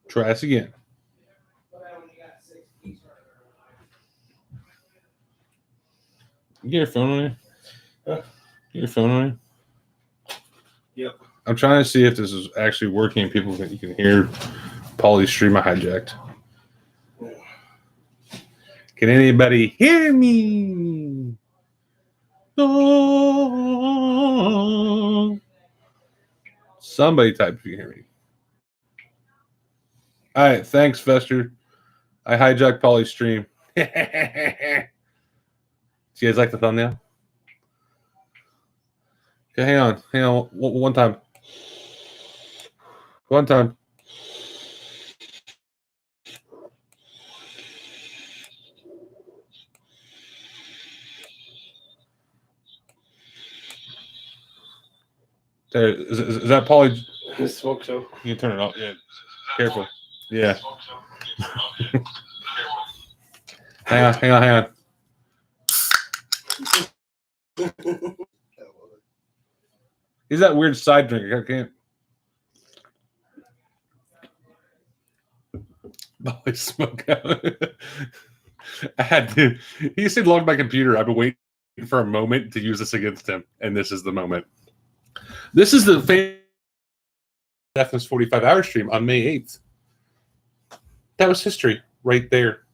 Try this again. You get your phone on you? Get your phone on you? Yep. I'm trying to see if this is actually working. You can hear Pauley's stream I hijacked. Can anybody hear me? Oh. Somebody type if you hear me. All right, thanks, Fester. I hijacked Pauley's stream. Do you guys like the thumbnail? Okay, hang on. One time. One time. There, is that Pauley? Smoke show. You can turn it off. Yeah. Careful. Yeah. hang on. He's that weird side drinker. I can't. Pauley smoke out. I had to. He said, "Log my computer." I've been waiting for a moment to use this against him, and this is the moment. This is the famous Defness45 hour stream on May 8th. That was history right there.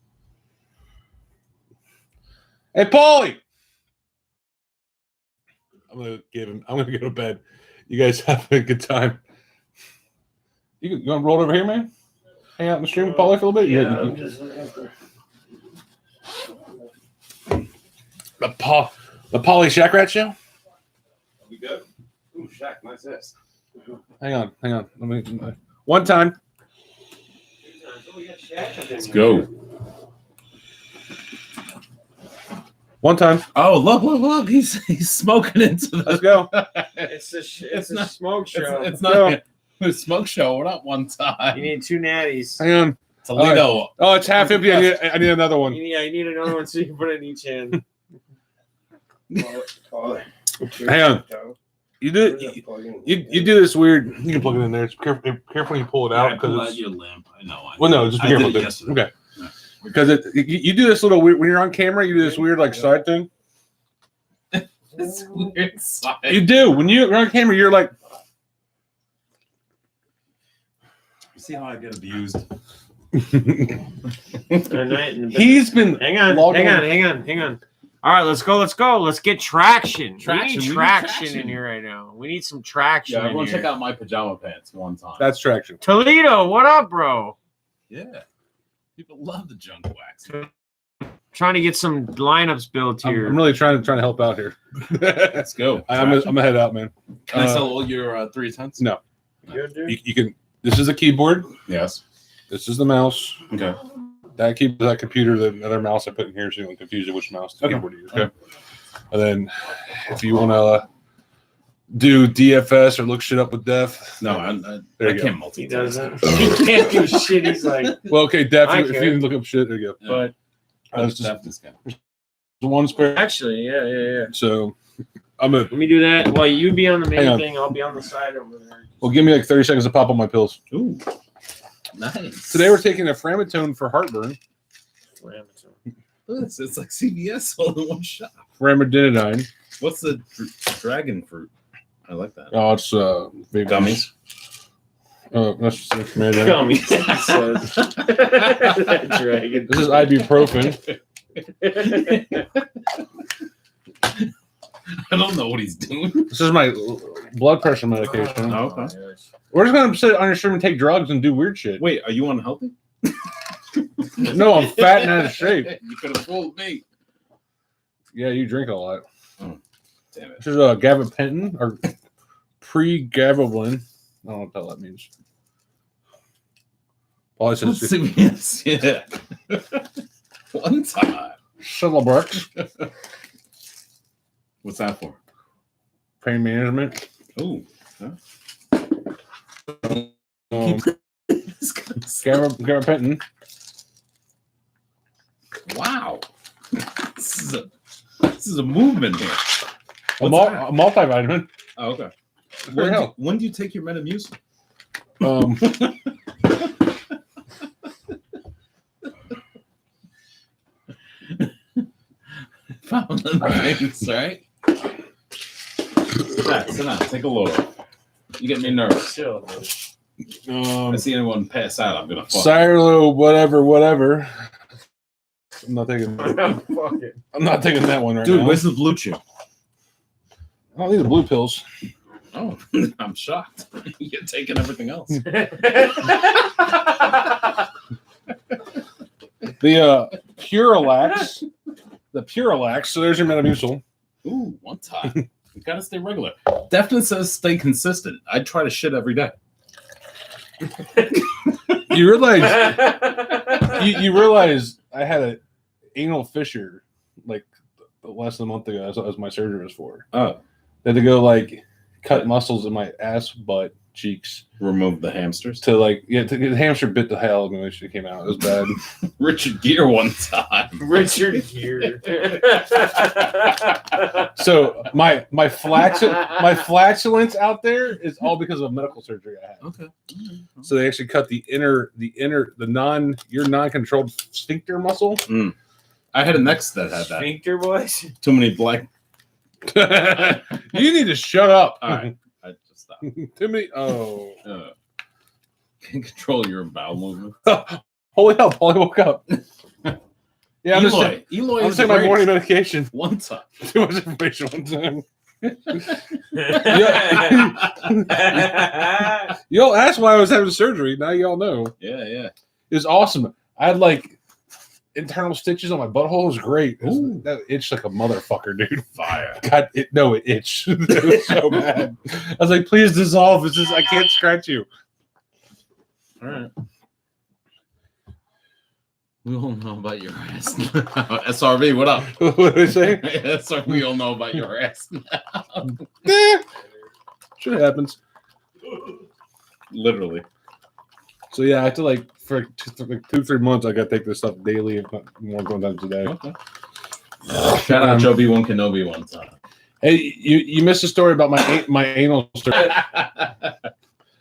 Hey, Pauley! I'm gonna go to bed. You guys have a good time. You want to roll over here, man? Hang out in the stream with Pauley for a little bit? Yeah, I'm just the Pauley Shack Rat Show? We good? Ooh, Shaq, nice ass. Hang on. Let me one time. Let's go. One time. Oh, look. He's smoking into the. Let's go. It's a smoke show. It's not a smoke show. We're not one time. You need two natties. Hang on. Toledo. Right. Oh, it's half empty. I need another one. You need another one so you can put it in each hand. Hang on. You do this weird. You can plug it in there. It's careful when you pull it out because your lamp. I know. Well, no, just be careful. Okay. Because you do this little weird when you're on camera. You do this weird side thing. It's weird side. You do when you're on camera. You're like. See how I get abused. He's been. Hang on. All right, let's go. Let's get traction. We need traction in here right now. We need some traction. Yeah, everyone check out my pajama pants one time. That's traction. Toledo, what up, bro? Yeah. People love the junk wax. Trying to get some lineups built here. I'm really trying to help out here. Let's go. I'm gonna head out, man. Can I sell all your 310s? No. Good, dude. You can. This is a keyboard. Yes. This is the mouse. Okay. That computer, the other mouse I put in here, so you don't confuse it which mouse the keyboard to use. Okay. And then, if you want to do DFS or look shit up with Def, No, I can't multitask. He doesn't. He can't do shit. He's like, well, okay, Def. I If you care. can look up shit, there you go. Yeah. but That's just this guy. the one spare. actually, yeah. So I'm gonna. Let me do that. Well, you be on the Hang main on. thing. I'll be on the side over there. Well, give me 30 seconds to pop on my pills. Ooh. Nice. Today we're taking a Framatone for heartburn. Look at this. It's like CVS all in one shot. Ramidinidine. What's the dragon fruit? I like that. Oh, it's baby Gummies. Oh, that's just Ramidinidine. Gummies. That dragon. This is ibuprofen. I don't know what he's doing. This is my blood pressure medication. Oh, okay. We're just gonna sit on your stream and take drugs and do weird shit. Wait, are you unhealthy? No, I'm fat and out of shape. You could have fooled me. Yeah, you drink a lot. Oh, damn it. This is gabapentin or pregabalin. I don't know what the hell that means. Well, I said CVS, yeah. One time. Celebrex. What's that for? Pain management. Oh. Gabapentin. Wow. This is a movement here. A multivitamin. Oh, okay. Where the hell? When do you take your Metamucil? things, right? Sit down. Take a load. You get me nervous. Chill. If I see anyone pass out, I'm gonna fuck. Silo, whatever. I'm not taking. Fuck it. I'm not taking that one right Dude, now. where's the blue chew? I don't need the blue pills. Oh, I'm shocked. You're taking everything else. The Purelax. The Purelax. So there's your Metamucil. Ooh, one time. You gotta stay regular. Defness says stay consistent. I try to shit every day. You realize you realize I had an anal fissure like less than a month ago. As my surgery was for. Oh, They had to go like cut muscles in my ass, butt, cheeks remove the hamsters. to like the hamster bit the hell out of me when she came out. It was bad. Richard Gere one time. Richard Gere. So my flatulence out there is all because of a medical surgery I had. Okay. So they actually cut your non-controlled sphincter muscle. I had a next that had that. Sphincter boys. Too many black. You need to shut up. All right. I just stopped. Too many. Oh, Can't control your bowel movement. holy hell! Pauley woke up. Yeah, I'm just Eloy I'm is taking my great. morning medication. One time. Too much information one time. Y'all asked why I was having surgery. Now y'all know. Yeah. It was awesome. I had like internal stitches on my butthole. It was great. That itched like a motherfucker, dude. Fire. God, it itched. It was so bad. I was like, please dissolve. It's just I can't scratch you. All right. We all know about your ass. SRV, what up? What did I say? SRV, we all know about your ass. Shit happens. Literally. So yeah, I have to like for 2-3 months. I got to take this stuff daily, if not more going down today. Okay. Shout out Joe B1 Kenobi one time. Hey, you missed a story about my anal story.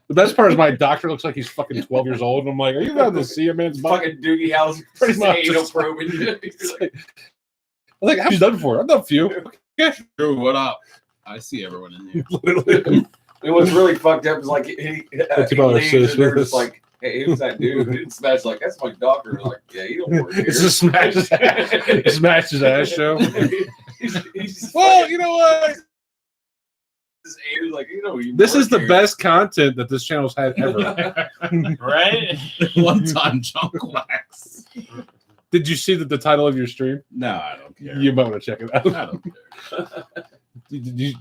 The best part is my doctor looks like he's fucking 12 years old, and I'm like, "Are you about to see a man's butt?" Fucking Doogie House. Pretty much. Anal probing. I was like, "How's done before? I've done a few." Drew, what up? I see everyone in here. Literally. And what's really fucked up is like he leaves and they're just like, "Hey, who's that dude?" And Smash like, "That's my doctor." And like, "Yeah, you don't work here." It's a smash his ass show. He's Well, you know what? like, you This work is the here. best content that this channel's had ever. Right? One time, junk wax. Did you see the title of your stream? No, I don't care. You might want to check it out. I don't care. Did you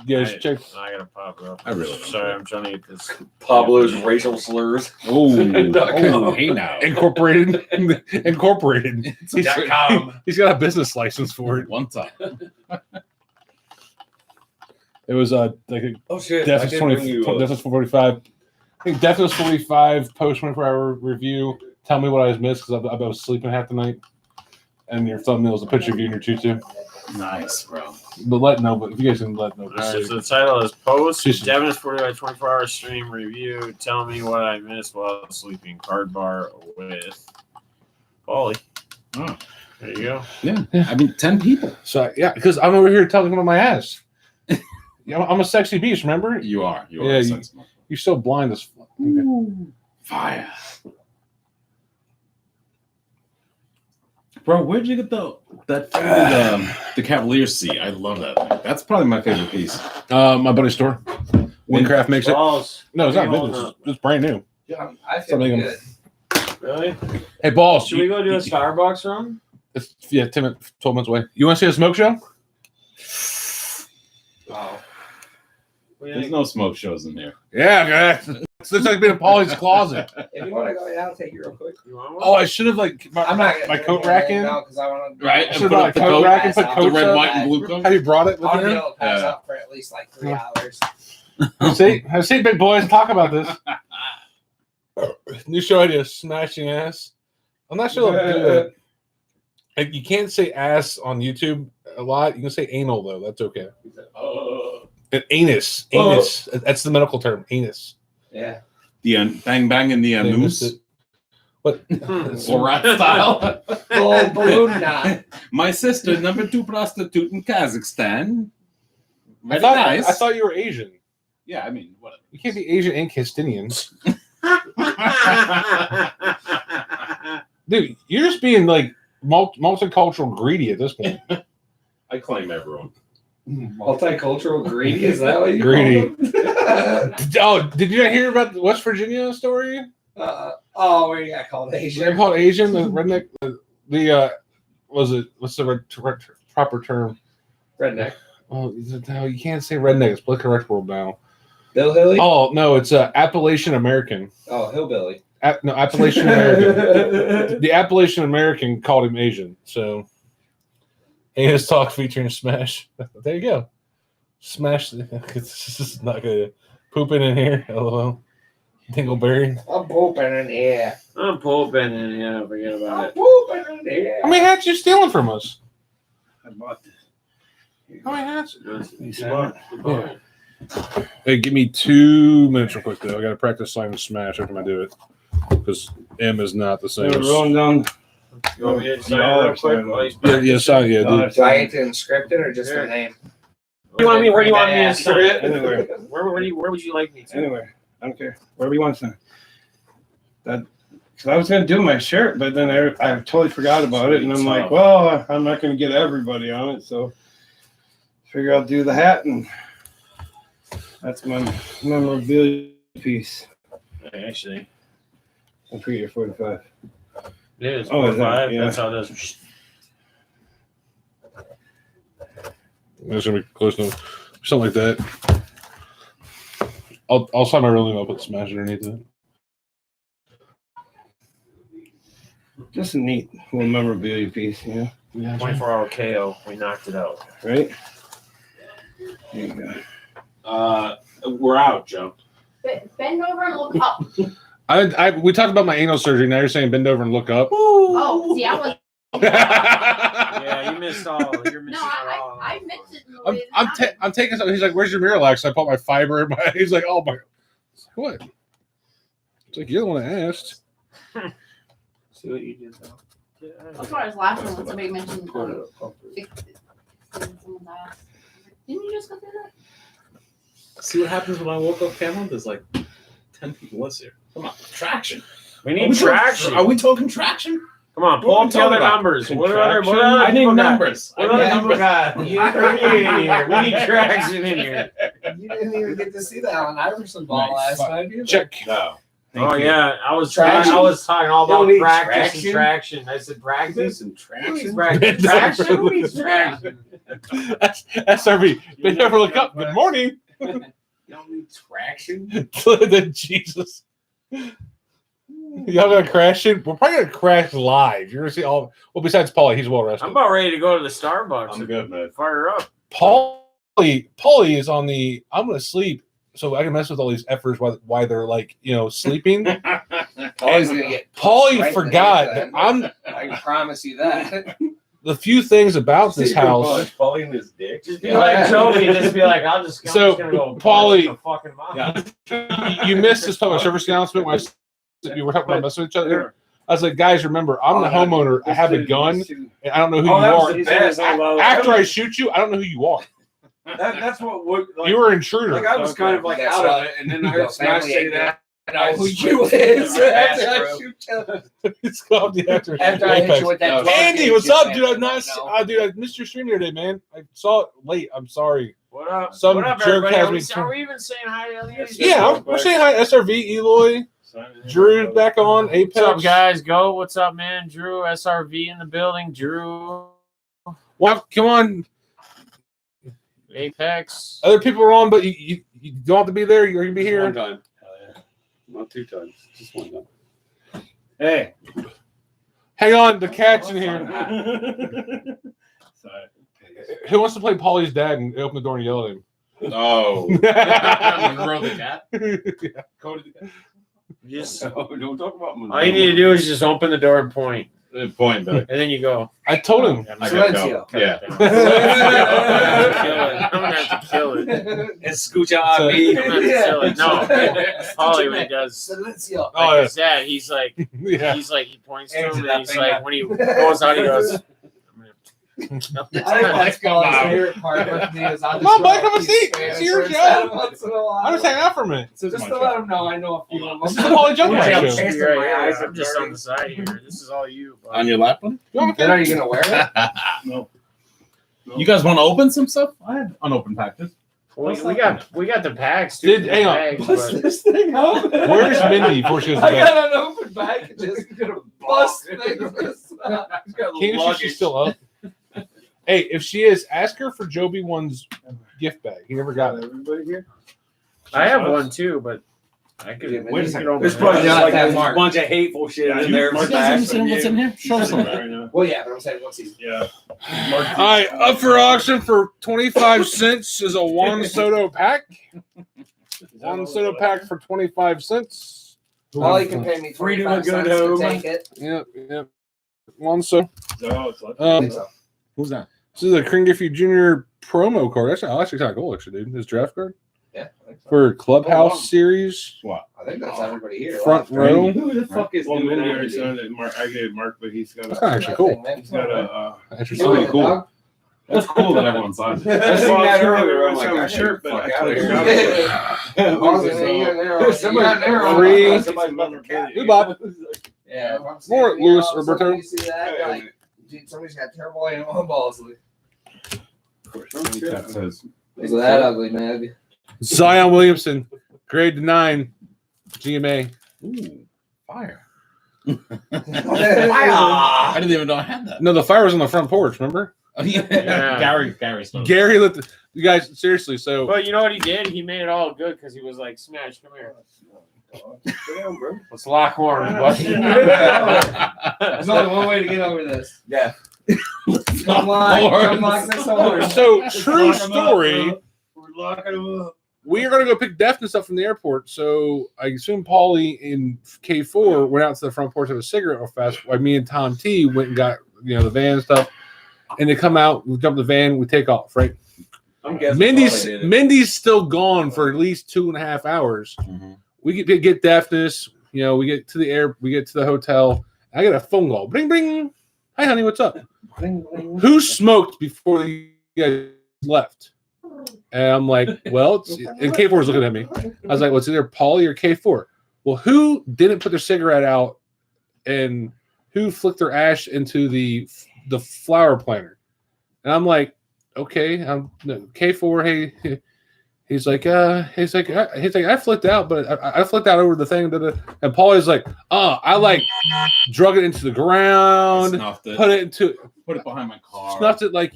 guys check? I gotta pop it up. I really don't Sorry, care. I'm trying to get this. Pablo's racial slurs. Oh, .com. hey now. Incorporated. He's, .com. he's got a business license for it. One time. It was like Oh shit! Defness 45. I think Defness 45 post 24-hour review. Tell me what I was missed because I was sleeping half the night. And your thumbnail is a picture of you in your tutu. Nice, bro. But if you guys can let know. All right, so the title is Post Jesus. Defness45 24-hour stream review. Tell me what I missed while sleeping. Cardbar with Pauley. Oh. There you go. Yeah. I mean, 10 people. So yeah, because I'm over here talking about my ass. I'm a sexy beast, remember? You are. You Yeah, are. You're so blind as fuck. Okay. Fire. Bro, where'd you get the Cavalier seat? I love that thing. That's probably my favorite piece. My buddy's store. Windcraft makes it. Balls. No, it's not Hold vintage. up. It's brand new. Yeah, I feel Something- good. Really? Hey, Balls. Should we go do a Starbucks run? It's 12 minutes away. You want to see a smoke show? Oh. There's no smoke shows in here. Yeah, it's like being in Paulie's closet. If you want to go down, I'll take you real quick. You want one? Oh, I should have I'm not my coat rack in. because I want to. Right? I And should put have up the coat coat, rack and put the the coats red, up. white, and blue coat. Have you brought it with I'll be you? able to pass Yeah. out for at least like 3 hours. Have seen big boys talk about this. New show idea: smashing ass. I'm not sure they'll do it. Like, you can't say ass on YouTube a lot. You can say anal though. That's okay. And anus. That's the medical term. Anus. Yeah. The bang bang and the They missed moose. it. But Borat style. Full balloon knot. My sister, number 2 prostitute in Kazakhstan. I Very thought, nice. I thought you were Asian. Yeah, I mean, whatever. You can't be Asian and Kistinian. Dude, you're just being like multicultural greedy at this point. I claim everyone. Multicultural greedy, is that what you Greedy. call them? Oh, did you not hear about the West Virginia story? Oh, where you got called They're Asian? called Asian, the redneck. What's the proper term? Redneck. Oh, no, you can't say redneck. It's the correct word now. Hillbilly? Oh no, it's Appalachian American. Oh, hillbilly. No, Appalachian American. The Appalachian American called him Asian. So, and his talk featuring Smash. There you go. Smash. It's just not good. Pooping in here. LOL. Dingleberry. I'm pooping in here. I'm pooping and yeah, forget about I'm it. pooping in here. How many hats you stealing from us? I bought this. How many hats? Yeah. Hey, give me 2 minutes real quick though. I got to practice Simon Smash every time I do it because M is not the same. We're rolling down. You want me to sign it real quick? while he's Yeah, yeah, sign, yeah, dude. Do I get to inscript it or just the name? You want me? Where do you want me to sign it? Anywhere. Where would you like me to? Anywhere. I don't care. Wherever you want to. Because I was going to do my shirt, but then I totally forgot about it. And I'm like, well, I'm not going to get everybody on it. So figure I'll do the hat. And that's my memorabilia piece. Actually, I'll forget your 45. it is Oh, is that- 45. yeah. That's how it does. It's gonna be close to something like that. I'll sign my real name. I'll put Smash underneath it. Just a neat little memorabilia piece, you know? Yeah, 24-hour KO. We knocked it out. Right? There you go. We're out, Joe. Bend over and look up. we talked about my anal surgery. Now you're saying bend over and look up. Oh, see, I was. Yeah, you missed all. You're missing No, all. I missed it. In the way I'm taking something. He's like, "Where's your Miralax?" I put my fiber in my. He's like, "Oh my, what?" It's like you're the one that asked. See what you did though. That's why I was laughing when somebody mentioned someone's ass. Didn't you just go through that? See what happens when I woke up, Cameron? There's like 10 people listening. Come on, traction. We need traction. Are we talking traction? Come on, pull What are up we the other talking about? numbers. What Contraction? other I need people got? numbers. What I other need people got? We need in here. We need traction in here. You didn't even get to see the Allen Iverson ball Nice. last night, either. Check. No. Oh yeah, I was Traction? I was talking all You don't about need practice and traction. I said practice. Some Who needs traction. practice? Traction? Who needs traction? That's SRV. Bend over, look up. Good morning. You don't need traction. Then Jesus. Y'all gonna crash it? We're probably gonna crash live. You're gonna see all. Well, besides Pauley, he's well rested. I'm about ready to go to the Starbucks. I'm good, man. Fire up. Pauley is on the. I'm gonna sleep, so I can mess with all these efforts why they're like sleeping. Always gonna get. Pauley right in the forgot head. that I'm I can promise you that. the few things about this house. Paulie in his dick. Just be like Toby. Just be like, I'm just gonna go. Pauly- the fucking mouth. Yeah. You missed this public service announcement when you were talking about messing with each other. I was like, guys, remember, I'm the homeowner. I have a gun, and I don't know who you are. After I shoot you, I don't know who you are. That's what would like, You were an intruder. like I was kind of like That's out of right. it, and then I Your heard Smash family say ain't that. I know who you is. That's After I true. shoot you. It's called the after. After I hit Apex. you with that. Andy, what's up, dude? I'm not. No. Dude, I missed your stream the other day, man. I saw it late. I'm sorry. What up? Some what up, jerk everybody? has me- Are we even saying hi to the others? Yeah, we're saying hi, SRV, Eloy, Drew's back on, Apex. What's up, guys? Go. What's up, man? Drew, SRV in the building. Drew, Well, come on. Apex. Other people are on, but you don't have to be there. You're gonna be here. One time. Not 2 times. Just 1 time. Hey. Hang on, the cat's in here. Sorry. Who wants to play Paulie's dad and open the door and yell at him? Oh. Monroe the cat. Yeah. Cody the cat. Just Don't talk about Monroe. all you need to do is just open the door and point. Point back. And then you go. I told him. I gotta go. Silencio. Yeah. I'm gonna have to kill it. Escucha So- a mí. I'm gonna have to kill it. No, Paulie when he does. Silencio. Oh, Like yeah. his dad, he's like, Yeah. he points to him, Angela, and he's venga. like, when he goes out, he goes. I think that's Paul's favorite part with me is I'll just Mom, throw Mike, a have a piece seat. of Spanish It's your words show. at him once in a while. I'm just hanging out for a minute. So just to let him know, I know a few of This is the them. Pauly Junk Yeah, show. I'm, You Taste right in my here. eyes I'm are just on burning. the side here. This is all you. Bud. On your lap, buddy? want Then are you gonna wear it? No. You guys want to open some stuff? I had unopened packages. we got the packs. Dude. Hang on. Bags, Bust but- this thing up. Where's Mindy before she goes to I bed? got an open packages. Gonna bust things. Can't see she's still up. Hey, if she is, ask her for Joby one's gift bag. He never got it. Everybody here? I have one too, but I could. Wait a we second. could open There's it. probably just Yeah, like that a mark. bunch of hateful shit Yeah, in you- there. Mark, for you guys that. what's in here? Show us some. Right now. Well, yeah, but I'm saying once he's Yeah. All right, up for auction for 25 cents is a Juan Soto pack. Juan Soto pack for 25 cents. all he can pay me Freedom 25 of good cents to home. take it. Yep. Juan Soto. Oh, it's like, I think so. Who's that? This is a Kring Giffey Jr. promo card. That's actually kind of cool, actually, dude. His draft card Yeah, I think so. for Clubhouse Oh, wow. Series. I think that's everybody here. Front row. Who the fuck is well, doing Mindy that? already signed it. Mark, I gave Mark, but he's got That's a. kind of actually cool. He's got a. Actually, You want really the cool. dog? That's cool that everyone signs I it. seen that earlier. I'm I like, saw I a shirt, but I fuck totally out forgot of about here. it. Paul's in there, you're in there. Somebody- You're in there. Free. Somebody's memorabilia. Hey, Bob. Yeah. if I'm More standing Louis up, Roberto. somebody see that, like, dude, somebody's got terrible animal balls. That says. Is that ugly, man? Zion Williamson, grade 9, GMA. Ooh, fire. Ah. I didn't even know I had that. No, the fire was on the front porch, remember? Oh, yeah. Yeah. Gary stole it. Gary lit the, you guys, seriously, so But you know what he did? He made it all good because he was like, "Smash, come here. Let's lock horns, buddy." There's only one way to get over this. Yeah. Come lock this horn. so true story. We're locking him up. We are gonna go pick Defness up from the airport. So I assume Paulie in K4 went out to the front porch of a cigarette real fast. While me and Tom T went and got the van and stuff. And they come out, we jump the van, we take off, right? I'm guessing Mindy's still gone for at least 2.5 hours. Mhm. We get Defness, we get to the air, we get to the hotel. I get a phone call. Bring, bring. Hi, honey, what's up? Who smoked before you guys left? And I'm like, well, and K4 is looking at me. I was like, well, it's either Paulie or K4. Well, who didn't put their cigarette out and who flicked their ash into the flower planter? And I'm like, okay, K4. Hey, he's like, I flicked out, but I flicked out over the thing. And Paulie's like, I like drug it into the ground, Snuffed it. put it behind my car. snuffed it like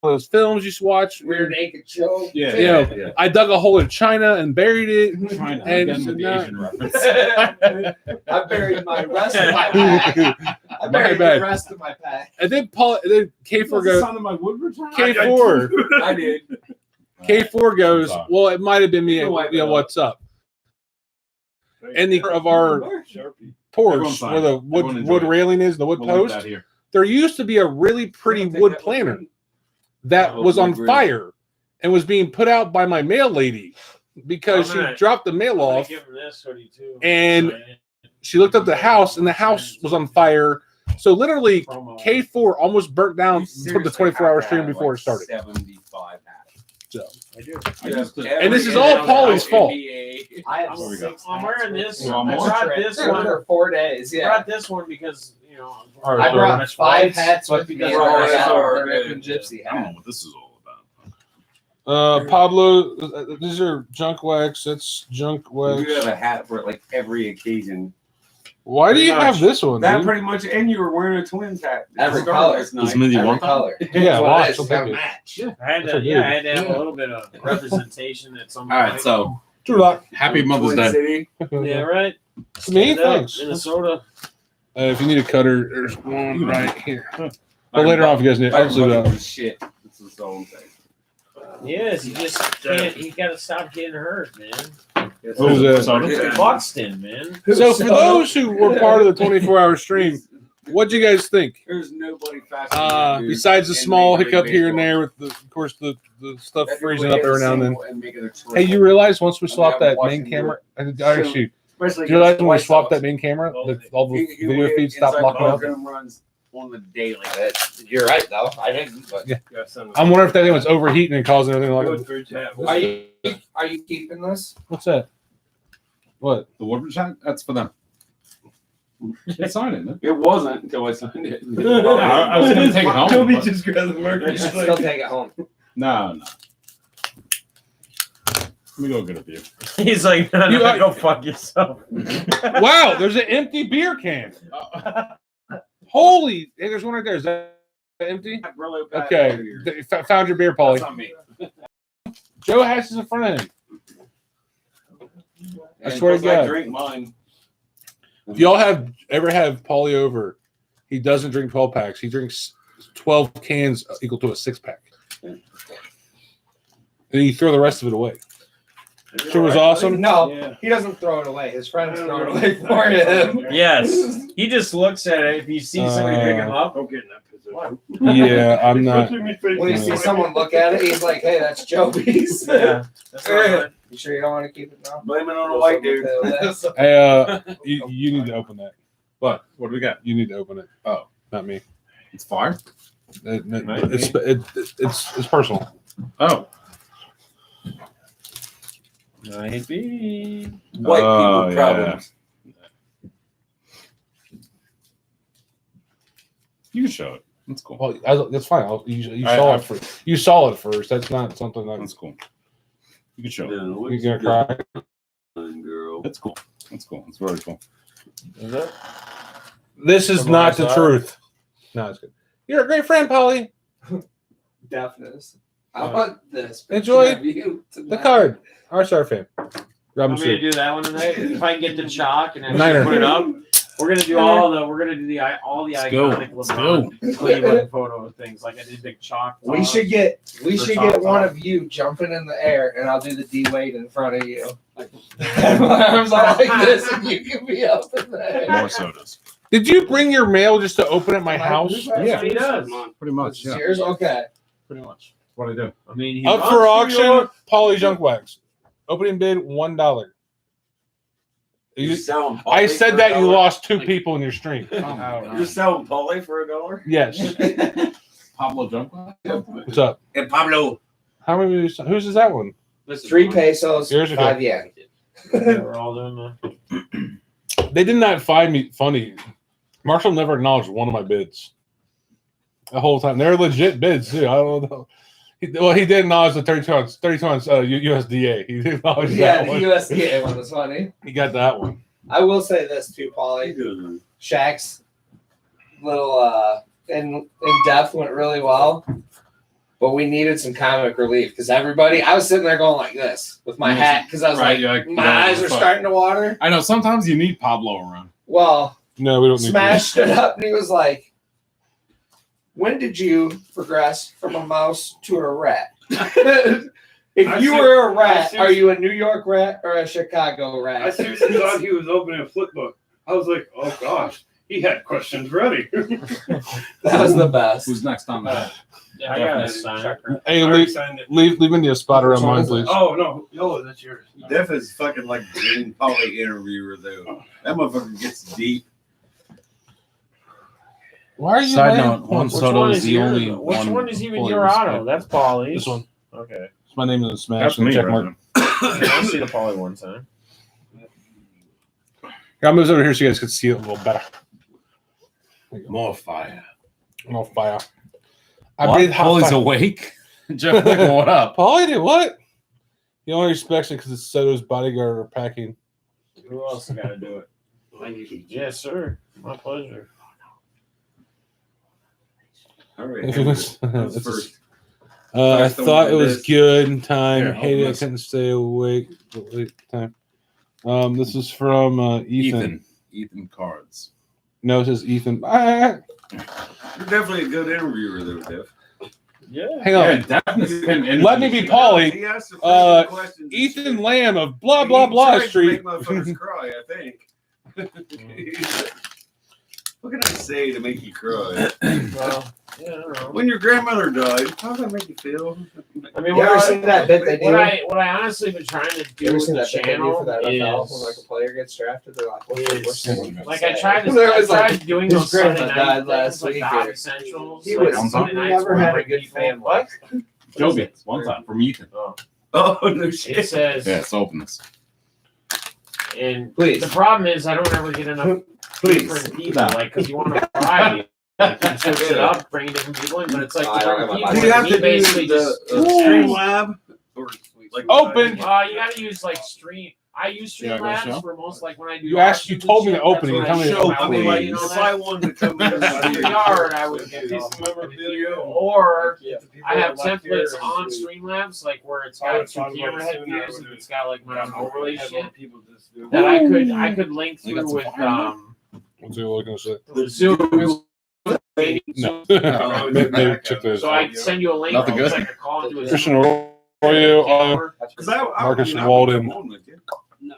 those films you used to watch. Rear naked choke. Yeah, You know, I dug a hole in China and buried it. China. And Again with the now- Asian reference. I buried my rest of my pack. I buried bad. the rest of my pack. And then K4 goes. of my Woodbridge house? K4 I did. K4 goes. Sorry. Well, it might have been me. You can wipe it What's up? And the of our Sharpie. porch Everyone sign. where the Everyone enjoy wood it. railing is, the wood We'll leave post. that here. There used to be a really pretty Take wood that planter with me. that Oh, was on wood grill. fire and was being put out by my mail lady because I'm she gonna- dropped the mail I'm gonna off. give him this hoodie too. And She looked up the house and the house was on fire. So literally, Promo. K4 almost burnt down for the 24-hour stream before it started. 75 hats. I do. I used to- And this is all Paulie's fault. I have There we go. 6 I'm wearing this. You want I more? brought this one. for 4 days. I Yeah. brought this one because All right, I brought Much 5 lights, hats but with me. because and we're I already got sorry, the American dude. Gypsy I don't know hat. what this is all about. Pablo, these are junk wax. That's junk You wax. have a hat for like every occasion. Why do you Pretty have much. this one, That dude? pretty much, and you were wearing a Twins hat. Every Star color. last Does night. Mindy Every want that? color. Yeah, That's what watch, it is. she'll Got take it. match. I had That's to, a yeah, I good- had to have a little bit of representation at some All point. right, so True luck. happy Mother's Twin Day. City. Yeah, right. To me, Stand up, thanks. Minnesota. If you need a cutter, there's one right here. But later on, if you guys need, absolutely. Everybody was shit. This is the whole thing. Yes, he just can't. He got to stop getting hurt, man. Who's that? Buxton, man. So for those who were part of the 24-hour stream, What'd you guys think? There's nobody faster. Besides the small hiccup here and there with, of course, the stuff freezing up every now and then. Hey, you realize once we swap that main camera, actually, do you realize when we swap that main camera, all the video feeds stop locking up? Runs on the daily. You're right, though. I didn't. But Yeah. I'm wondering if that thing was overheating and causing everything like. Are you keeping this? What's that? What? The water shot? That's for them. It's on it. It wasn't until I signed it. I was going to take it home. Toby but- just grabbed the marker. You should still take it home. No. Let me go get a beer. He's like, no, You are- go fuck yourself. Wow, there's an empty beer can. Holy! Hey, there's one right there. Is that empty? Okay. Found your beer, Pauley. That's not me. Joe has this in front of him. I And swear to plus I God. drink mine. If y'all ever have Pauley over, he doesn't drink 12 packs. He drinks 12 cans equal to a 6-pack. And you throw the rest of it away. Sure was awesome. No, Yeah. he doesn't throw it away. His friends throw it away for him. Yes. He just looks at it. If you see somebody pick him up, Don't get in that position. Yeah, I'm not. When you see someone look at it, he's like, "Hey, that's Joby's." yeah. That's not good. You sure you don't want to keep it now? Blame it on a white dude. Hey, you need to open that. What? What do we got? You need to open it. Oh. Not me. It's fire? It's personal. Oh. Maybe. White Oh, people problems. You can show it. That's cool. Well, that's fine. You I- saw I- it first. You saw it first. That's not something that That's cool. You can show it. No, you're gonna cry. girl. That's cool. That's cool. It's very cool. Is it? This is From not the outside? truth. No, it's good. You're a great friend, Pauley. Deafness. I want this. Enjoy picture of you The tonight. card. R-Star fan. Grab him Want me to soup. do that one tonight? If I can get the chalk and Niner. actually put it up, we're gonna do all the Let's go. iconic Let's LeBron Cleveland photo things. Like I did big chalk. We should get For one softball. of you jumping in the air, and I'll do the D Wade in front of you. My arms are like this, and you can be up in the air. More sodas. Did you bring your mail just to open at my house? That's what he does. Pretty much, yeah. Yours? Okay. Pretty much. That's what I do. I mean, he Up runs for New auction, York. Pauley Junk Wax. Opening bid $1. You're selling I Pauley said for that you $1? lost 2 people in your stream. You're selling Pauley for $1? Yes. Pablo Junk? What's up? And Pablo. How many? Whose is that one? 3 pesos, Yours or 5 yen. Yeah, we're all doing that. They did not find me funny. Marshall never acknowledged one of my bids. The whole time. They're legit bids, too. I don't know. He did acknowledge the 32 ounce USDA. He did acknowledge Yeah, that the one. USDA one was funny. He got that one. I will say this too, Paulie. Shaq's little in depth went really well, but we needed some comic relief because I was sitting there going like this with my hat because I was Right, like, yeah, my yeah, eyes are fuck. starting to water. I know. Sometimes you need Pablo around. Well, No, we don't need Smash stood up and he was like, "When did you progress from a mouse to a rat?" If you were a rat, are you a New York rat or a Chicago rat? I seriously thought he was opening a flip book. I was like, oh gosh, he had questions ready. That was the best. Who's next on that? I got a sign. Hey, I already leave, signed it. leave me a spot around mine, please. Oh no, YOLO, that's yours. Def is fucking like Jane Pauley interviewer though. That motherfucker gets deep. Why are you Side laying- note, one Which soda one is is the yours? only Which one. one is even fully your respect. auto? That's Paulie's. This one. Okay. It's my name in the Smash. That's and me. check Right mark. I see the Paulie one time. Here, I'll move over here so you guys can see it a little better. More fire. More fire. I What? breathe hot Pauley's fire. awake. Jeff, like, what up? Paulie did what? He only respects it because it's Soto's bodyguard are packing. Who else got to do it? Yes, sir. My pleasure. All right. It was- Who's it's first? I First the thought one it was this. good in time. Here, Hated open I this. couldn't stay awake. But late time. This is from Ethan. Ethan Cards. No, it says Ethan. You're definitely a good interviewer though, Def. Yeah. Hang on. Yeah, definitely been Let me be Paulie. He asked some Uh, questions. Ethan Lamb of blah He blah blah tried to Street. Make motherfuckers cry, I think. What can I say to make you cry? Well, yeah, I don't know. When your grandmother died, how does that make you feel? I mean, You ever seen that bit they do? what I honestly been trying to You do ever with seen the that bit they do channel for the NFL is when like a player gets drafted? They're like, what's like I tried to There I was, tried like, doing his those Sunday grandma night died last things, like week, the Hobby or- Essentials. He like was on Sunday nights never where had a bring good people- family. What? Joby, one time from Ethan. Oh, no shit. It says, Yeah, let's open this. and Please. the problem is I don't ever get enough different people, like, because you want a variety. Like, you switch it up, bring different people in, but it's like I don't different have my people. Do you have He to do basically the just Streamlab? Or like Open. you gotta use like Stream. I use Yeah, go Streamlabs show. for most, like when I do. You asked- you auctions told me and to shit, open it. that's You when tell me to show open it. how I mean, many, like, you know, if I wanted to come in in the yard, I would get Piece of memorabilia. or I have Like, templates here, on and- Streamlabs, like where it's I got was two talking about camera it head soon, I views and would've- it's got like my overlay Had shit more people just do that I could link You got through some with fire What's he looking to say? the Zoom. No. Oh, Maybe check those. So I send you a link. Nothing It's good. like a call into a Christian Zoom Arroyo, camera. Because Marcus I Walden. would come on with you.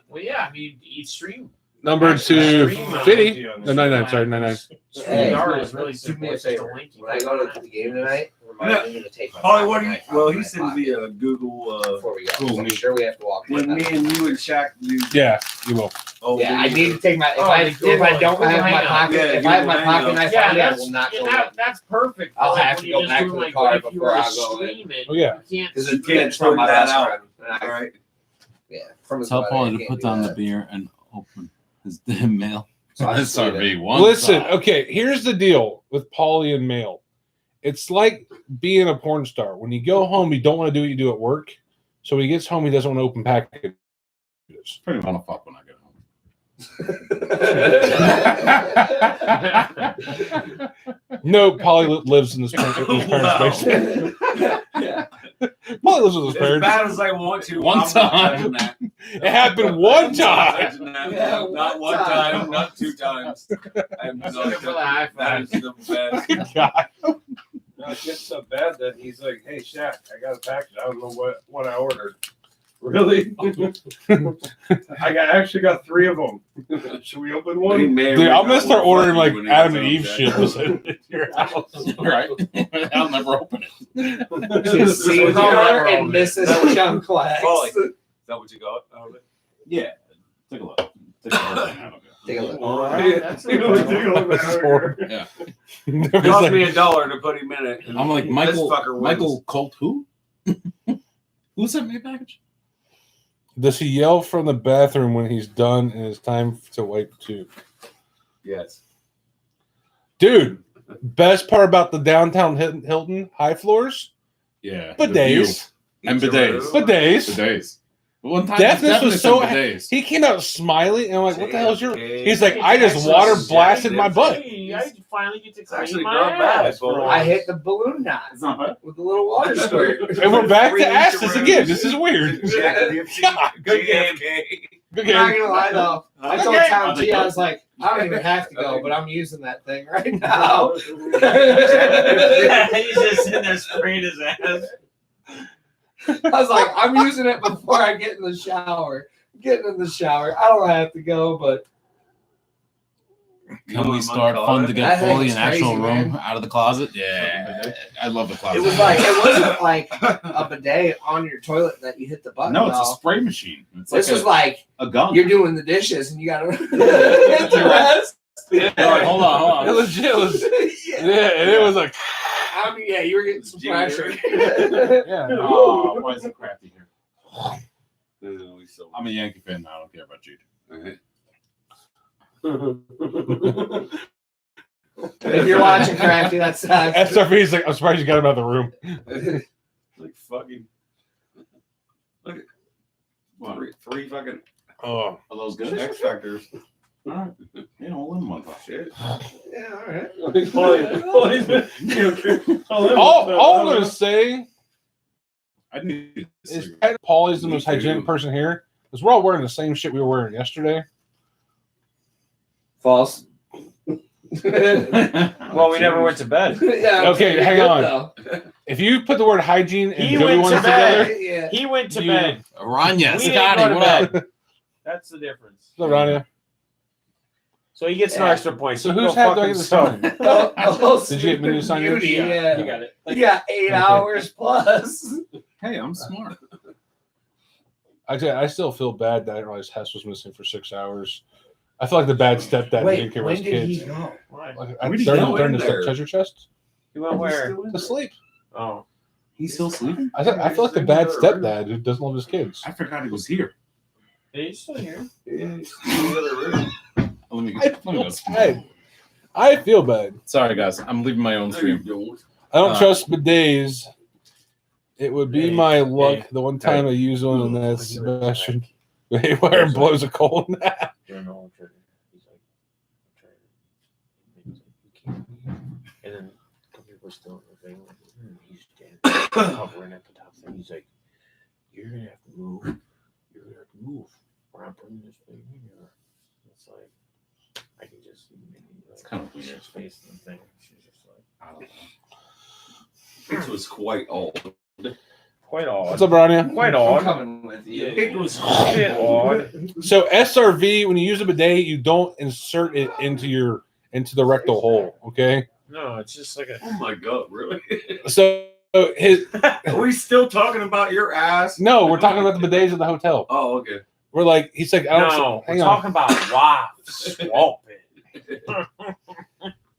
Well, yeah, I mean, each stream. number two, Stream, 50. No, 99, sorry, 99. Hey, StreamYard is really do simple. me a It's just a favor. link. When I go to the game tonight, remind me to take my Holly, what do you? pocket knife Well, out of he my sends me pocket a Google. before we go. Cool. I'm sure we have to walk. When through me that. and you and Shaq do. Yeah, you will. Oh, Yeah, I need to take my. If Oh, I the if Google- I don't Google have my Hangout. pocket, Yeah, if I have my Google pocket Hangout. knife Yeah, on me, I that's will not go. that's perfect. I'll Like, have when to you're go just back doing, to the like, car if you before were to I go in. stream it, Oh, yeah. you can't Because see it's can't it. it's from my that best out. friend. And I- All right. Yeah, from his Tell buddy, I Pauley to can't put do down the that. beer and open his damn mail. So I just leave it. SRV one. Listen, side. okay, here's the deal with Pauly and mail. It's like being a porn star. When you go home, you don't want to do what you do at work. So when he gets home, he doesn't want to open packages. Pretty want to fuck when I get home. No, Pauly lives in his parents' basement. Yeah. Pauly lives with his As parents. bad as I want to, One I'm not time. touching that. It happened one I'm not time. touching that. Yeah, Not one one time. time, not two times. I'm not Looking for the high touching. That five. is the best. God. No, it gets so bad that he's like, "Hey, Shaq, I got a package. I don't know what I ordered." Really? actually got 3 of them. Should we open We one? may or Dude, may I'm gonna not start want to ordering fuck like you when he Adam gets and Eve home, shit Jack. to send it to your house. Right? I'll never open it. Just see This was her all and Mrs. Chunk Pauly, is that what you got? Yeah. Take a look. Take a look. I don't know. Take a look. That's You know, take a look This is at horrible. her. Yeah. There It was cost like- me $1 to put him in it. and I'm like, this Michael fucker wins. Michael Colt who? Who sent me a package? Does he yell from the bathroom when he's done and it's time to wipe too? Yes. Dude, best part about the downtown Hilton high floors? Yeah. the view. Bidets. And bidets. Bidets. Bidets. One time Defness was said so bidets. He came out smiling and I'm like, what the hell is your. JFK. He's like, I just water blasted my butt. Hey, I finally get to It's actually clean not my bad, ass, but bro. I hit the balloon knot It's not bad. with the little water squirt. And we're back to 3 inch asses rooms. again. This is weird. Jack Dipsy, God, good game. JFK. Good I'm not game. gonna lie though. I told Okay. Tom G, I was like, I don't even have to go, but I'm using that thing right now. He's just sitting there spraying his ass. I was like, I'm using it before I get in the shower. Getting in the shower. I don't have to go, but Can we start fun to get That Pauley thing's an actual crazy, room man. out of the closet? Yeah. I love the closet. it was like it wasn't like a bidet on your toilet that you hit the button. No, it's a though. spray machine. It's This like was like a gun. you're doing the dishes and you gotta hit the rest. Hold on. It legit was. Yeah. Yeah, and it was like. I mean, yeah, you were getting some pressure. Yeah. Oh, why is it crafty here? No, he's so- I'm a Yankee fan now. I don't care about you. If you're watching Crafty, that's SRV's like, I'm surprised you got him out of the room. Like fucking. Look at What? three fucking Oh. Are those good? X Factors. All right. You know, one month. Shit. Yeah, all right. All I'm going to say I need is Paulie's the most hygienic person here because we're all wearing the same shit we were wearing yesterday. False. Well, we never went to bed. Yeah. Okay, you're hang good, on. though. If you put the word hygiene and He Joey went to ones bed. together, Yeah. He went to You- bed. Ranya, We didn't Scotty, go to what up? bed. That's the difference. so Rania, So he gets no extra points. So He whose go hat do I fuck get to sign? himself. Did you get me to sign yours? Yeah. You got it. You got 8 hours plus. Hey, I'm smart. I still feel bad that I didn't realize Hess was missing for 6 hours. I feel like the bad stepdad Wait, didn't care about when his did kids. he go? Why? Like, When did he during go during in the there? treasure chest He went where? to sleep. Oh. He's still sleeping? I feel like the bad stepdad who doesn't love his kids. I forgot he was here. Yeah, he's still here. Yeah, he's in the other room. Let me, I let me go. feel bad. I feel bad. Sorry, guys. I'm leaving my own No, you stream. don't. I don't trust bidets. It would be Hey, my luck hey, the one time I use one, and that's Sebastian. Haywire and blows a coal in that. During the whole trigger. He's like, He's like, you can't be here. And then a couple people were still in the thing. Like, he's dead. Hovering at the top thing. He's like, you're going to have to move. You're going to have to move. Or I'm putting this thing in here. It's like, I can just see maybe like, It's kind of weird weird. space in the thing. She's just like, I don't know. This was quite old. quite odd. What's up, Ronnie? Quite I'm odd. coming with you. It was a bit odd. So SRV, when you use a bidet, you don't insert it into the rectal hole. Okay. No, it's just like a. Oh my god, really? So his Are we still talking about your ass? no, we're talking about the bidets at the hotel. Oh, okay. We're like, he's like, I don't. No, we're hang on. talking about why swamp it.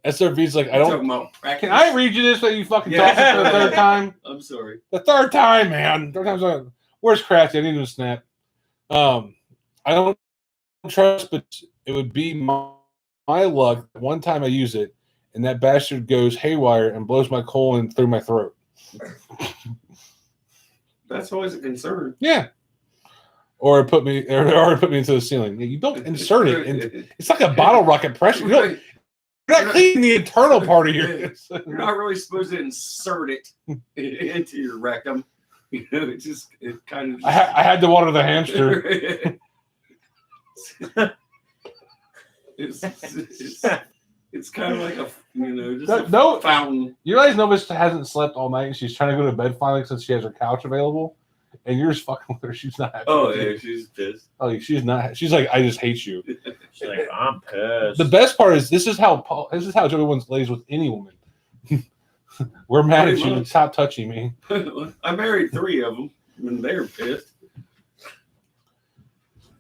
SRV's like, I We're don't. talking about practice. Can I read you this so you fucking Yeah. talk it for the third time? I'm sorry. The third time, man. Third time's like, where's Crafty? I need him to snap. I don't trust, but it would be my luck. One time I use it, and that bastard goes haywire and blows my colon through my throat. That's always a concern. Yeah. Or it put me into the ceiling. You don't insert it. It's like a bottle rocket pressure. You're not cleaning the internal part of your. You're not really supposed to insert it into your rectum. You know, it kind of. I had to water the hamster. It's kind of like just No, a fountain. you realize Novus hasn't slept all night and she's trying to go to bed finally since she has her couch available, and you're just fucking with her. She's not happy. Oh with you. yeah, she's pissed. Oh, she's not. She's like, I just hate you. She's like, I'm pissed. The best part is this is how Joey Wins lays with any woman. We're mad at you. Stop touching me. I married 3 of them when they were pissed.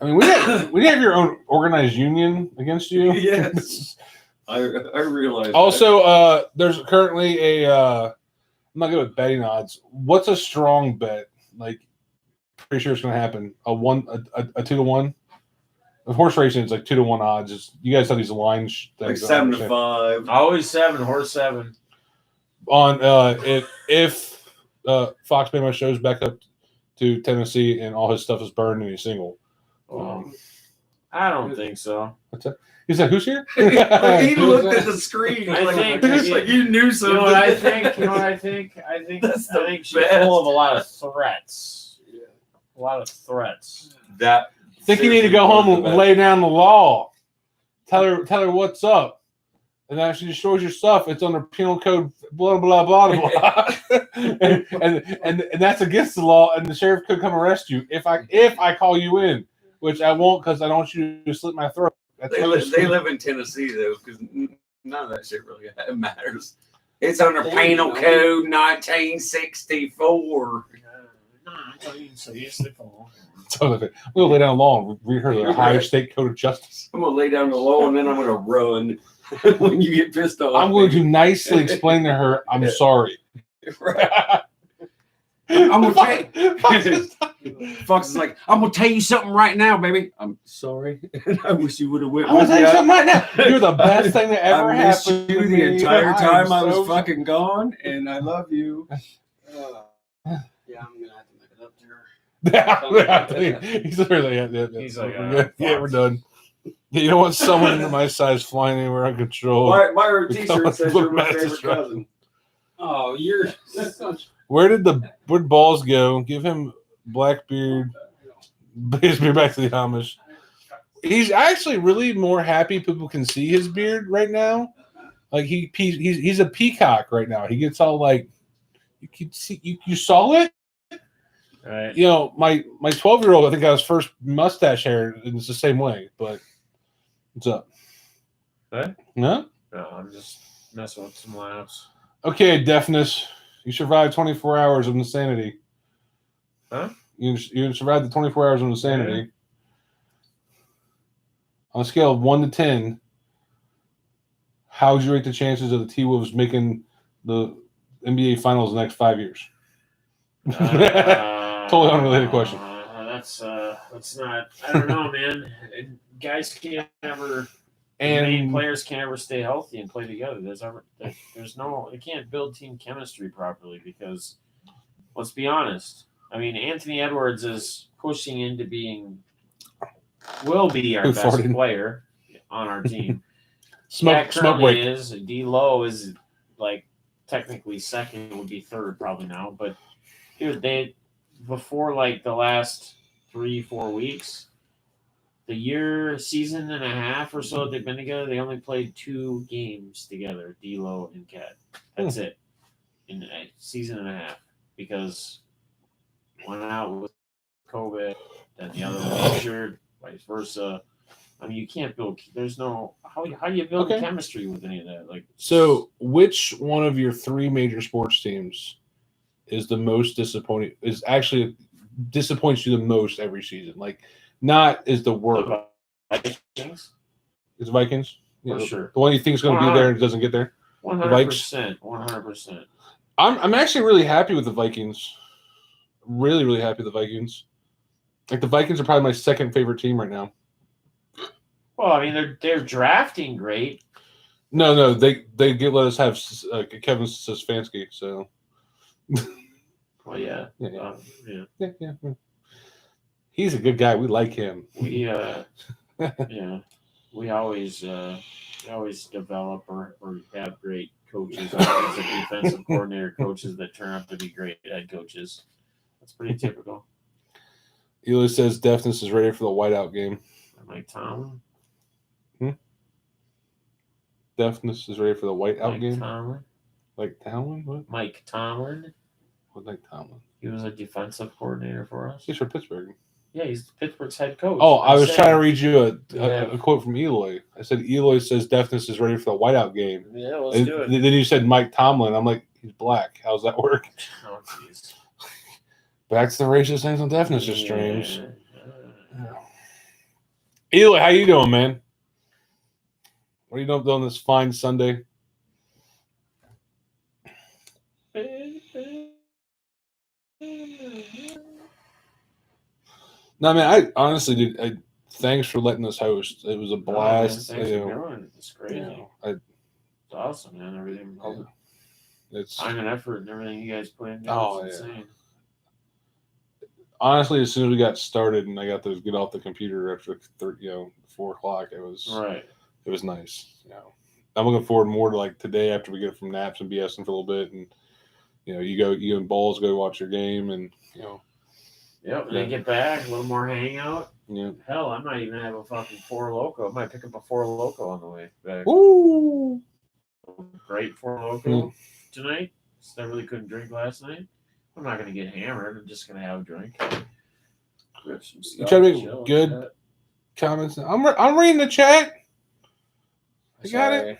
I mean, we have your own organized union against you. Yes. I realize. Also, there's currently I'm not good with betting odds. What's a strong bet? Like, pretty sure it's going to happen. A 2-to-1. The horse racing is like 2-to-1 odds. You guys have these lines like 7 to 5. Always 7, horse 7. On if Fox made my shows back up to Tennessee and all his stuff is burned and he's single. I don't think so. What's that? He said, "Who's here?" He looked at the screen. I Like, think- like you knew You something. know what I think? You know what I think? I think she's best. full of a lot of threats. A lot of threats. That Think you need to go home and lay down the law. Tell her what's up. And then if she destroys your stuff, it's under penal code blah blah blah blah. and that's against the law, and the sheriff could come arrest you if I call you in, which I won't because I don't want you to slit my throat. That's They live in Tennessee though, because none of that shit really matters. It's under Penal Code 1964. So we'll lay down the law and read her the Ohio State Code of Justice. I'm gonna lay down the law and then I'm gonna run when you get pissed off. I'm going to nicely explain to her, I'm sorry. Right. I'm gonna Fox is like, I'm gonna tell you something right now, baby. I'm sorry. I wish you would have went. I'm gonna with tell you me. something right now. You're the best thing that ever I missed happened you to the me. entire time I was so- fucking gone, and I love you. Yeah, I'm gonna have to make it up to her. He's literally, He's like, yeah, we're done. You don't want someone in my size flying anywhere uncontrolled. My t-shirt says you're my favorite cousin. Oh, you're. Where'd balls go? Give him Blackbeard. His beard back to the Amish. He's actually really more happy people can see his beard right now. Like he's a peacock right now. He gets all like, you can see you saw it. Right. You know, my 12-year-old, I think got his first mustache hair, and it's the same way. But what's up? What? No. No, I'm just messing with some lineups. Okay, Defness. You survived 24 hours of insanity. Huh? You survived the 24 hours of insanity. On a scale of 1 to 10, how would you rate the chances of the T-Wolves making the NBA Finals the next 5 years? Totally unrelated question. That's not. I don't know, man. Guys can't ever. And Main players can't ever stay healthy and play together. There's no. You can't build team chemistry properly because, let's be honest. I mean, Anthony Edwards is pushing into will be our best player on our team. smoke break. Is D-Lo is like technically second, would be third probably now. But dude, before like the last 3-4 weeks, the season and a half or so they've been together, they only played 2 games together, D-Lo and Cat. That's it. In a season and a half. Because one out with COVID, then the other one injured, vice versa. I mean, you can't build. There's no how do you build chemistry with any of that? Like, so which one of your 3 major sports teams is the most disappointing? Is actually disappoints you the most every season? Like, not is the worst. Vikings. Is Vikings? For sure. The one you think is going to be there and doesn't get there. 100%. 100%. I'm actually really happy with the Vikings. Really, really happy with the Vikings. Like, the Vikings are probably my second favorite team right now. Well, I mean, they're drafting great. No, they let us have Kevin Stefanski. So. Well, yeah. Yeah. He's a good guy. We like him. We we always develop or have great coaches, offensive defensive coordinator coaches that turn out to be great head coaches. That's pretty typical. Eli says Defness is ready for the whiteout game. Mike Tomlin. Defness is ready for the whiteout game. Tomlin. Like Tomlin? What? Mike Tomlin. What, like Tomlin? He was a defensive coordinator for us. He's from Pittsburgh. Yeah, he's Pittsburgh's head coach. Oh, I was trying to read you a quote from Eloy. I said Eloy says Defness is ready for the whiteout game. Yeah, let's do it. Then you said Mike Tomlin. I'm like, he's black. How's that work? Oh, jeez. Back to the racist things on Defness streams. Eloy, how you doing, man? What are you doing this fine Sunday? No, man, I honestly, dude, thanks for letting us host. It was a blast. Thanks for doing it. It's crazy. It's awesome, man. Everything. It's time and effort and everything you guys put in. It's insane. Honestly, as soon as we got started and I got to get off the computer after 4 o'clock, it was nice. I'm looking forward more to like today after we get from naps and BSing for a little bit, and you and Balls go watch your game, and Yep, and then get back, a little more hangout. Yeah. Hell, I might even have a fucking 4 Loko. I might pick up a 4 Loko on the way back. Woo! Great 4 Loko tonight. Since I really couldn't drink last night. I'm not gonna get hammered. I'm just gonna have a drink. You try to make good comments. I'm reading the chat. I got it.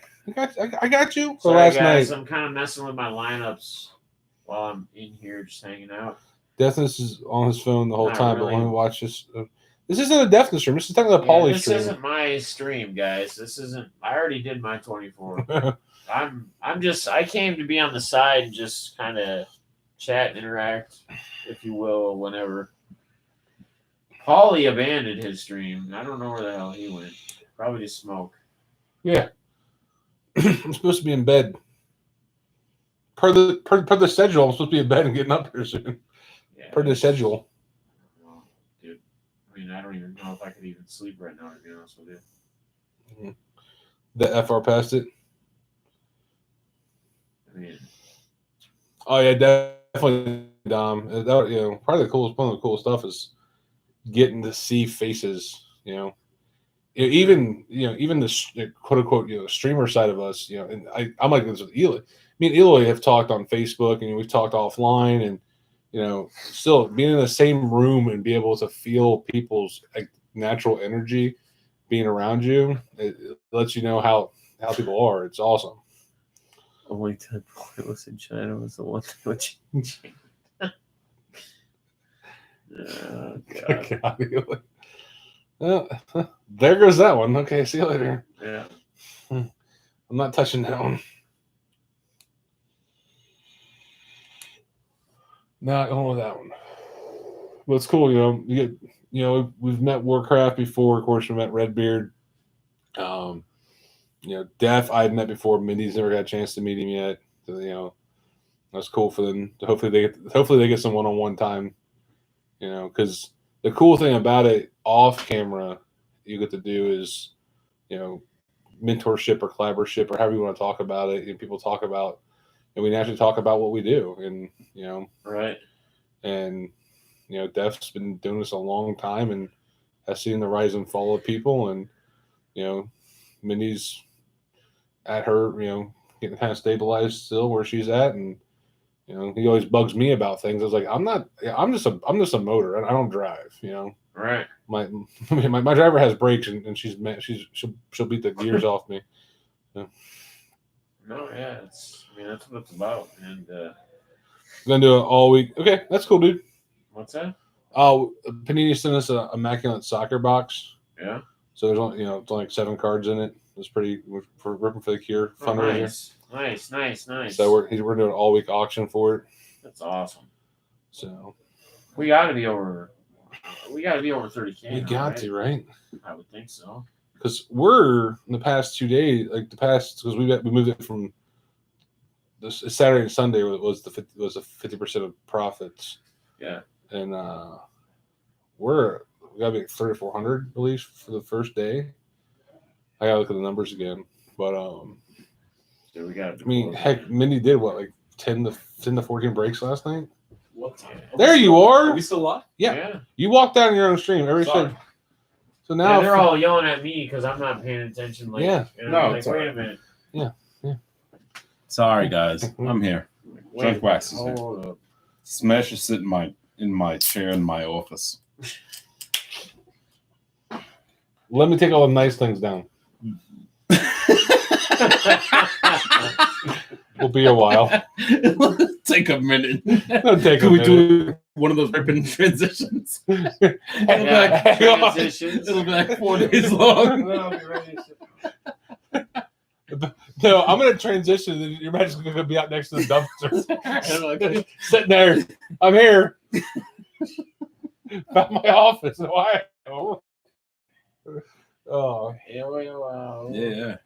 I got you. Sorry, last guys, night. I'm kind of messing with my lineups while I'm in here just hanging out. Defness is on his phone the whole Not time, really. but let me watch this. This isn't a Defness stream. This is technically a Pauley stream. This isn't my stream, guys. This isn't. I already did my 24. I came to be on the side and just kind of chat and interact, if you will, whenever. Pauley abandoned his stream. I don't know where the hell he went. Probably to smoke. Yeah. I'm supposed to be in bed. Per the schedule, I'm supposed to be in bed and getting up here soon. Yeah, Per the schedule. Dude, I mean, I don't even know if I could even sleep right now, to be honest with you. The FR past it. I mean, oh yeah, definitely, Dom. That, probably one of the coolest stuff is getting to see faces. Even the quote unquote streamer side of us. And I'm like this with Eloy. Me and Eloy have talked on Facebook, and we've talked offline, and still being in the same room and be able to feel people's natural energy being around you. It lets you know how how people are. It's awesome. Only time Pauley was in China was the one thing which changed. Oh, God. Well, there goes that one. Okay, see you later. Yeah. I'm not touching that one. Not going with that one. But it's cool, we've met Warcraft before. Of course, we met Redbeard. Def I've met before. Mindy's never got a chance to meet him yet. So, that's cool for them. Hopefully they get some one-on-one time. Because the cool thing about it off camera you get to do is, mentorship or collaboration or however you want to talk about it. And people talk about, and we naturally talk about what we do. And, Right. And, Def's been doing this a long time and has seen the rise and fall of people. And, Mindy's at her, getting kind of stabilized still where she's at. And, he always bugs me about things. I was like, I'm just a motor. I don't drive, Right. My driver has brakes and she'll beat the gears off me. No, yeah, that's what it's about. And Gonna do it all week. Okay, that's cool, dude. what's that? Oh, Panini sent us an immaculate soccer box. Yeah. So there's only it's only like 7 cards in it. It's pretty for Ripping for the Cure fundraiser. Nice. So we're doing an all week auction for it. That's awesome. So We got to be over 30K. we now, got right? to, right? I would think so. Because we're in the past 2 days, because we moved it from this Saturday and Sunday was the 50% of profits. Yeah. And we gotta be at 3,400 at least for the first day. I gotta look at the numbers again, but So we got. I mean, heck, Mindy did what, like 10 to 14 breaks last night. What? There you are. Are we still live? Yeah. You walked down your own stream. Sorry. So now they're all yelling at me because I'm not paying attention. Like, Yeah. No, like, it's wait all a minute. Sorry, guys. I'm here. Wait, Drunk Wax is here. hold up. Smash is sitting in my chair in my office. let me take all the nice things down. Will be a while. Take a minute. It'll take Can a we minute. do one of those ripping transitions? Yeah, transitions. It'll be like 4 days long. Then I'll be ready to No, I'm gonna transition. And your magic's gonna be out next to the dumpster, sitting there. I'm here. Found my office. Why? Oh, Yeah.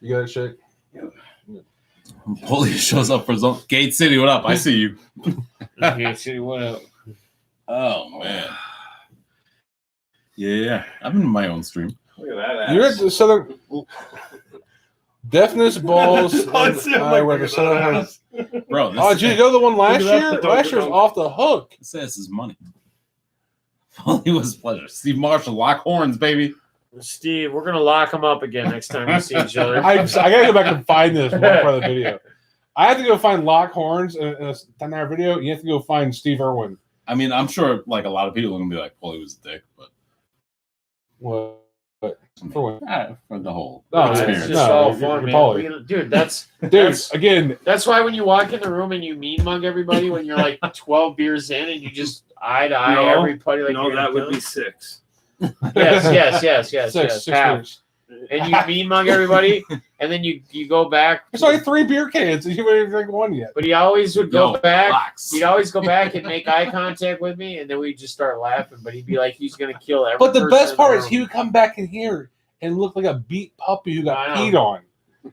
you got it, shake. Pauley shows up for zone. Gate City, what up? I see you. Okay, see what up? Oh man. Yeah. I'm in my own stream. Look at that. You're at the Southern Deafness Balls. Bro, this Oh, did you go the one last Look at year? that. Last year's off the hook. This is money. Pauley was a pleasure. Steve Marshall, lock horns, baby. Steve, we're gonna lock them up again next time we see each other. I gotta go back and find this one part of the video. I have to go find Lock Horns in a 10-hour video. You have to go find Steve Irwin. I mean, I'm sure like a lot of people are gonna be like, Pauley was a dick, but What? For what? for the whole Oh, It's experience. just No, all you're fun, man. Pauly. Dude, that's Dude, again, that's why when you walk in the room and you mean mug everybody when you're like 12 beers in and you just eye to eye No, everybody like No, you're that gonna would kill be them. 6. Yes. six half. beers. And you mean mug everybody, and then you go back. There's only 3 beer cans, and you haven't even drank one yet. But he always would go Yo, back. relax. He'd always go back and make eye contact with me, and then we'd just start laughing. But he'd be like, he's gonna kill every. But the person best in part the is he room. would come back in here and look like a beat puppy who got I know. peed on.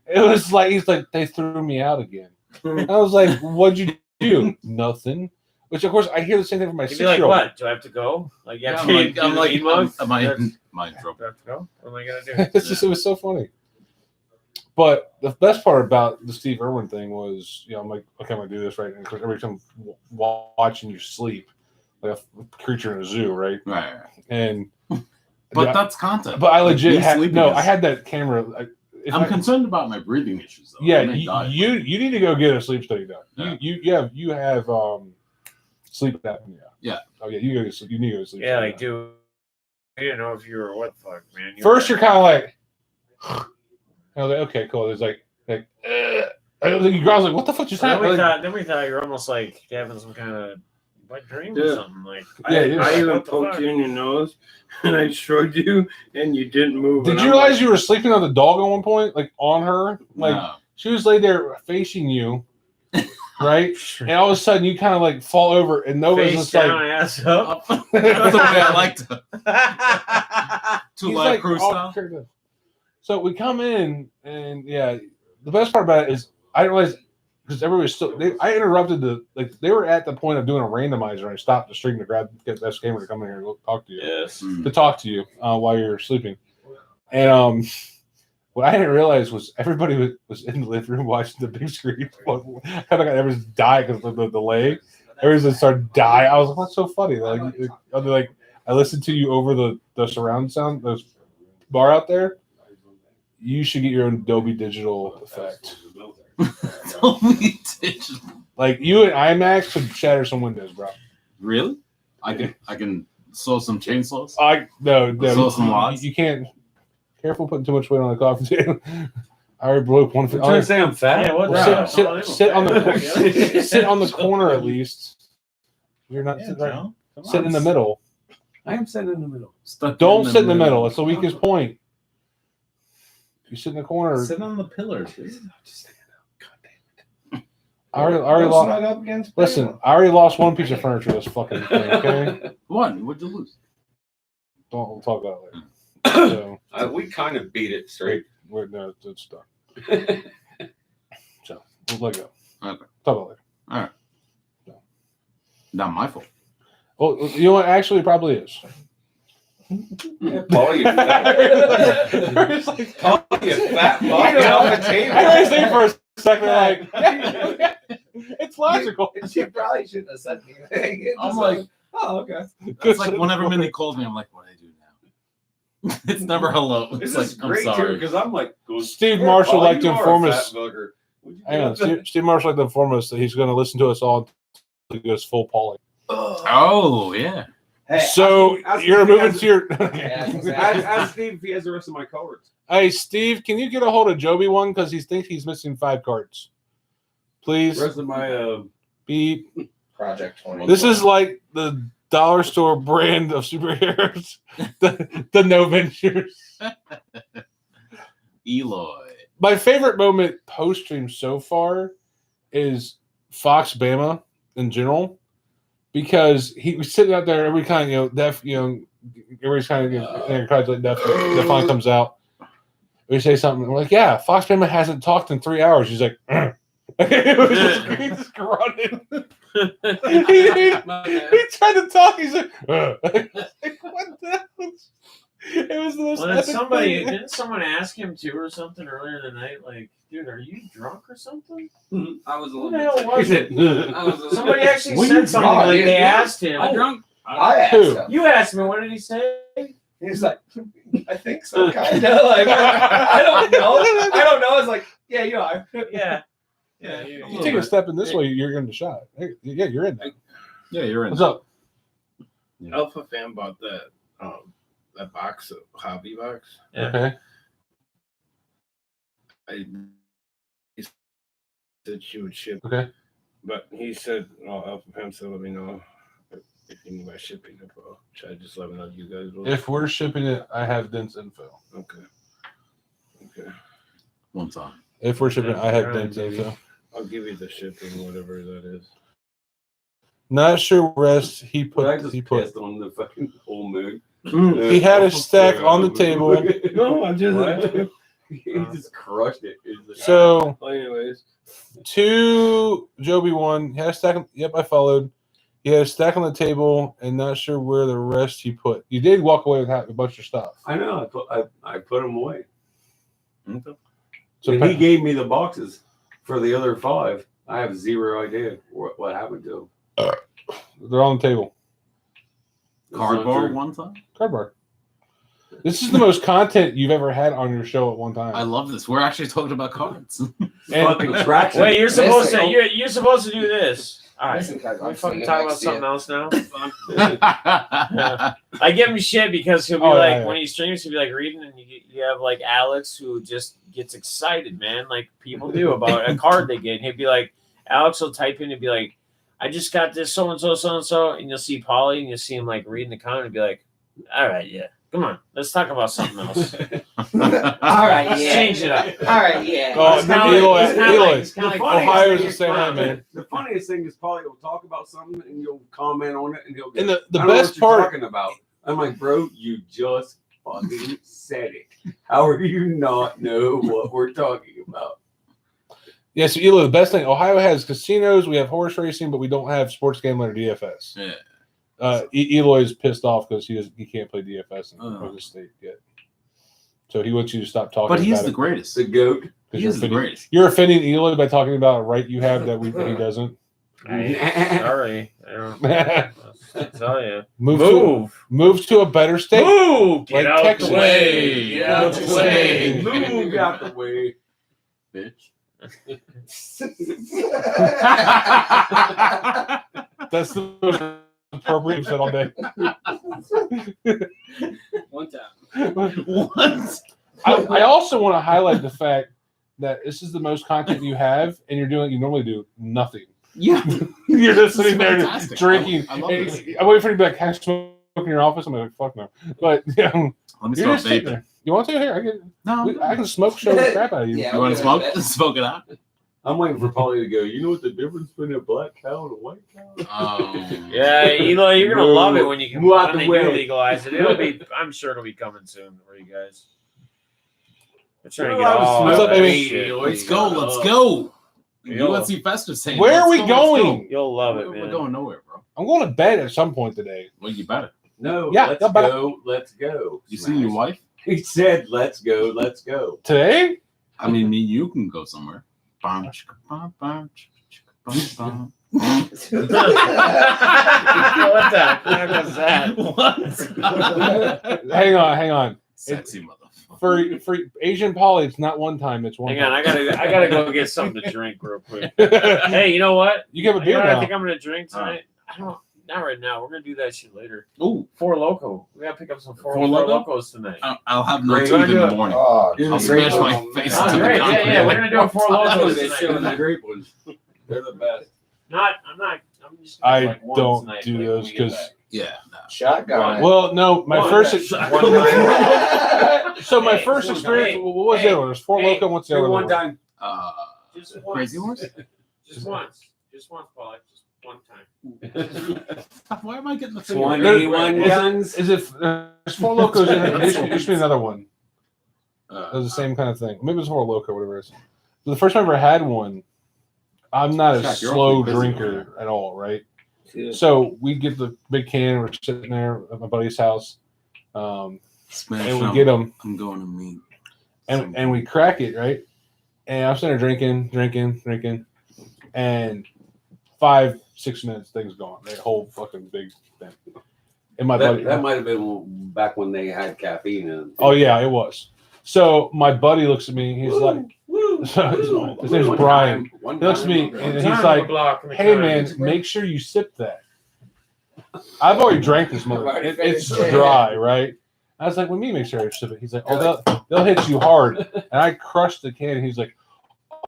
It was like he's like, they threw me out again. I was like, what'd you do? Nothing. Which of course I hear the same thing from my He'd be like, 6-year-old. "What? Do I have to go? Like, you have I'm to like, do I'm the like, mean mug? am I That's- mind trouble? Do I have to go? What am I gonna do?" It's just, it was so funny. But the best part about the Steve Irwin thing was, I'm like, okay, I'm gonna do this right. And of course, every time watching you sleep, like a creature in a zoo, right? Right. And But that's content. but I legit Me had sleeping no. is- I had that camera. I'm concerned about my breathing issues. Though. Yeah, I may die. you need to go get a sleep study done. Yeah. You have sleep apnea. Yeah. Oh yeah, you go. You need to go to sleep. Yeah, study like, dude, didn't know if you were what the fuck, man. First, you're kind of like, I was like, okay, cool. There's like, I was like, I was like, what the fuck just then happened? we thought you were almost like having some kind of wet dream or Yeah. something. Like, I even what the poked fuck? you in your nose, and I shrugged you, and you didn't move. Did and you I'm realize like, you were sleeping on the dog at one point, like on her? Like No. she was laid there facing you, right? And all of a sudden, you kind of like fall over, and Nova's Face just down, like, ass up. That's the way I like to. Two he's live like crew all style. curved up. So we come in, and yeah, the best part about it is I didn't realize because everybody was still. I interrupted they were at the point of doing a randomizer, and I stopped the stream to get that gamer to come in here and talk to you. Yes. To talk to you while you're sleeping. And what I didn't realize was everybody was in the living room watching the big screen. Kind of got everyone's die because of the delay. Everyone's just started die. I was like, "What's so funny?" Like I listened to you over the surround sound, those bar out there. You should get your own Dolby Digital effect. Dolby Digital. Like you and IMAX could shatter some windows, bro. Really? I can sew some chainsaws. No, Sew some logs? you can't. Careful putting too much weight on the coffee table. I already broke one. I'm trying to say I'm fat. Yeah, what Well, the sit on the sit on the corner at least. You're not sitting right. Joe. Come Sit on. in the middle. I am sitting in the middle. Stuck Don't sit in the middle. It's the weakest point. You sit in the corner. Sit on the pillars. I already Don't lost. slide up against Listen, Bale. I already lost one piece of furniture this fucking thing. Okay, What? What'd you lose? we'll talk about it later. So We kind of beat it straight. no, it's done. So we'll let go. Okay. Talk about it later. Not my fault. Well, you know what? Actually, it probably is. Paul, you fat. It's like, Paul, you fat fuck. I know. Off the table. I was thinking for a second, like, yeah, it's logical. She probably shouldn't have said anything. I'm like, oh, okay. it's like whenever Mindy calls me, I'm like, what do I do now? It's never hello. It's This like, is I'm great too, sorry. because I'm like, Steve "Yeah, Marshall Paul, like to you are a inform fat us. bugger. Would you Hang on, do Steve Marshall like to inform us that he's going to listen to us all until he goes full Pauley. Oh, yeah. Hey, So ask you're if he moving has- to your. Yeah, exactly. Ask Steve if he has the rest of my cards. Hey, Steve, can you get a hold of Joby one because he thinks he's missing 5 cards? Please. The rest of my Beep. Project 20. This is like the dollar store brand of superheroes, the No Ventures. Eloy. My favorite moment post stream so far is Fox Bama in general, because he was sitting out there every kind of everybody's kind of like Defon comes out. We say something. We're like, yeah, Fox Bama hasn't talked in 3 hours. He's like, it was he just grunted. he tried to talk. He's like, what the hell? It was the most Well, epic somebody thing. didn't someone ask him to or something earlier in the night? Like, dude, are you drunk or something? I was a Who little the bit. hell was it? I was a little Somebody bit- actually When said you something drunk, like dude, they yeah. asked him. I'm drunk. I asked Who? him. You asked me. What did he say? He's like, I think so, kind of. Like, I don't know. I don't know. It's like, yeah, you are. Yeah. Yeah. You take a step in this way, you're in the shot. Hey, yeah, you're in there. Yeah, you're in. What's up? Alpha fan bought that box of hobby box. Yeah. Okay. He said she would ship, Okay. but he said, Alpha fan said, let me know if you need my shipping info. Should I just let me know you guys will? If we're shipping it, I have Dent's info. Okay. One time. If we're shipping it, I have Dent's Baby. info. I'll give you the shipping, whatever that is. Not sure rest he But I put. just He put. pissed on the fucking whole mood. He had a stack on the table. No, I just. What? He just crushed it. It was like, So Well, anyways, 2 Joby 1. He had a stack. Yep, I followed. He had a stack on the table, and not sure where the rest he put. You did walk away with a bunch of stuff. I know. I put them away. So And he gave me the boxes for the other 5. I have zero idea what happened to them. they're on the table. Cardbar one time? Cardbar. This is the most content you've ever had on your show at one time. I love this. We're actually talking about cards. And- Fucking traction. Wait, you're supposed to Listen. you're supposed to do this. All right, Listen, guys, can we I'm fucking sitting talk about next to you. something else now? I give him shit because he'll be when he streams, he'll be like reading, and you have like Alex who just gets excited, man, like people do about a card they get. And he'll be like, Alex will type in and be like, I just got this so and so, and you'll see Pauley, and you'll see him like reading the comment and be like, all right, yeah, come on, let's talk about something else. All right, Let's yeah. change it up. All right, yeah. Oh, It's kinda like- Eloy. it's kinda like- Ohio's the same way, man. The funniest thing is Pauley will talk about something and you'll comment on it and he'll go, And the I don't know best what you're part, talking about. I'm like, bro, you just fucking said it. How are you not know what we're talking about? yeah, so Eloy, the best thing, Ohio has casinos, we have horse racing, but we don't have sports gambling or DFS. Yeah. Eloy's pissed off because he can't play DFS in Oh. the state yet. So he wants you to stop talking But he's about the it. greatest. The goat. 'Cause He you're is the offending- greatest. You're offending Eloy by talking about a right you have that he doesn't. Sorry, I don't tell you. Move to a better state. Move! Like Get out Texas. the way! Get out the way! Move out the way, bitch. That's the most appropriate you've said all day. One time. What? I also want to highlight the fact that this is the most content you have, and you're doing you normally do nothing. Yeah. You're just sitting there Fantastic. drinking. I love this. I'm waiting for you to be like, "Can I smoke in your office?" I'm like, "Fuck no." But Let me you're start just sitting vaping. there. You want to? Here, No. I can smoke show the crap out of you. Yeah. You want to smoke? Yeah. Smoke it out. I'm waiting for Pauley to go, you know what the difference between a black cow and a white cow? Yeah, Eloy, you're gonna Move- love it when you can move out when the they way. do legalize it. I'm sure it'll be coming soon for you guys. We're trying to get Well, I was all What's up, that baby? shit. Let's go. Let's go. Yo. UNC Festa saying. Where are we let's go, let's going? You'll love it, go. man. We're going nowhere, bro. I'm going to bed at some point today. Well, you better. No, Yeah, let's no, but- go, let's go. You seen your wife? He said, let's go, let's go. Today? I mean, me, you can go somewhere. Bum, chicka, bum, bum, chicka, bum, bum. What the fuck was that? What? Hang on. Sexy motherfucker. For Asian Poly, it's not one time, it's one Hang on, time. I gotta go get something to drink real quick. Hey, you know what? You have a You beer know what I now. think I'm gonna drink tonight. I don't. Not right now. We're gonna do that shit later. Ooh, Four Loco. We gotta pick up some Four Four Loko? Locos tonight. I'll have no Great. teeth in the morning. Oh, I'll smash my face Oh, into the great. concrete. Yeah, we're gonna do a Four Locos They're tonight. the great ones. They're the best. I'm just gonna I do like one don't tonight, do like, those when we get 'cause- back. Yeah, no. shotgun. Well, no, my One first. time. One time. So my Hey, first one experience. time. What was the Hey, other one? There's Four hey, Loco. What's the Do other one one? time. Just once. Crazy Horse? Just once. Just once, Paul. Just one time. Why am I getting the finger? 21 guns. Is it? There's Four Locos in it. There used to be another one. It Uh, was the same kind of thing. Maybe it was Four Loco, whatever it is. The first time I ever had one, I'm not a Shaq, you're slow awfully busy, drinker at all, right? Yeah. So we get the big can. We're sitting there at my buddy's house, Smash and we them. get them, I'm going to meet. and we crack it, right? And I'm sitting there drinking, and 5-6 minutes, things gone. That whole fucking big thing. And my buddy, That might have been back when they had caffeine in them. oh yeah, it was. So my buddy looks at me. He's like, his name's Brian. He looks at me and he's like, "Hey man, make sure you sip that." I've already drank this mother. It's dry, right? I was like, "What do you mean make sure I sip it?" He's like, "Oh, they'll hit you hard." And I crushed the can. And he's like,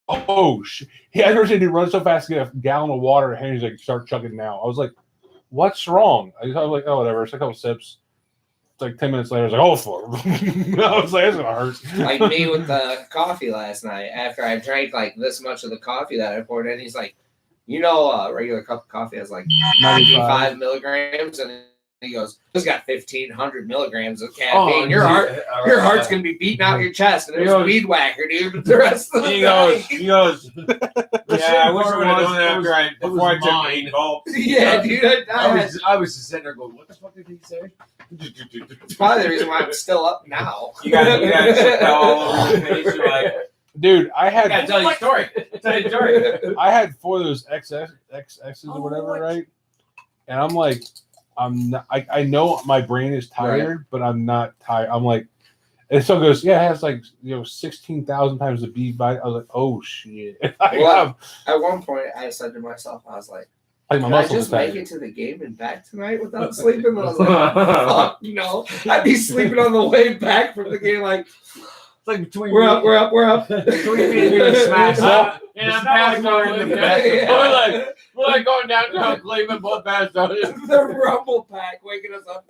"Oh shit!" I never seen him run so fast to get a gallon of water, and he's like, "Start chugging now." I was like, "What's wrong?" I was like, "Oh, whatever." It's a couple sips. It's like 10 minutes later. I was like, "Oh, fuck!" I was like, "It's gonna hurt." Like me with the coffee last night. After I drank like this much of the coffee that I poured in, he's like, "You know, a regular cup of coffee has like 95 milligrams," and he goes, "This got 1,500 milligrams of caffeine. Your heart's gonna be beating out your chest, and it was a weed whacker, dude. The rest of the He night." goes, yeah, I wish I would have was- done that it was before I took mine. 8 gulps. Yeah, dude. I was just sitting there going, what the fuck did he say? It's probably the reason why I'm still up now. You got shit all over your face. You're like, Dude, I I had gotta tell you a story. Tell you a story. I had 4 of those XXs or whatever, right? And I'm like, I'm not. I know my brain is tired, but I'm not tired. I'm like, and so it goes, yeah, it has like 16,000 times the B vitamin. I was like, oh shit. Well, at one point, I said to myself, I was like, Like my Can I muscles just are make tired. it to the game and back tonight without sleeping? And I was like, fuck, no. I'd be sleeping on the way back from the game. Like, It's like between we're up. between me and you and Smash. And I'm passed out in the back. Yeah. We're like going downtown Cleveland, both passed out. The rumble pack waking us up.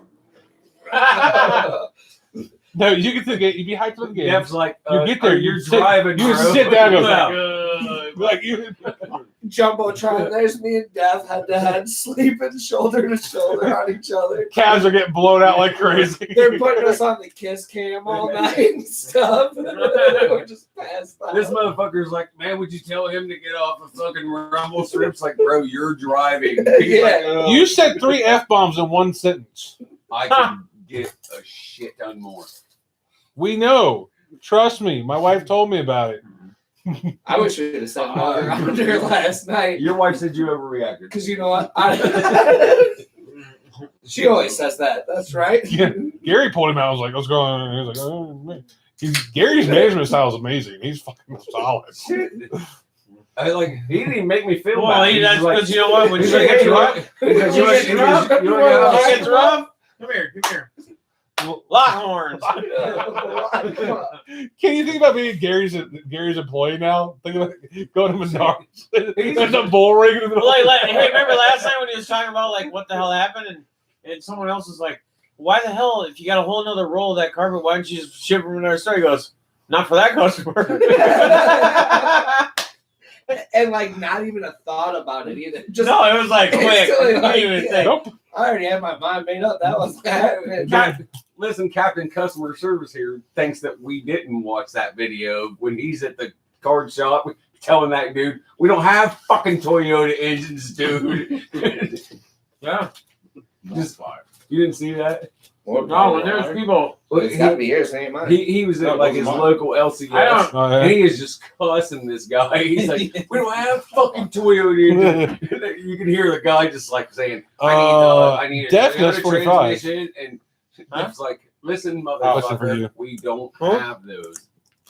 No, you get to the game. You be hyped for the game. Jeff's like, You get there, You're you sit- driving. you bro. sit down and Good. like you. Jumbotron. There's me and Dev head to head, sleeping shoulder to shoulder on each other. Calves are getting blown out like crazy. They're putting us on the kiss cam all night and stuff. We're just passed out. This motherfucker's like, man, would you tell him to get off the fucking rumble strips? Like, bro, you're driving. He's Yeah. like, "Oh, You said 3 F-bombs in one sentence. I can get a shit ton more. We know. Trust me. My wife told me about it. I wish we could have said more around her last night. Your wife said you overreacted. Because you know what? She always says that. That's right. Yeah. Gary pulled him out. I was like, what's going on? He was like, oh, man. Gary's management style is amazing. He's fucking solid. I like he didn't even make me feel Well, bad. that's because you know what? When He's shit like, gets hey, rough, He's like, you Shit gets rough. want- you want to When get shit gets rough, come here. Longhorns. Can you think about being Gary's employee now? Think about going to Menards. There's a bull ring in the middle. Hey, remember last time when he was talking about like what the hell happened, and someone else was like, "Why the hell? If you got a whole nother roll of that carpet, why don't you just ship from another store?" He goes, "Not for that customer." And like not even a thought about it either. Just No, it was like quick. Instantly, I like, didn't even think. Nope. I already had my mind made up. That was that. Listen, Captain Customer Service here thinks that we didn't watch that video when he's at the card shop telling that dude, we don't have fucking Toyota engines, dude. Yeah. Just you didn't see that? No, when there's people. It's gotta be yours, ain't mine. He was at like his local LCS. I don't. Oh, And yeah. he is just cussing this guy. He's like, we don't have fucking Toyota engines. You can hear the guy just like saying, I need a Defness45. transmission. And Jeff's like, listen, Question for you. motherfucker, we don't Huh? have those.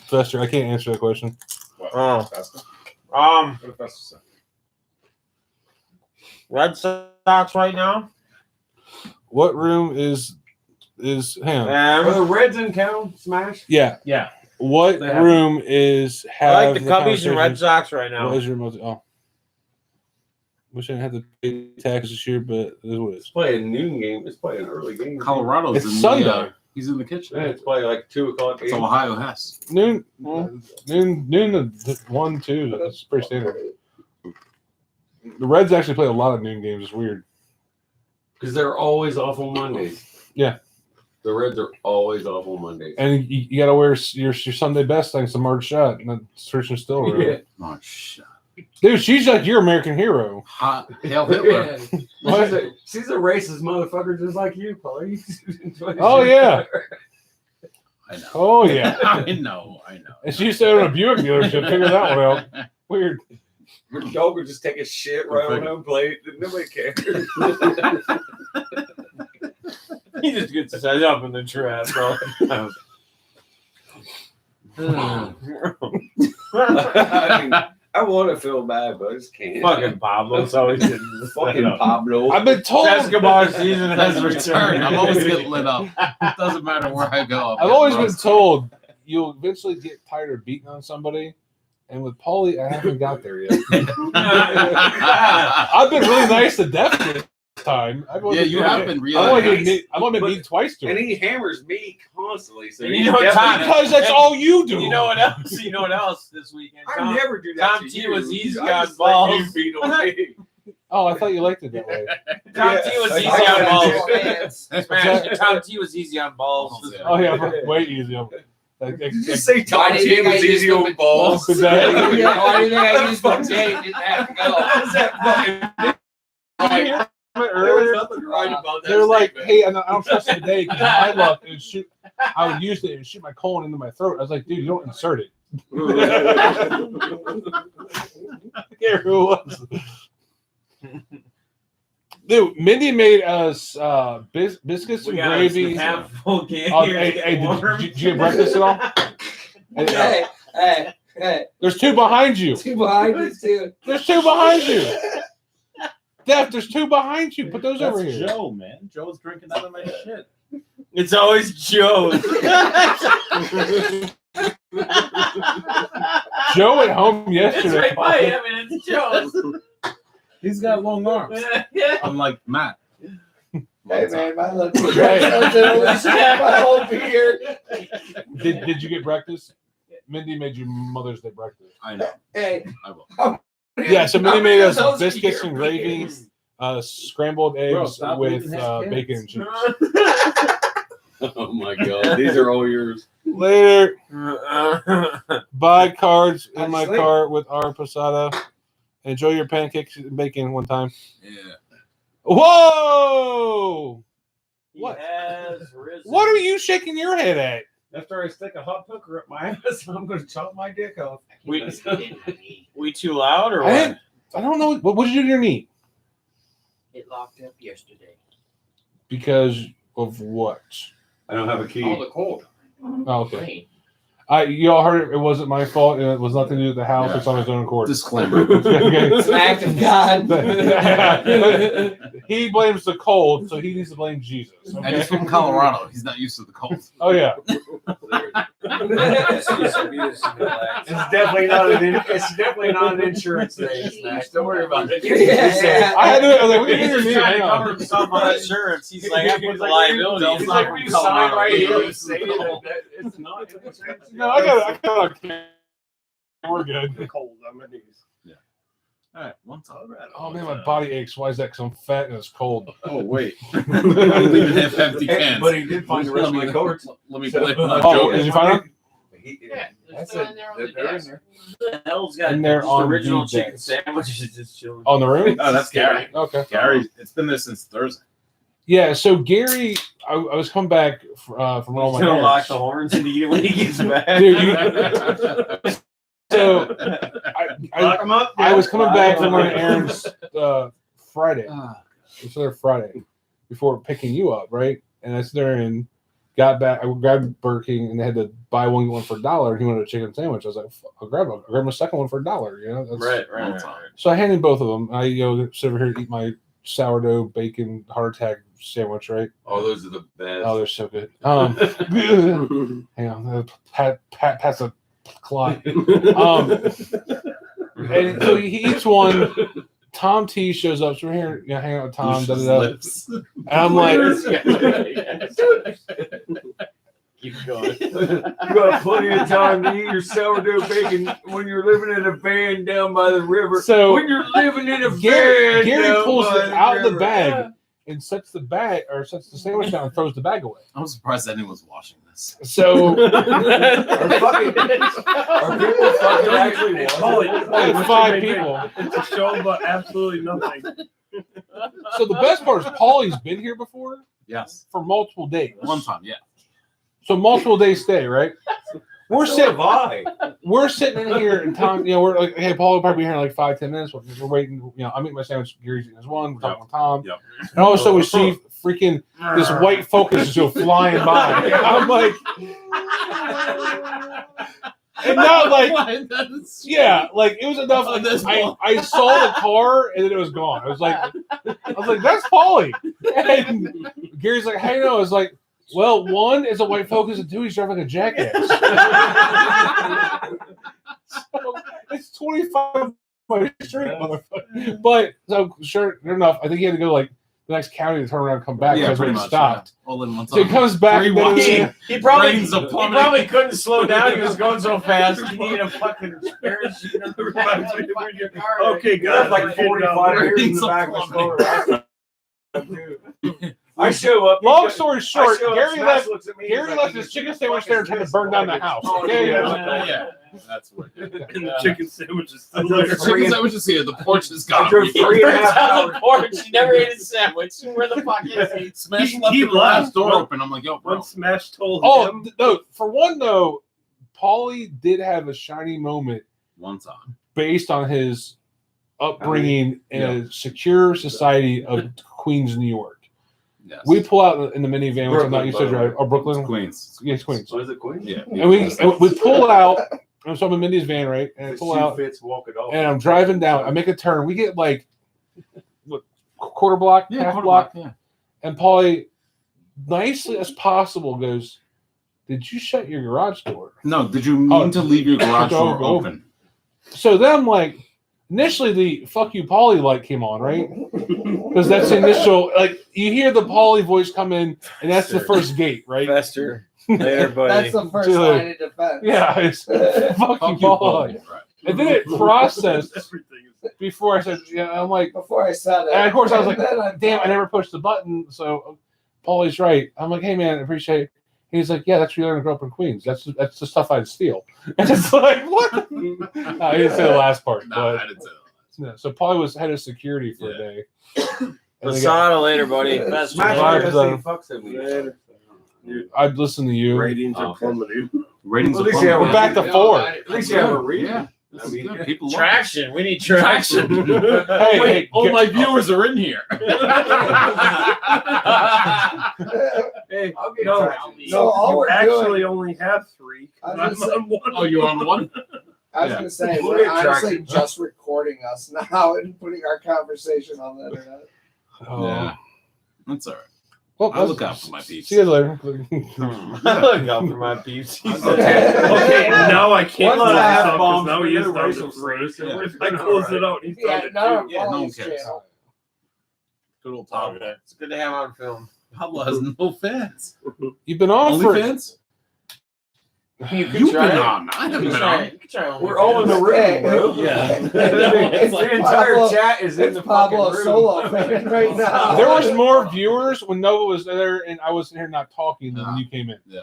Fester, I can't answer that question. Oh. What did Fester say? Red Sox right now. What room is hang on. Are the Reds in town? Smash? Yeah. Yeah. What They have- room is I like the Cubbies and conversation- Red Sox right What now. is your most? Oh, wish I didn't have to pay taxes this year, but it is what it is. It's playing a noon game. It's playing an early game. Colorado's It's in Sunday. he's in the kitchen. Yeah, it's playing like 2 o'clock. It's Ohio Hess. Noon to 1, 2. That's pretty standard. The Reds actually play a lot of noon games. It's weird. Because they're always off on Mondays. Yeah. The Reds are always off on Mondays. And you got to wear your Sunday best thanks to Marge Shot and that's Christian Stiller. Yeah. Oh shit. Dude, she's like your American hero. Hot hell Hitler. She's a racist motherfucker just like you, Pauley. Oh, yeah. I know. Oh, yeah. I know. And she used to own a Buick dealership. Figure that one out. Weird. Your dog would just take a shit right on home plate and nobody cares. He just gets set up in the trash, bro. I mean, I want to feel bad, but I just can't. Fucking Pablo's always getting the Fucking Pablo. I've been told. Escobar season has Turn. returned. I'm always getting lit up. It doesn't matter where I go. I've always been told you'll eventually get tired of beating on somebody. And with Pauley, I haven't got there yet. I've been really nice to Def this time. Yeah, you have been really I've only nice. been mean twice to And him. he hammers me constantly. So You he's know what time- definitely- Because that's all you do. You know what else? You know what else this weekend? I never do that. Tom to T you. was easy I on just let balls. you beat on me. Oh, I thought you liked it that way. Tom T was easy I on got balls. it. Smash. Tom T was easy on balls. Oh yeah, way easier. Did you say Why Tom do you T think I was used easy the on balls? Yeah, why do you think I used the J? Didn't have to go. There was nothing right about that. They're like, statement. hey, I don't trust it today because my luck is shoot. I would use it and shoot my colon into my throat. I was like, dude, you don't insert it. Here, who was? Dude, Mindy made us biscuits and gravy. Half full can here. Hey, did you get breakfast at all? Hey, There's 2 behind you. 2 behind you too. There's 2 behind you. Def, there's 2 behind you. Put those That's over here. Joe, man. Joe's drinking out of my shit. It's always Joe's. Joe at home It's yesterday. right by him, and it's Joe's. He's got long arms. Yeah. I'm like Matt. Hey man, my little my whole beard. Did you get breakfast? Mindy made you Mother's Day breakfast. I know. Hey, I will. Yeah, so Mindy made us Those biscuits beer and gravy, scrambled eggs stop with leaving his bacon and kids. cheese. Oh my god, these are all yours. Later. Buy cards in my Sleep. cart with our posada. Enjoy your pancakes and bacon one time. Yeah. Whoa! What? Has risen. What are you shaking your head at? After I stick a hot hooker up my ass, I'm going to chop my dick off. We too loud or I what? didn't- I don't know. What did you do to your knee? It locked up yesterday. Because of what? I don't have a key. All the cold. Oh, okay. Rain. You all heard it. It wasn't my fault. And it was nothing to do with the house. Yeah. It's on his own accord. Disclaimer. Okay. it's an act of God. He blames the cold, so he needs to blame Jesus. And Okay? he's from Colorado. He's not used to the cold. Oh yeah. It's definitely not an insurance thing, Smash. Don't worry about it. Yeah. I had to. I was like, what do you mean your He's knee? trying Hang to on. cover himself on insurance. He's like, I put the liability. He's It's like, not will from you sign Colorado. right here? It's not insurance. No, I got it. We're good. Cold on my knees. All right, one time. Oh man, my body aches. Why is that? Because I'm fat and it's cold. Oh wait. I'm leaving half empty cans. But he did find the rest of my cards. Let me play Oh, Joe. did you find them? Yeah, That's still it. in there on the They're in desk. there. The hell's got And they're just on original the chicken desk. sandwiches just chilling. On the room? Oh, that's Gary. Okay. Gary, it's been there since Thursday. Yeah. So Gary, I was coming back from all He's my gonna lock errands. the horns and eat it when he gets back. Dude, you- So Lock 'em up. I was coming back from running errands Friday. It was there Friday before picking you up, right? And I was there and got back. I grabbed Burger King and they had to buy one get one for $1. And he wanted a chicken sandwich. I was like, I'll grab my second one for $1. You know, that's, Right. So I handed both of them. I sit over here and eat my sourdough bacon heart attack sandwich, right? Oh, those are the best. Oh, they're so good. Hang on, pass a clot. And so he eats one. Tom T shows up. So we're here, hanging out with Tom. Da, da, da. And I'm like, Keep going. You got plenty of time to eat your sourdough bacon when you're living in a van down by the river. So when you're living in a van, Gary down pulls by it out of the river. bag and sets the sandwich down and throws the bag away. I'm surprised anyone's watching this. So Are people fucking actually watching? like 5 people. It's a show about absolutely nothing. So the best part is Pauley's been here before Yes. for multiple days. One time, yeah. So multiple days stay, right? We're So sitting, have I. we're sitting in here, and Tom, we're like, hey, Paul will probably be here in like 5-10 minutes. We're waiting. I'm eating my sandwich. Gary's eating his one. We're talking with Tom, Yep. and all of a sudden we see freaking this white Focus just go flying by. I'm like, and not like, yeah, like it was enough. Like I saw the car and then it was gone. I was like, that's Pauley. And Gary's like, hey, no, it's like. Well, 1 is a white Focus, and 2 he's driving like a jackass. So it's 25 by street, motherfucker. But so sure enough, I think he had to go like the next county to turn around and come back because we stopped. Yeah. All in one So he time. comes back. And then, He probably Brains of he plumbing. probably couldn't slow down. He was going so fast. He needed a fucking parachute. Okay, Got guys, like 45 years in the back of the store. I show up. long story short, I show up, Gary Smash left. looks at me, Gary he's left like, his chicken sandwich there and tried to burn down the house. Oh, Okay, Yeah. That's what. and the chicken sandwich is I still drove there. Chicken sandwiches here. The porch is I gone. drove 3.5 on hours. the porch. He never ate his sandwich. Where the fuck is he? Smash He left the left. glass door open. I'm like, yo, bro. Once Smash told Oh him, no! For one, though, Pauley did have a shiny moment One time. based on his upbringing in a secure society of Queens, New York. Yes. We pull out in the minivan, which I'm not Brooklyn, used to by the drive. Oh, Brooklyn? It's Queens. Yes, Queens. What is it, Queen? Yeah. And we pull out, and so I'm in Mindy's van, right? And I The pull shoe out, fits, walk it off. and I'm driving down. I make a turn. We get like, what, quarter block, Yeah, half quarter block, block, yeah. and Pauley, nicely as possible, goes, "Did you shut your garage door?" No, did you mean to leave your garage door Go open? So then I'm like, initially the "fuck you, Pauley" light came on, right? Because that's the initial, like, you hear the Pauley voice come in, and that's the first gate, right? Fester. Later, buddy. That's the first Dude. line of defense. Yeah, it's fuck you, Pauley. Right. And then it processed before I said, yeah, I'm like, Before I said it. and of course I was like, then I damn, I thought, never pushed the button. So Pauley's right. I'm like, hey man, I appreciate it. He's like, yeah, that's where you grew up in Queens. That's the stuff I'd steal. And it's like, what? No, he didn't say the last part. No, but, I didn't say that. yeah, so Pauley was head of security for a day. And they got- Masada later, buddy. Fester. Smash later. it. Fucks at me. Later. I'd listen to you. Ratings Oh, are plummeting. Ratings Well, are at least you have We're back to 4. At least you have a reason. Yeah. This is good. People love it. Traction. We need traction. Hey, Wait, all get- my viewers are in here. Hey, I'll get No, traction. So all you we're actually only have 3. I was I'm gonna say- on one. Oh, you're on one? I was Yeah. gonna say We'll we're get honestly traction. just recording us now and putting our conversation on the internet. Oh. Yeah. That's all right. Well, I look out for my peeps. See you later. I look out for my peeps. Okay, now I can't One let time- it stop bombs because now for he is you, down racial to 3. slurs. So if I close it out, he's Yeah, down to no, 2. Yeah, no one Pauley's cares. channel. Good old Pablo. Okay. It's good to have on film. Pablo has no fans. You've been on Only for fans? You can You've try been it. on. I haven't You been can try on. it. You can try it. We're all in the room, Hey, bro. Yeah. The entire Pablo- chat is in It's the Pablo fucking room. Solo fan right now. There was more viewers when Nova was there and I was in here not talking than when you came in. Yeah.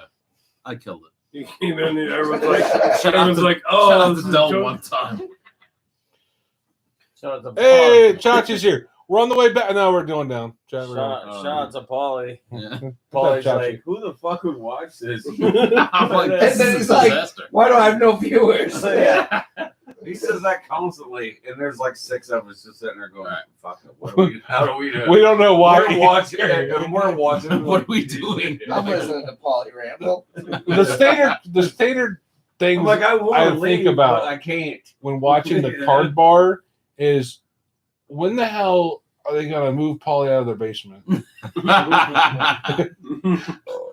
I killed it. He came in and everyone's like, Shout out everyone's to- like, Shout oh, out this to is Del Joe. one time. Shout out to Hey, Chachi's here. We're on the way back. No, we're going down. Chat, we're Shout going out, shout out to Paulie. Yeah. Paulie's Chachi. like, who the fuck would watch this? I'm like, And this then is a he's like, disaster. Why do I have no viewers? Yeah. He says that constantly, and there's like 6 of us just sitting there going, "Fuck it, what do we? How do we do?" We don't know why. We're watching it, and we're watching. What are we doing? I'm listening to Paulie ramble. The standard thing I'm like, I want I to think leave, about- but I can't. when watching the Cardbar is when the hell are they going to move Paulie out of their basement?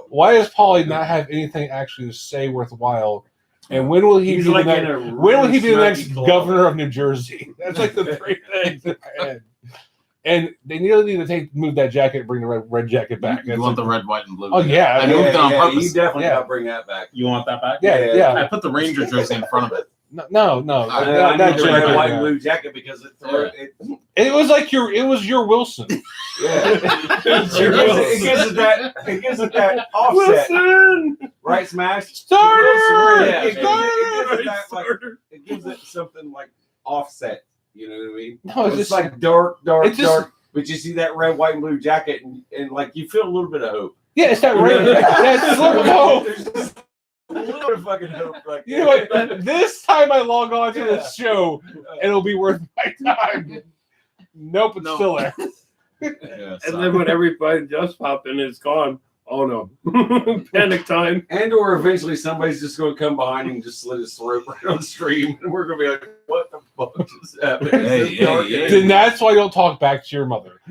Why does Paulie not have anything actually to say worthwhile? And when will he He's be like the in next, a when will he be the really next snarky club. governor of New Jersey? That's like the 3 things in my head. And they nearly need to move that jacket and bring the red jacket back. You That's want like- the red, white, and blue? Oh yeah, I moved it on You purpose. definitely Yeah. got to bring that back. You want that back? yeah. I put the Ranger jersey in front of it. No. I I that need the red, jacket, white, yeah. and blue jacket because It was like it was your Wilson. it gives it that offset, Wilson! right? Smash. Starter! Yeah, it Starter! gives it that, like, it gives it something like offset. You know what I mean? No, it's It's just like dark, it's just- dark. But you see that red, white, and blue jacket, and like you feel a little bit of hope. yeah, it's that rain. That's sort of hope. There's just a little bit of fucking hope. Like, You know what? This time I log on to the show, it'll be worth my time. Nope, it's No. still there. Yeah, And then when everybody just pop in, it's gone. Oh no. Panic time. And or eventually somebody's just going to come behind and just slit his throat right on the stream, and we're going to be like, "What the fuck just happened?" Hey, It's dark. hey. Then that's why you'll talk back to your mother.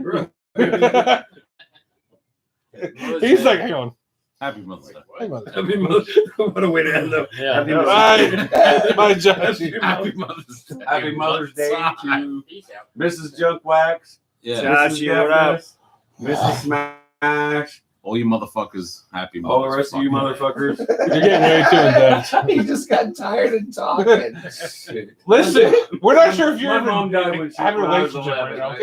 He's like, hang on. Happy Mother's Day. Hang on. Happy Mother's What a way to end up. Yeah. Happy Bye. Bye, Josh. Happy Mother's Day. Happy Mother's Day to Peace out. Mrs. Junkwax, Yeah. Josh, what up? Mrs. Smash, All you motherfuckers, happy Mother's all the rest of you fucking Day. motherfuckers. You're getting way too in-depth. He just got tired of talking. Listen, we're not sure if you're My even mom died when she having a when I was relationship right 11. now,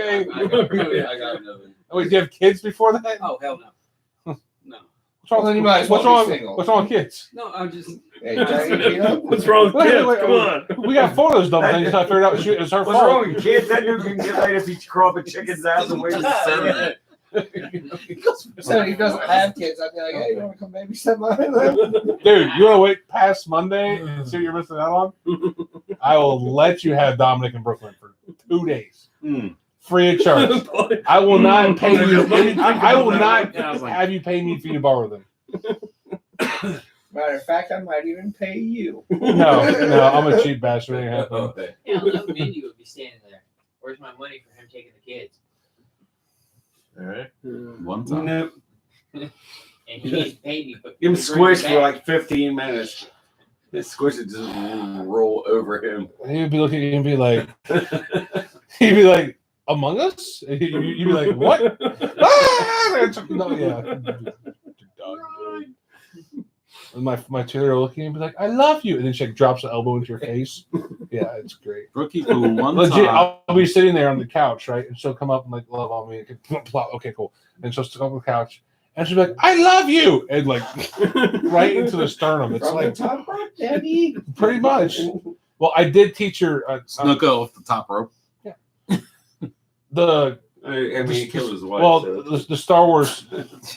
okay? I got nothing. Oh, wait, do you have kids before that? Oh, hell no. No. What's wrong, Well, then you might as well what's be wrong, single. what's wrong with kids? No, I'm just. Hey, Johnny, you know? What's wrong with Wait, kids? wait, Come wait. on. We got photos done. I just figured out it was her What's fault. wrong with kids? That dude can get laid if he crawl up a chicken's ass and wait to serve it. So if he doesn't have kids, I'd be like, hey, you want to come babysit mine? Dude, you want to wait past Monday and see what you're missing out on? I will let you have Dominic in Brooklyn for 2 days. Free of charge. I will not pay you. I will not Yeah, I was like- have you pay me for you to borrow them. Matter of fact, I might even pay you. No, I'm a cheap bastard. Ain't happening. Yeah, I love Mindy would be standing there. Where's my money for him taking the kids? All right. One time. Nope. And he's paid you. Give him squish for like 15 minutes. This squish would just roll over him. He would be looking at you and be like, he'd be like, Among Us? You'd be like, what? No, yeah. And my tutor will look at you and be like, I love you. And then she like drops an elbow into your face. Yeah, it's great. Rookie pool one Legit, time. I'll be sitting there on the couch, right? And she'll come up and like love on me. Okay, cool. And she'll come up on the couch and she'll be like, I love you. And like right into the sternum. It's From like the top rope, Daddy. pretty much. Well, I did teach her Snuck off the top rope. the I mean, he killed his wife. well so. the Star Wars.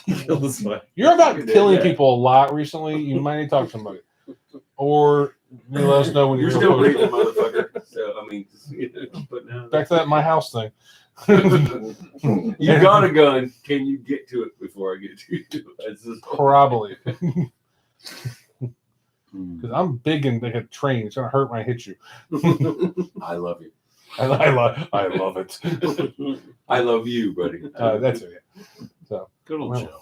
He killed his wife. You're about He did, killing yeah. people a lot recently. You might need to talk to somebody, or you let us know when You're you're still supposed breathing, motherfucker. So, I mean, just, but now. back to that my house thing. You got a gun. Can you get to it before I get to you? That's just- Probably Hmm. because I'm big and like a train. It's gonna hurt when I hit you. I love you. I love it. I love you, buddy. That's it. Good old Well, Joe.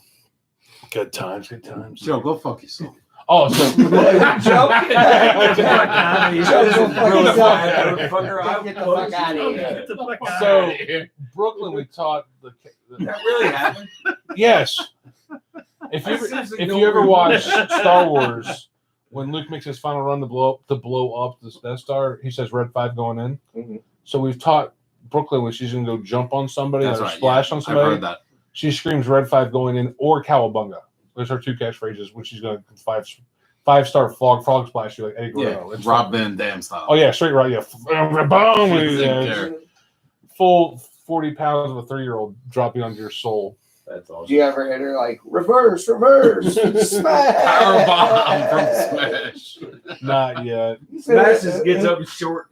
Good times, good times. Joe, go fuck yourself. Oh, so Joe, Joe, go fuck Real yourself. fat motherfucker. I Get the fuck out of here. Get the fuck out So- of here. Brooklyn, we taught the That really happened. yes. If you ever watch Star Wars, when Luke makes his final run to blow up the Death Star, he says Red 5 going in. Mhm. So we've taught Brooklyn when she's gonna go jump on somebody That's or right. splash on I've somebody. heard that. She screams Red 5 going in or Cowabunga. Those are two catchphrases when she's going to five-star frog splash you like Eddie Yeah, Guerrero. It's Rob fun. Van Dam style. Oh yeah, straight right. Yeah, boom. Yeah, Yeah. full 40 pounds of a 3-year-old dropping onto your soul. That's awesome. Did you ever hit her like reverse, smash? Power bomb from Smash. Not yet. Smash just gets up short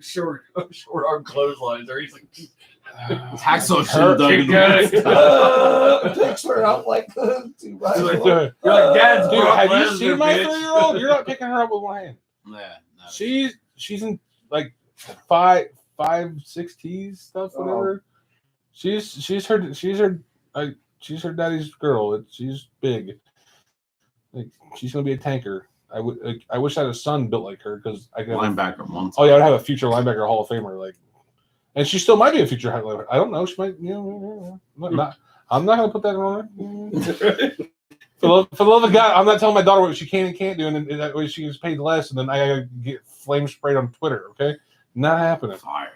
arm clotheslines, or he's like, Hacksaw should have done it. Picks her up like the 2x4. Dude, you're like, Dad's dude, Brock have you Lesnar, seen my bitch." 3-year-old? You're not picking her up with one hand. Yeah, no. She's in like 5'6" tees stuff, whatever. She's her daddy's girl. She's big. Like she's gonna be a tanker. I wish I had a son built like her because I could. Linebacker once. Oh yeah, I'd have a future linebacker Hall of Famer. Like, and she still might be a future linebacker. I don't know. She might. I'm not gonna put that on her. For the love of God, I'm not telling my daughter what she can and can't do, and then that way she gets paid less, and then I gotta get flame sprayed on Twitter. Okay, not happening. Fire.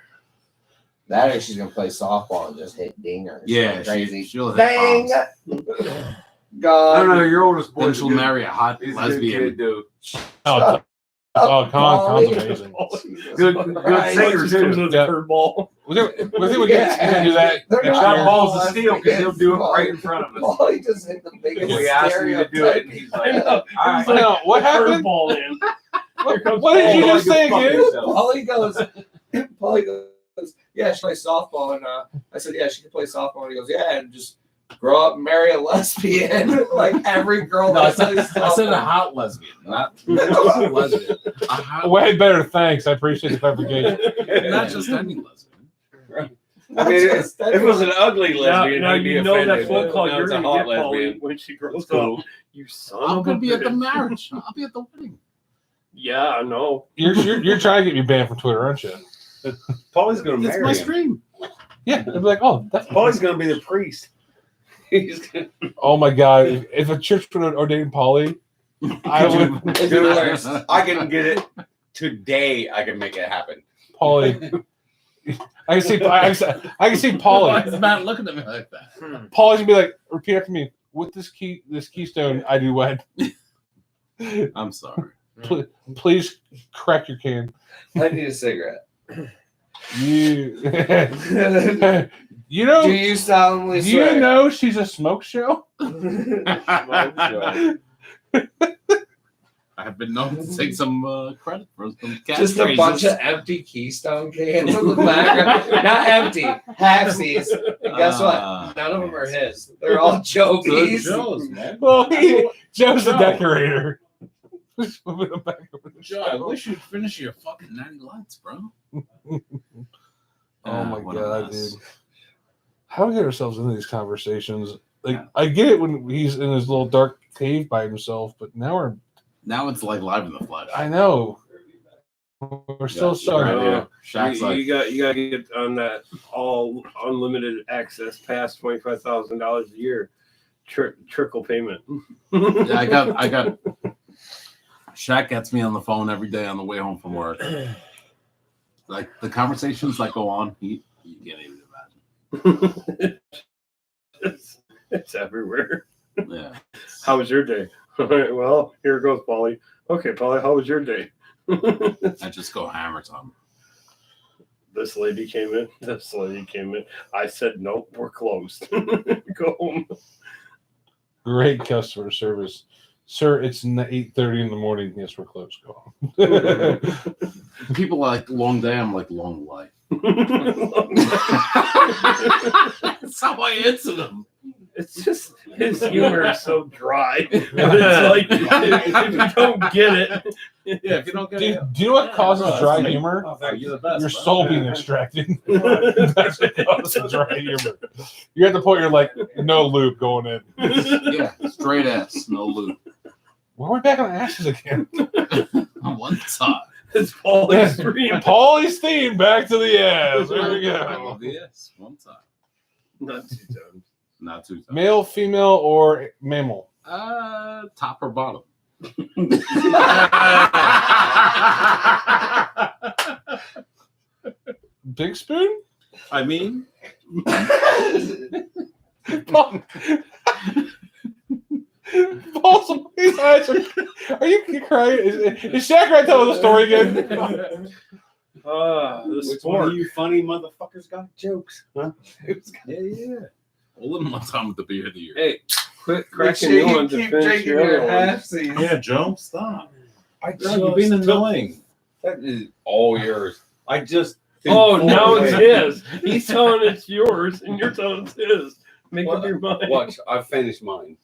That or she's gonna play softball and just hit dingers. Yeah, Like crazy. she'll hit Dang. bombs. God. I don't know. Your oldest boy. Then she'll marry a hot He's a good lesbian. kid, dude. Con's Pauley. amazing. Good Christ. singer too. Yeah. Curveball. We think we can do that They're next Got year. balls of steel because he'll do it right in front of us. Paulie just hit the biggest We asked him to do it, and he's like, "All right." I know. What happened? Curveball in. What did you just say Fuck again? yourself. Paulie goes, yeah, she plays softball. And I said, yeah, she can play softball. And he goes, yeah, and just grow up and marry a lesbian. Like every girl No, I that said, plays I said a softball. hot lesbian, not lesbian. A hot, Way better, thanks. I appreciate the clarification. not just any lesbian. I mean, if it was an ugly lesbian, Now he'd be you know offended, that phone but call now you're it's a going to hot get, Pauley, lesbian. when she grows Cool. up. You son I'm of gonna a be at the bitch. marriage. I'll be at the wedding. Yeah, I know. You're trying to get me banned from Twitter, aren't you? Paulie's going to It's marry my him. stream. Yeah. They'll be like, oh, that's Paulie's going to be the priest. He's gonna, oh my God. If a church would ordain Pauly, I would. Dude, I can get it today. I can make it happen. Pauly. I can see Why Pauly. is Matt looking at me like that? Pauly's gonna be like, repeat after me. With this keystone, I do wed. I'm sorry. Please crack your can. I need a cigarette. You, Do you know. you solemnly Do swear? you know she's a smoke show? I've been known to take some credit for some Just a catchphrases. bunch of empty Keystone cans in the background. Not empty, halfsies. And guess what? None of them are his. They're all Joey's. Joe's, man. Well, Joe's the decorater. Just moving them back over the Joe, I wish you'd finish your fucking 90 lights, bro. Oh my what a God, mess. dude. How do we get ourselves into these conversations? Like, I get it when he's in his little dark cave by himself, but now it's like live in the flesh. I know. We're still starting. Yeah. Shaq's like, you got to get on that all unlimited access past $25,000 a year trickle payment. yeah, I got. Shaq gets me on the phone every day on the way home from work. Like the conversations that go on, you can't even imagine. It's everywhere. Yeah. How was your day? All right, well, here goes, Pauley. Okay, Pauley, how was your day? I just go hammer time. This lady came in. This lady came in. I said, nope, we're closed. Go home. Great customer service. Sir, it's 8:30 in the morning. Yes, we're closed. Go home. People are like long day. I'm like long life. That's how I answer them. It's just his humor is so dry. It's like if you don't get it. Yeah, if you don't get it. Do you know what causes dry humor? You're the best. Your soul being extracted. That's what causes dry humor. You're at the point you're like, no loop going in. Yeah, straight ass, no loop. Why are we back on asses again? On one side. It's Pauley's dream. Pauley's theme, back to the ass. There we I go. love the ass. One time. Not 2 times. Not 2 times. Male, female, or mammal? Top or bottom? Big spoon? I mean, Paul, Paul's eyes are you crying? Is Shaq right telling the story again? The Which one sport. of you funny motherfuckers got jokes? Huh? yeah. All in one time with the beer of the year. Hey, quit Make cracking sure new you ones to keep finish drinking your your other ones. half-seas. Yeah, Joe, stop. I No, you're being annoying. That is all yours. I just. Oh, now it's his. He's telling it's yours, and you're telling it's his. Make up your mind. Watch, I finished mine.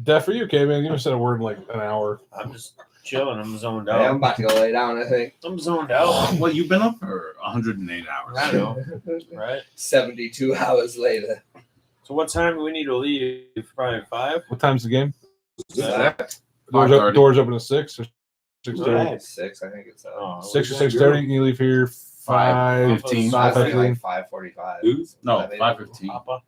Death for you, okay, man. You haven't said a word in like an hour. I'm just chilling. I'm zoned Yeah, I'm out. about to go lay down, I think. I'm zoned out. Well, you've been up for 108 hours. I know, right? 72 hours later. So what time do we need to leave? Probably 5. What time's the game? Seven? Doors open at 6 or 6:30. 6, I think it's Oh, 6 or 6:30. You leave here 5:15. 5:15. 5:45. No, I mean, 5:15. Papa.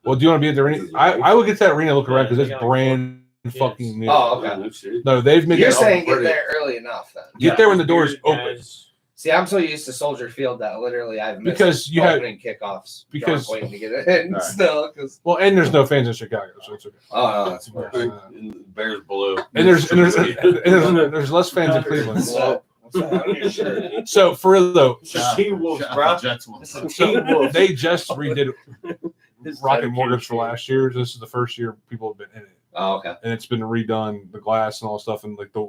Well, do you want to be at the arena? I would get to that arena, look around because it's brand fucking new. Oh, okay. No, they've made You're it saying get there early enough then. Get there when the doors open. Guys. See, I'm so used to Soldier Field that literally I've missed Because you had- opening kickoffs. because- Drunk waiting to get it in Right. still. Cause, Well, and there's no fans in Chicago, so it's okay. oh, no, that's worse. Bears blue. And there's less fans in Cleveland. What's that on your shirt? So for real though, T-Wolves, Shout bro. out Jets one. This is so T-Wolves. they just redid His Rocket Mortgage dedication. for last year. This is the first year people have been in it, Oh, okay. and it's been redone, the glass and all stuff, and like the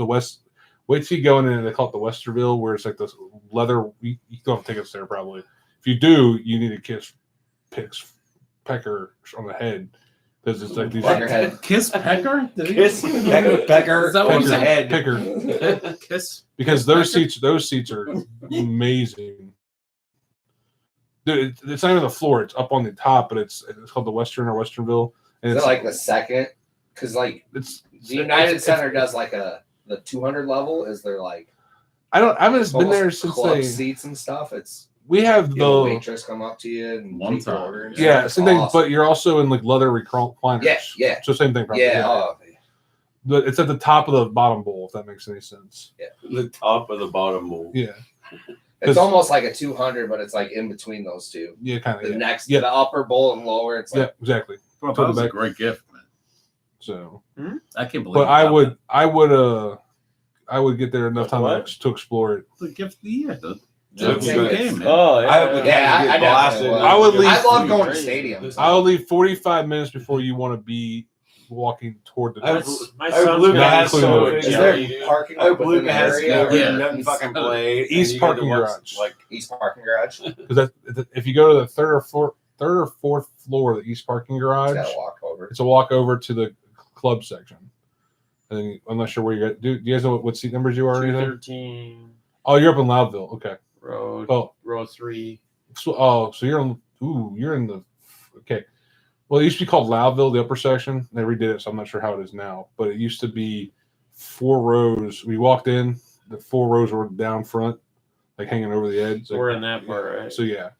west. Wait till you go in and they call it the Westerville, where it's like this leather. You don't have tickets there probably. If you do, you need to kiss Pecker on the head because it's like these. Peckerhead. Kiss Pecker? Kiss Pecker. Is that what Pecker, the head? Pecker. Kiss. Because those seats are amazing. Dude, it's not even the floor; it's up on the top, but it's called the Western or Westernville, and Is it's it like the second? Because like it's the United it's- Center does like the 200 level. Is there like I haven't been there almost since club they. seats and stuff? It's We have you have a the waitress come up to you and One take your time. order. And yeah stuff. same thing, Awesome. but you're also in like leather recliners. Yeah. So same thing, probably. yeah, oh, But it's at the top of the bottom bowl, if that makes any sense. The top of the bottom bowl. Yeah, it's almost like a 200, but it's like in between those two. yeah, kind The of. Yeah. next, Yeah. the upper bowl and lower. It's Yeah, like exactly. Bro, To that the was a back. great gift, man. So, I can't believe. but you I got would get there enough time What? to explore it. that. The gift of the year, dude. Yeah, It's a good game, man. Oh, yeah. I would Yeah, get I blasted. definitely would. I would leave- I love going to Crazy. stadiums. I would leave 45 minutes before you want to be walking toward the I door. was- My I son's Luca got has so so big much- Is jelly, there dude. parking I like hope within Luca the has area? yeah. nothing fucking played. East and you get to parking watch, garage. Like, East parking garage. Because if you go to the third or fourth floor of the East parking garage, Gotta walk over. it's a walk over to the club section. And then I'm not sure where you got. Do you guys know what seat numbers you are or anything? 213 Oh, you're up in Loudville. Okay. row Oh, row 3. so you're on Ooh, you're in the okay. Well, it used to be called Loudville, the upper section. They redid it, so I'm not sure how it is now. But it used to be 4 rows. We walked in, the 4 rows were down front, like hanging over the edge. So we're in that part, right? So yeah,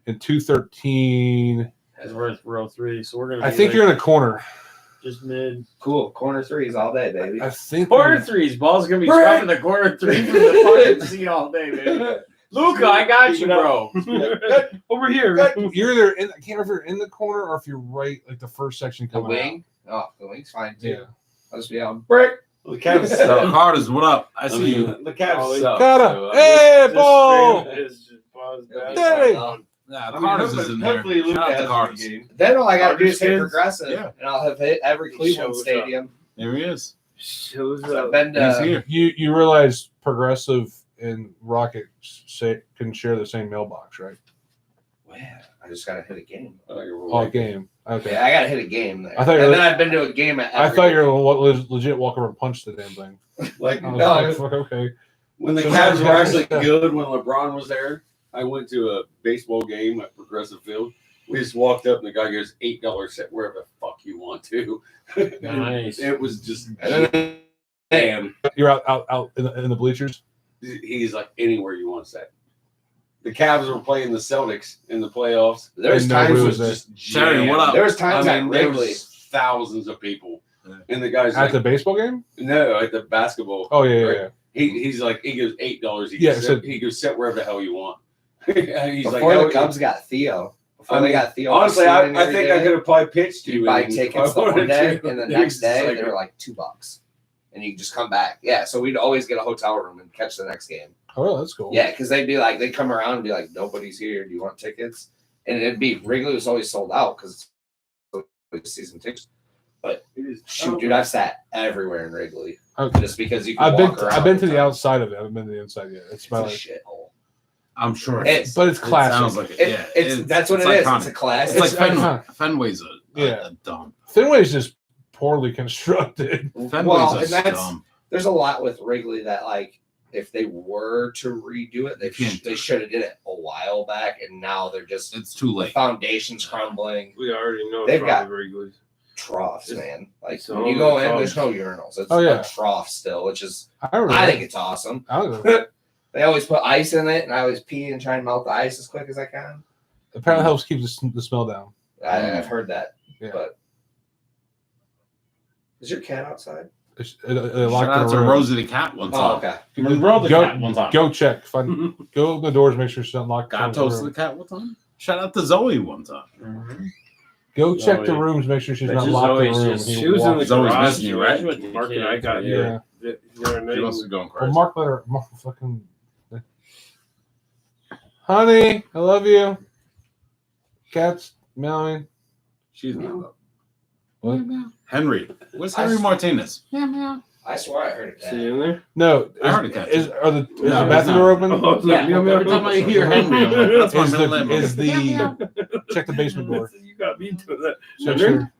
in 213. As we're at row 3, so we're gonna. I be think like you're in a corner. just mid. Cool. Corner threes all day, baby. I think Corner you're- 3s. Ball's gonna be Right. dropping the corner 3 from the fucking seat all day, baby. Luca, I got you, bro. Over here. You're either in. I can't remember if you're in the corner or if you're right, like the first section The coming wing? Oh, the wing's fine out. too. Yeah. I'll just be on. Brick. The Cavs So, suck. Carter's, what up? I I see mean, you. the Cavs suck. Got so, him. Hey, Just ball. straight up is just balls back. Hey. Yeah, I mean, Carter's is in there. hopefully Luke Shout out to has a Carter's. game. Then all I gotta do is hit Kids? progressive, Yeah. and I'll have hit every Cleveland shows up. stadium. There he is. Shows I've up. been He's to here. You realize Progressive and Rocket can share the same mailbox, right? Man, I just gotta hit a game. All game. Okay. Yeah, I gotta hit a game there. I thought you and were- then I've been to a game at. I every thought game. you were legit walk over and punch the damn thing. Like I was No, like, fuck, okay. when the So Cavs how's were that actually stuff? good when LeBron was there, I went to a baseball game at Progressive Field. We just walked up and the guy goes, $8 set wherever the fuck you want to. Nice. It was just And damn. You're out in the bleachers. He's like anywhere you want to set. The Cavs were playing the Celtics in the playoffs. There's And no times Lou with was there. Just Sherry, jammed. what up? there was times I at mean, there Wrigley. was thousands of people, Yeah. and the guy's At like, the baseball game? no, at the basketball. Oh yeah, Right. yeah. He's like, he goes $8. He Yeah, goes, so- he goes set wherever the hell you want. He's Before like, the Cubs got Theo. Before I they mean, got Theo. honestly, on I the scene think I every could day, have probably pitched to you you. buy and tickets the I one wanted day, to. and the It's next day like- they were like $2, and you can just come back. Yeah, so we'd always get a hotel room and catch the next game. Oh, that's cool. Yeah, because they'd be like, they'd come around and be like, nobody's here. Do you want tickets? And it'd be Wrigley was always sold out because it's season tickets. But shoot, dude, I've sat everywhere in Wrigley Okay. just because you can walk around. I've been to the the time. outside of it. I haven't been to the inside yet. It's It's my a like, shithole. I'm sure. It's but it's It classic. sounds like it. It- Yeah, it's that's what it's it is. iconic. It's a class. It's like It's Fenway. iconic. Fenway's Yeah. a dump. Fenway's just poorly constructed. Fenway's Well, a and that's dump. there's a lot with Wrigley that like if they were to redo it, they Can't do they it. should have did it a while back, and now they're just It's too the late. foundation's crumbling. We already know They've it's got- probably Wrigley's. Troughs, It's- man. Like it's when you all go the in, there's troughs. no urinals. It's Oh, yeah. a trough still, which is I I think it's awesome. don't know. They always put ice in it, and I always pee and try and melt the ice as quick as I can. Apparently helps keep the smell down. I've heard that. Yeah. But is your cat outside? It Shout locked out in to the room. Rosie the cat one Oh, time. okay. Bro, the cat one time. Go check. Find, go open the doors. Make sure she's not locked. in the Gatos the room. cat one time. Shout out to Zoe one time. Go check the Zoe. rums. Make sure she's But not just locked in the Zoe's room. just- He She was in the walks- Zoe's garage. missing you, right? With Mark and I got Yeah. here. The other night. She must be going Well, crazy. Mark let her. Mark fucking. Honey, I love you. Cat's meowing. She's not up. What? Henry. Where's Henry Martinez? I swear I heard a cat. See in there? No, I heard a cat. is the No, bathroom it's not. door open? Oh, it's Yeah, like, meow, meow, every time I meow. hear Henry, I'm like, that's my Is middle the name. is the check the basement door? You got me doing that.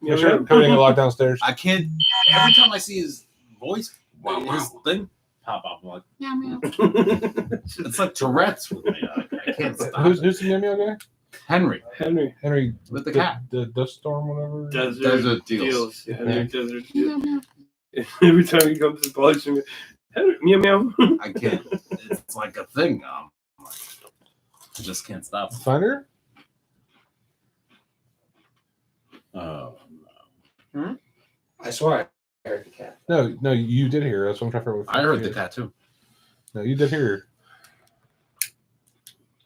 Make sure everything is locked downstairs. I can't. Every time I see his voice, his thing, Pop up like. it's like Tourette's with me. I can't stop. Who's the meow guy? Henry Henry. Henry with the cat. The dust storm, whatever. Desert Deals. Yeah, Henry Desert Deals. Every time he comes to polish him, Henry, meow meow. I can't. It's like a thing. I just can't stop. Find her. Oh, I swear I heard the cat. No, you did hear her. That's what I'm trying to figure out. I heard the cat too. No, you did hear her.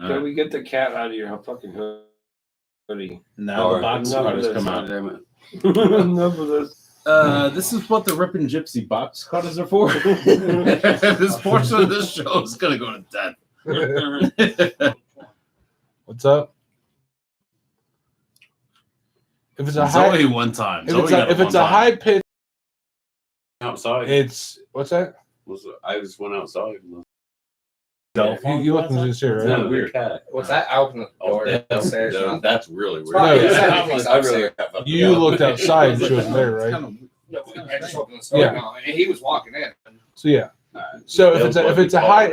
Can we get the cat out of your fucking hoodie? Now the box enough of cutters this. come out. Damn it. Enough of this. This is what the Rippin' Gypsy box cutters are for. This portion of this show is gonna go to death. What's up? If it's a high, Zoe one time. if it's a high pitch, Outside. it's what's that? I just went outside. You look in the chair, right? Yeah, weird cat. What's that? I opened the door downstairs. No, that's really weird. Probably No, just yeah. had things upstairs. You looked outside and she wasn't there, right? No, I just opened the door. Yeah. No, and he was walking in. So yeah. So if it's a high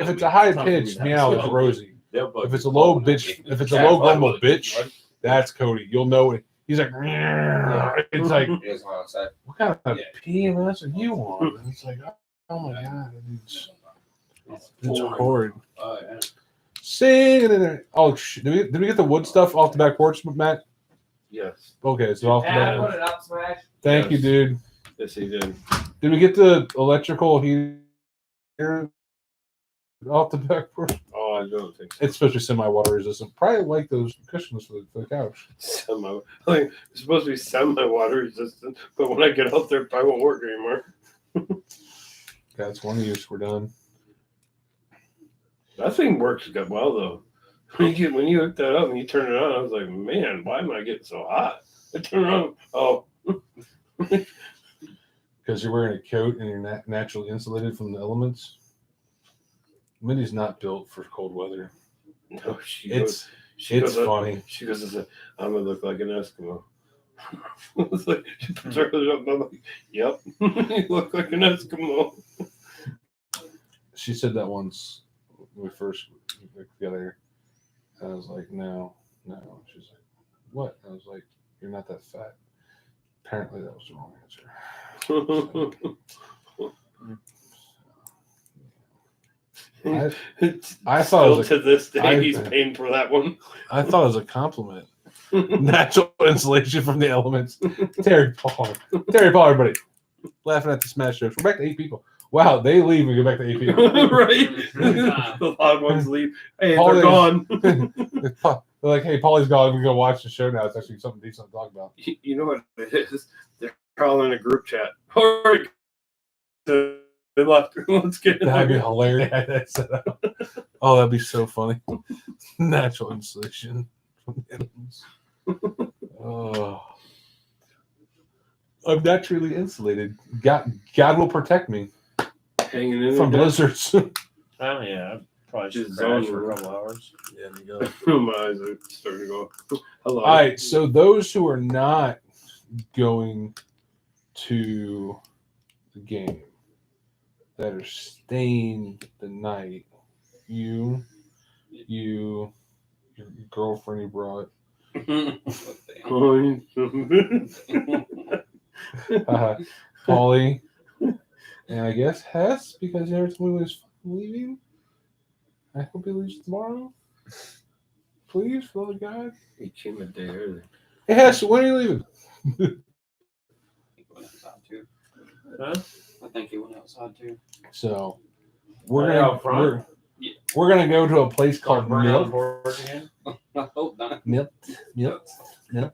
pitched meow, it's Rosie. If it's a low grumble bitch, That's Cody. You'll know it. He's like, it's like, You guys want outside? what kind of PMS are you on? And it's like, oh my god, it's horrid. Oh, yeah. Sing in there. Oh, did we get the wood stuff off the back porch, Matt? Yes. Okay, so off the back porch. it up, Smash. Thank you, Yes. dude. Yes, he did. Did we get the electrical heater off the back porch? Oh, I don't think so. It's supposed to be semi-water resistant. Probably like those cushions for the couch. Like, it's supposed to be semi-water resistant, but when I get out there, it probably won't work anymore. That's one use. We're done. That thing works good well though. When you hook that up and you turn it on, I was like, man, why am I getting so hot? I turn it on. Oh, Because you're wearing a coat and you're naturally insulated from the elements. Mindy's not built for cold weather. no, she It's goes up- funny. She goes, I'm gonna look like an Eskimo. It's like, she puts her hood up, and I'm like, yep, you look like an Eskimo. She said that once when we first got together. I was like, no. She's like, what? I was like, you're not that fat. Apparently that was the wrong answer. I thought it was Still to this day, he's I- paying for that one. I thought it was a compliment. Natural insulation from the elements. Terry Paul, everybody. Laughing at the smash jokes. We're back to 8 people. Wow, they leave and go back to 8 people. Right? The loud ones leave. Hey, Pauley- they're gone. They're like, hey, Paulie's gone. We go watch the show now. It's actually something decent to talk about. You know what it is? They're calling a group chat. All right. They left. Let's get in That'd be there. hilarious. Oh, that'd be so funny. Natural insulation from the elements. Oh. I'm naturally insulated. God will protect me Hanging in from there. blizzards. Oh, yeah. Probably should Just crash zone for a room. couple hours. Yeah, there you go. My eyes are starting to go. Hello. All right, so those who are not going to the game that are staying the night, your girlfriend you brought, Pauley, and I guess Hess, because he never told me he was leaving. I hope he leaves tomorrow. Please, Father God. He came a day early. Hey, Hess, when are you leaving? I think he went outside too. So we're Right gonna out front? we're gonna go to a place called Brown Milk. board again. I hope not. Milk. So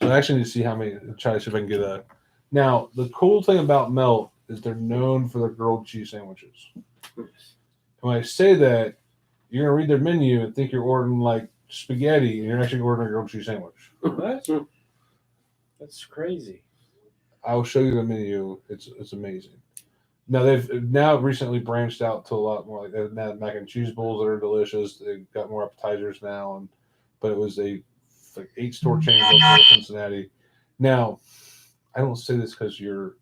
I actually need to see how many. Try to see if I can get a. Now the cool thing about Melt is they're known for their grilled cheese sandwiches. And when I say that, you're gonna read their menu and think you're ordering like spaghetti, and you're actually ordering a grilled cheese sandwich. What? That's crazy. I'll show you the menu. It's amazing. Now they've recently branched out to a lot more. Like they've had mac and cheese bowls that are delicious. They've got more appetizers now, but it was a 8-store chain local in Cincinnati. Now, I don't say this because you're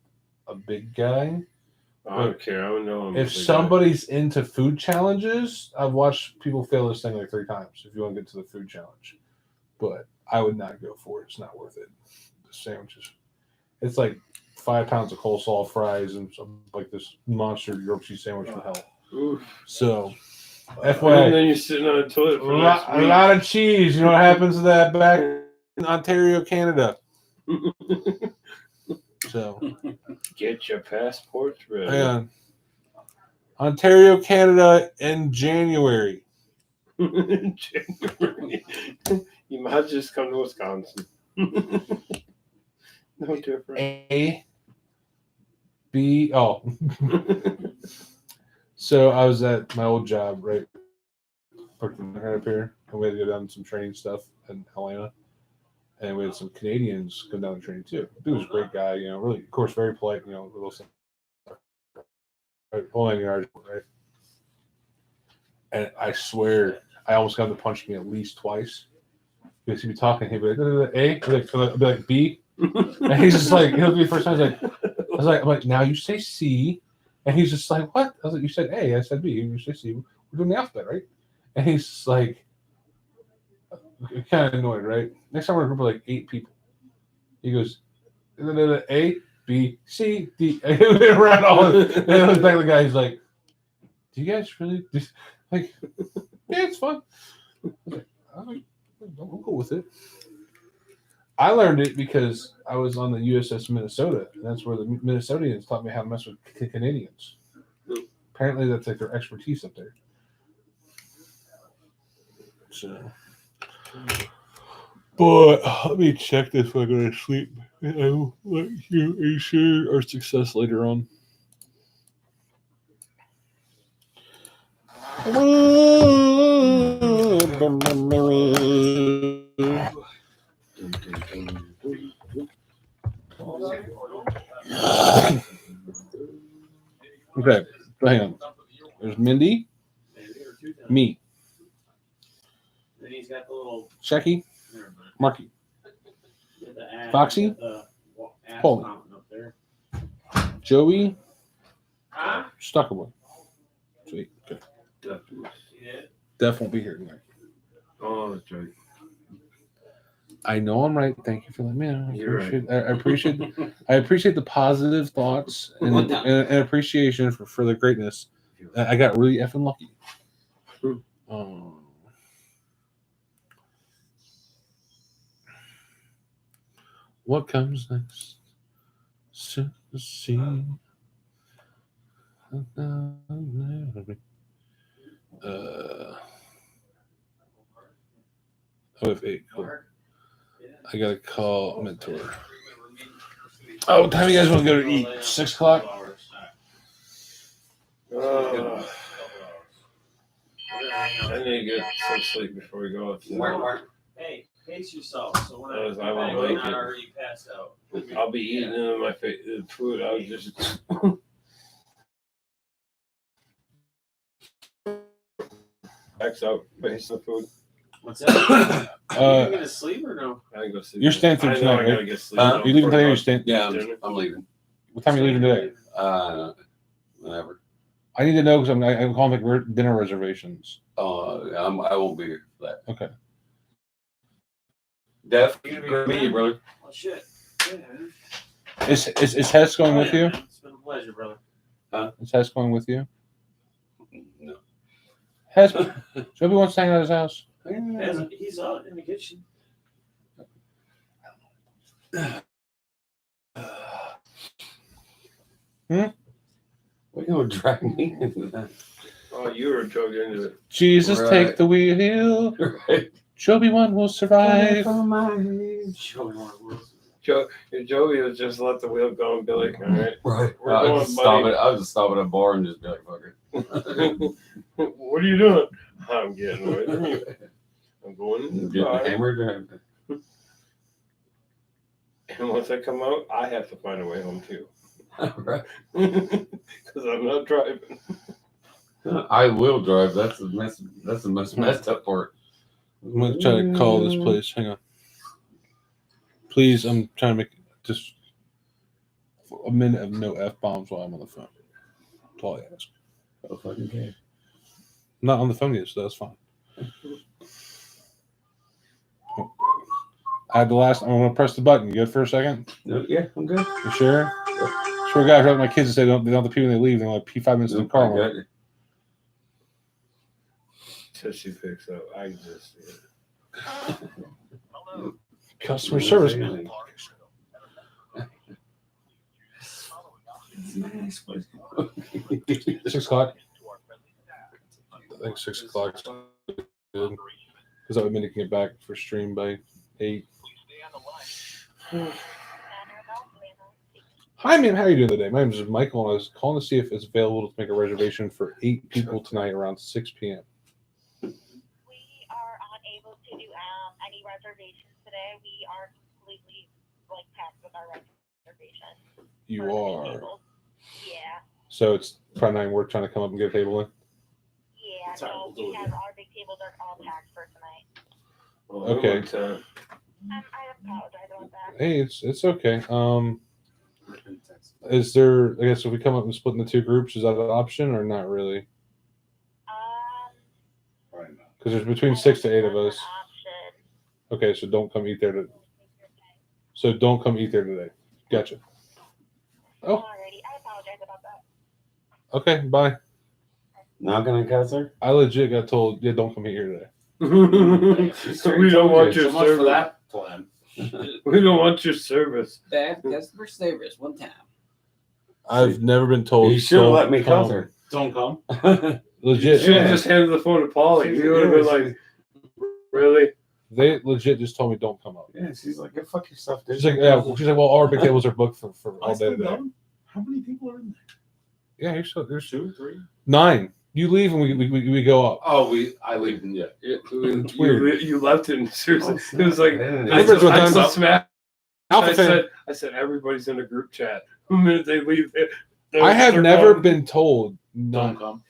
a big guy. I don't care. I don't know him. If somebody's into food challenges, I've watched people fail this thing like 3 times. If you want to get to the food challenge, but I would not go for it. It's not worth it. The sandwiches. It's like 5 pounds of coleslaw, fries, and some like this monster grilled cheese sandwich from hell. Oof. So, And FYI, then you're sitting on a toilet for next a lot of cheese. You know what happens to that back in Ontario, Canada? So, Get your passports ready. hang on. Ontario, Canada in January. January. You might just come to Wisconsin. No different. A, B, oh. So I was at my old job, right? Right up here, and we had to go down some training stuff in Atlanta. And we had some Canadians come down and train too. He was a great guy, really, of course, very polite, little stuff. Right, only in yard, right? And I swear, I almost got him to punch me at least twice. Because he'd be talking, he'd be like, A, I'd be like, B. And he's just like, he'll be the first time, I'm like, now you say C. And he's just like, what? I was like, you said A, I said B. You say C. We're doing the alphabet, right? And he's just like, kind of annoyed, right? Next time we're in a group of like 8 people. He goes, A, B, C, D. Around all of it. And I look back at the guy, he's like, do you guys really? Like, yeah, it's fun. I was like, I'll go with it. I learned it because I was on the USS Minnesota, and that's where the Minnesotians taught me how to mess with Canadians. Apparently, that's like their expertise up there. So, but let me check this when I go to sleep. I will let you share our success later on. Okay, so hang on. There's Mindy, me, Then he's got the little Shecky, Marky, Foxy, Pauley, up there. Joey, Stuckerboy. Sweet. Okay. Def won't be here tonight. Oh, that's right. I know I'm right. Thank you for letting me know. You're right. I appreciate the positive thoughts and appreciation for the greatness. I got really effing lucky. What comes next? See. OF8, cool. I gotta call mentor. Oh, what time you guys want to go to eat? 6 o'clock? I need to get some sleep before we go out. Hey, pace yourself. So when I won't I make not it. already passed out. I'll be eating my food. I was just X out based on food. What's that? you going to sleep or no? I go sleep. You're staying through I know tonight, I gotta right? get sleep. You leaving today or you staying? Yeah, I'm leaving. What time are you leaving today? Whenever. I need to know because I'm calling like dinner reservations. I won't be here for that. Okay. Def, good meet you, brother. Oh, shit. Yeah. Is Hess going with you? It's been a pleasure, brother. Is Hess going with you? No. Hess, Joby wants to hang out at his house. He's out in the kitchen. We're gonna drag me into that. Oh, you were drugged into it. Jesus, Right. take the wheel. Right. Joby one will survive. Joey would just let the wheel go and be like, all right. Right. We're I'll going, just buddy. stop at a bar and just be like, fuck it. What are you doing? I'm getting away from you. I'm going in the Getting car. hammered. And once I come out, I have to find a way home too. Right. Because I'm not driving. I will drive. That's the most messed up part. I'm going to try to call this place. Hang on. Please, I'm trying to make just a minute of no F-bombs while I'm on the phone. That's all I ask. Oh, fucking okay. I'm not on the phone yet, so that's fine. I had the last. I'm going to press the button. You good for a second? Yeah, I'm good. You sure? Sure, guys. My kids and say they don't have to pee when they leave. They're like pee 5 minutes in the car. I got you. Till she picks up. I just. Customer service. 6 o'clock. I think 6 o'clock is good because I would mean to get back for stream by 8. Hi, ma'am. How are you doing today? My name is Michael, and I was calling to see if it's available to make a reservation for 8 people tonight around 6 p.m. We are unable to do any reservations today. We are completely packed with our reservations. You for the are. tables. Yeah. So it's probably not even worth trying to come up and get a table in. Yeah. No, we have our big tables are all packed for tonight. Well, Okay. I apologize about that. Hey, it's okay. Is there? I guess if we come up and split into 2 groups, is that an option or not really? Because there's between 6 to 8 of us. Option. Okay, so don't come eat there. So don't come eat there today. Gotcha. Oh. Alrighty, I apologize about that. Okay, bye. Not gonna cuss her. I legit got told, yeah, don't come eat here today. We don't want your So much for service. that plan. We don't want your service. Bad customer service one time. I've never been told. You should have don't let me come. cuss her. Don't come. You Legit. should have just handed the phone to Pauley. You would have been like, really? They legit just told me don't come up. Yeah, she's like, go fuck yourself, dude. She's like, yeah. She's like, well, our big tables are booked for all day today. How many people are in there? Yeah, there's 2, 3. 9. You leave and we go up. Oh, I leave. Yeah. It's weird. You left him. Seriously, it was like I said smash. Alpha fan. I said everybody's in a group chat. The minute they leave, I have they're never gone. been told Don't not. come.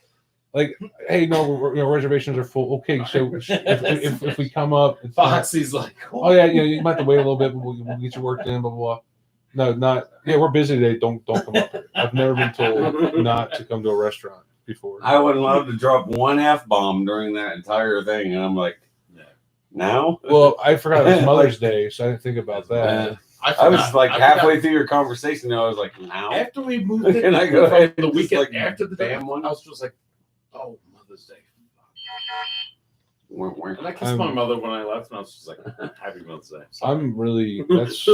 Like, hey, no, reservations are full. Okay, so if we come up, it's Foxy's like, oh yeah, you might have to wait a little bit, but we'll get you worked in, blah blah. No, not. Yeah, we're busy today. Don't come up here. I've never been told not to come to a restaurant before. I wasn't allowed to drop one F-bomb during that entire thing, and I'm like, now? Well, I forgot it was Mother's Day, so I didn't think about that. I was like halfway through your conversation, and I was like, now? After we moved it, Can I go from ahead the and just, weekend like, after the bam day, one? I was just like, oh, Mother's Day. Wah, wah. And I kissed my mother when I left, and I was just like, Happy Mother's Day. I'm really that's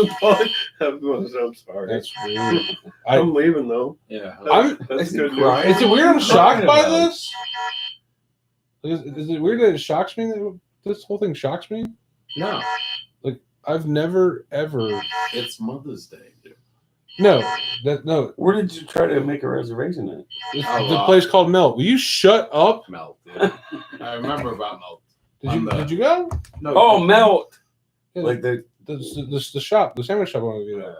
I'm sorry. that's weird. I'm leaving though. Yeah. That's good. crying? Is it weird I'm shocked by about? this? Is it weird that it shocks me that this whole thing shocks me? No, I've never ever it's Mother's Day, dude. no Where did you try to make a reservation at? it's Oh, the wow. place called Melt. Will you shut up? Melt. Yeah. I remember about Melt. Did you go? No. Oh, Melt! Yeah, Like the the shop, the sandwich shop I want to be there.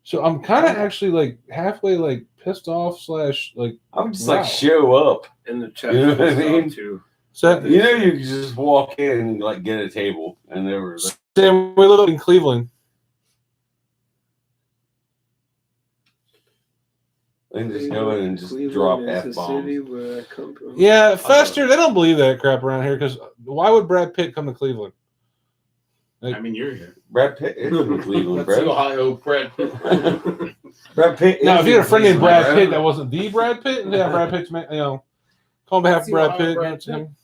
So I'm kind of actually like halfway like pissed off slash like I would just Wow. like show up. In the chat. You know what I mean? Too. so You know, you could just walk in and like get a table, and there were like, Sam, we live in Cleveland. and just go in and just drop F bombs. Where I come from. Yeah, Fester, they don't believe that crap around here because why would Brad Pitt come to Cleveland? I mean, you're here. Brad Pitt is from Cleveland, That's the bro. Ohio Brad Pitt. Brad Pitt. Now, if you had a friend named Brad Pitt, Pitt that wasn't the Brad Pitt, yeah, Brad Pitt's call on behalf of That's the Brad Ohio Pitt. Brad that's him.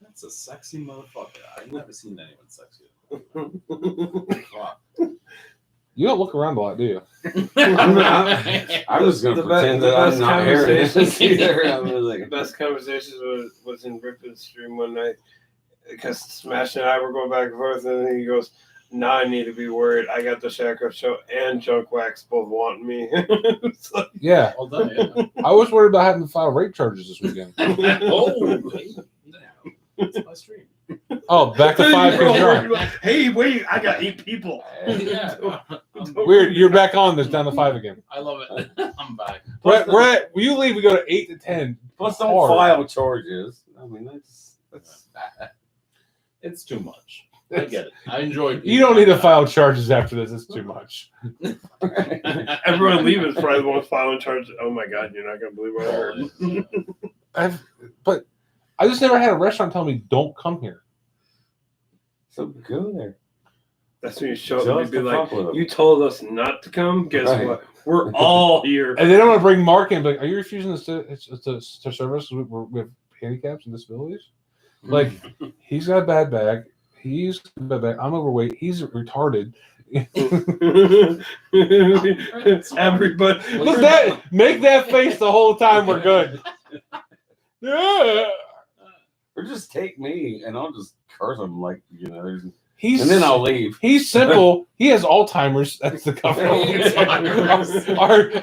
That's a sexy motherfucker. I've never seen anyone sexy. Fuck. You don't look around a lot, do you? I'm just gonna The pretend best- that the I'm best not hearing this conversations- either. I'm just The like, best conversations was in Rippon's stream one night because Smash and I were going back and forth, and then he goes, "Now I need to be worried. I got the Shackle Show and Junk Wax both wanting me." It's like, Yeah. Well done, yeah. I was worried about having to file rape charges this weekend. Oh, it's my stream. Oh, back to 5 Bro, K. hey, wait! I got 8 people. Yeah. Weird. You're back on. There's down to 5 again. I love it. I'm back. We're at, when you leave, we go to 8 to 10. plus don't Hard. file charges. I mean, that's It's too much. I get it. I enjoy. You don't need to file charges after this. It's too much. Everyone leaving is probably the one filing charges. Oh my god, you're not gonna believe what I heard. But I just never had a restaurant tell me don't come here. so go there. That's when you show up Just and you'd be to like, fuck with them. "You told us not to come. Guess Right. what? We're all here." And they don't want to bring Mark in. Like, are you refusing to service? We have handicaps and disabilities. Like, he's got a bad bag. He's got a bad bag. I'm overweight. He's retarded. Everybody, Look that. Make that face the whole time. We're good. Yeah. Or just take me, and I'll just curse them like there's, He's and then I'll leave. He's simple. He has Alzheimer's. That's the cover.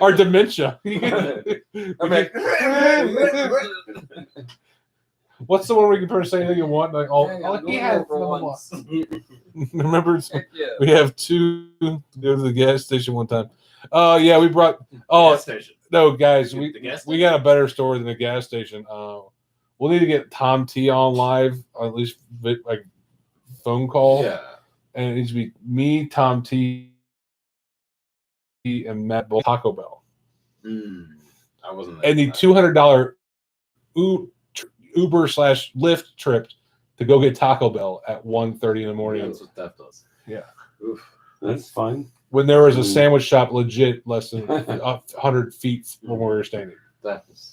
our dementia. I'm like, What's the one where you can say anything you want? Like, he has. for Blah, blah, blah. once. Remember, Heck yeah. we have 2 go to the gas station one time. Oh yeah, we brought. Oh Gas station. no, guys, The gas we got a better story than the gas station. We'll need to get Tom T on live, or at least like phone call. Yeah. And it needs to be me, Tom T, and Matt Bull, Taco Bell. I wasn't there. And the $200 Uber / Lyft trip to go get Taco Bell at 1:30 in the morning. That's what that does. Oof, that's fine. When there was a sandwich shop legit less than 100 feet from where we were standing. That is.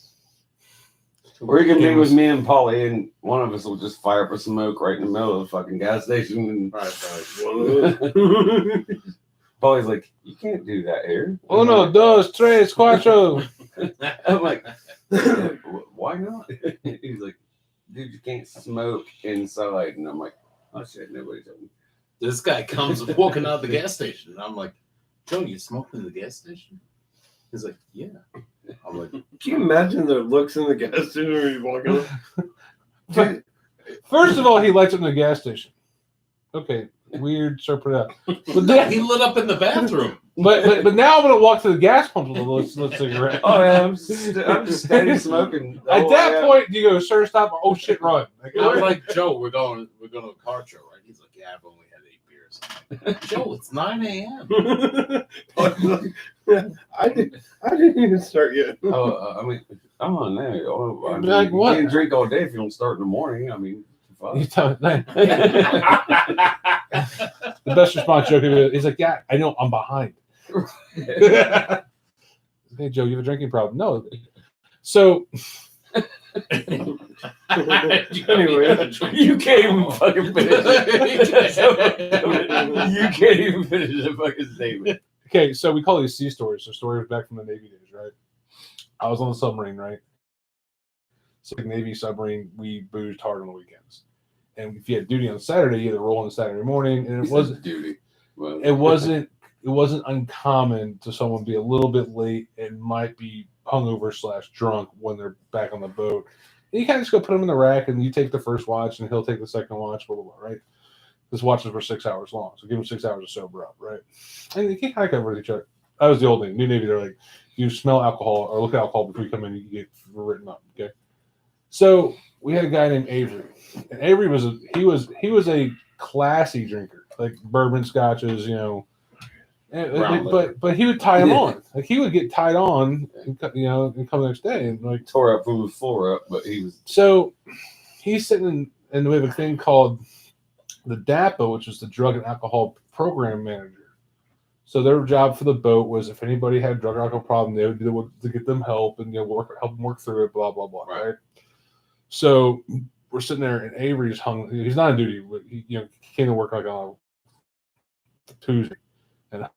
Or you can be with me and Pauley, and one of us will just fire up a smoke right in the middle of the fucking gas station. And Pauley's like, "You can't do that here." Uno, dos, tres, cuatro. I'm like, "Why not?" He's like, "Dude, you can't smoke inside." And I'm like, "Oh shit, nobody told me." This guy comes walking out of the gas station, and I'm like, "Joe, you smoking in the gas station?" He's like, "Yeah." I'm like, Can you imagine the looks in the gas station when you're walking up? First of all, he lights up in the gas station. Okay, weird, separate out. But then, he lit up in the bathroom. but now I'm gonna walk to the gas pump with a little cigarette. Oh yeah, I'm steady smoking. At that point, you go, "Sir, stop!" Oh shit, run! Like, I was like, "Joe, we're going to a car show, right?" He's like, "Yeah, I've only had 8 beers." I'm like, "Joe, it's 9 a.m." I didn't even start yet. I mean, come on now. I mean, Like, you what? can't drink all day if you don't start in the morning. I mean, You fuck. tell me. The best response joke ever. He's like, "Yeah, I know, I'm behind." Hey Joe, you have a drinking problem? No. So Anyway, You can't even fucking finish it. You can't even finish the fucking statement. okay, so we call these sea stories. So stories back from the Navy days, right? I was on the submarine, right? So the Navy submarine, we boozed hard on the weekends. And if you had duty on Saturday, you had to roll on Saturday morning. And it wasn't duty. Well, it wasn't uncommon to someone be a little bit late and might be hungover / drunk when they're back on the boat. And you kind of just go put them in the rack, and you take the first watch, and he'll take the second watch, blah, blah, blah, right? This watches were 6 hours long, so give them 6 hours to sober up, right? And you can't kind of cover with each other. That was the old thing. New Navy, they're like, you smell alcohol or look at alcohol before you come in, you get written up, okay? So we had a guy named Avery, and Avery was a classy drinker, like bourbon scotches, you know. But he would tie them on. Like he would get tied on, and, you know, and come the next day and like tore up food floor up, but he was so he's sitting and we have a thing called the DAPA, which is the Drug and Alcohol Program Manager. So their job for the boat was if anybody had a drug or alcohol problem, they would do to get them help and help them work through it, blah blah blah. Right. So we're sitting there and Avery's hung. He's not on duty, but he came to work like on a Tuesday and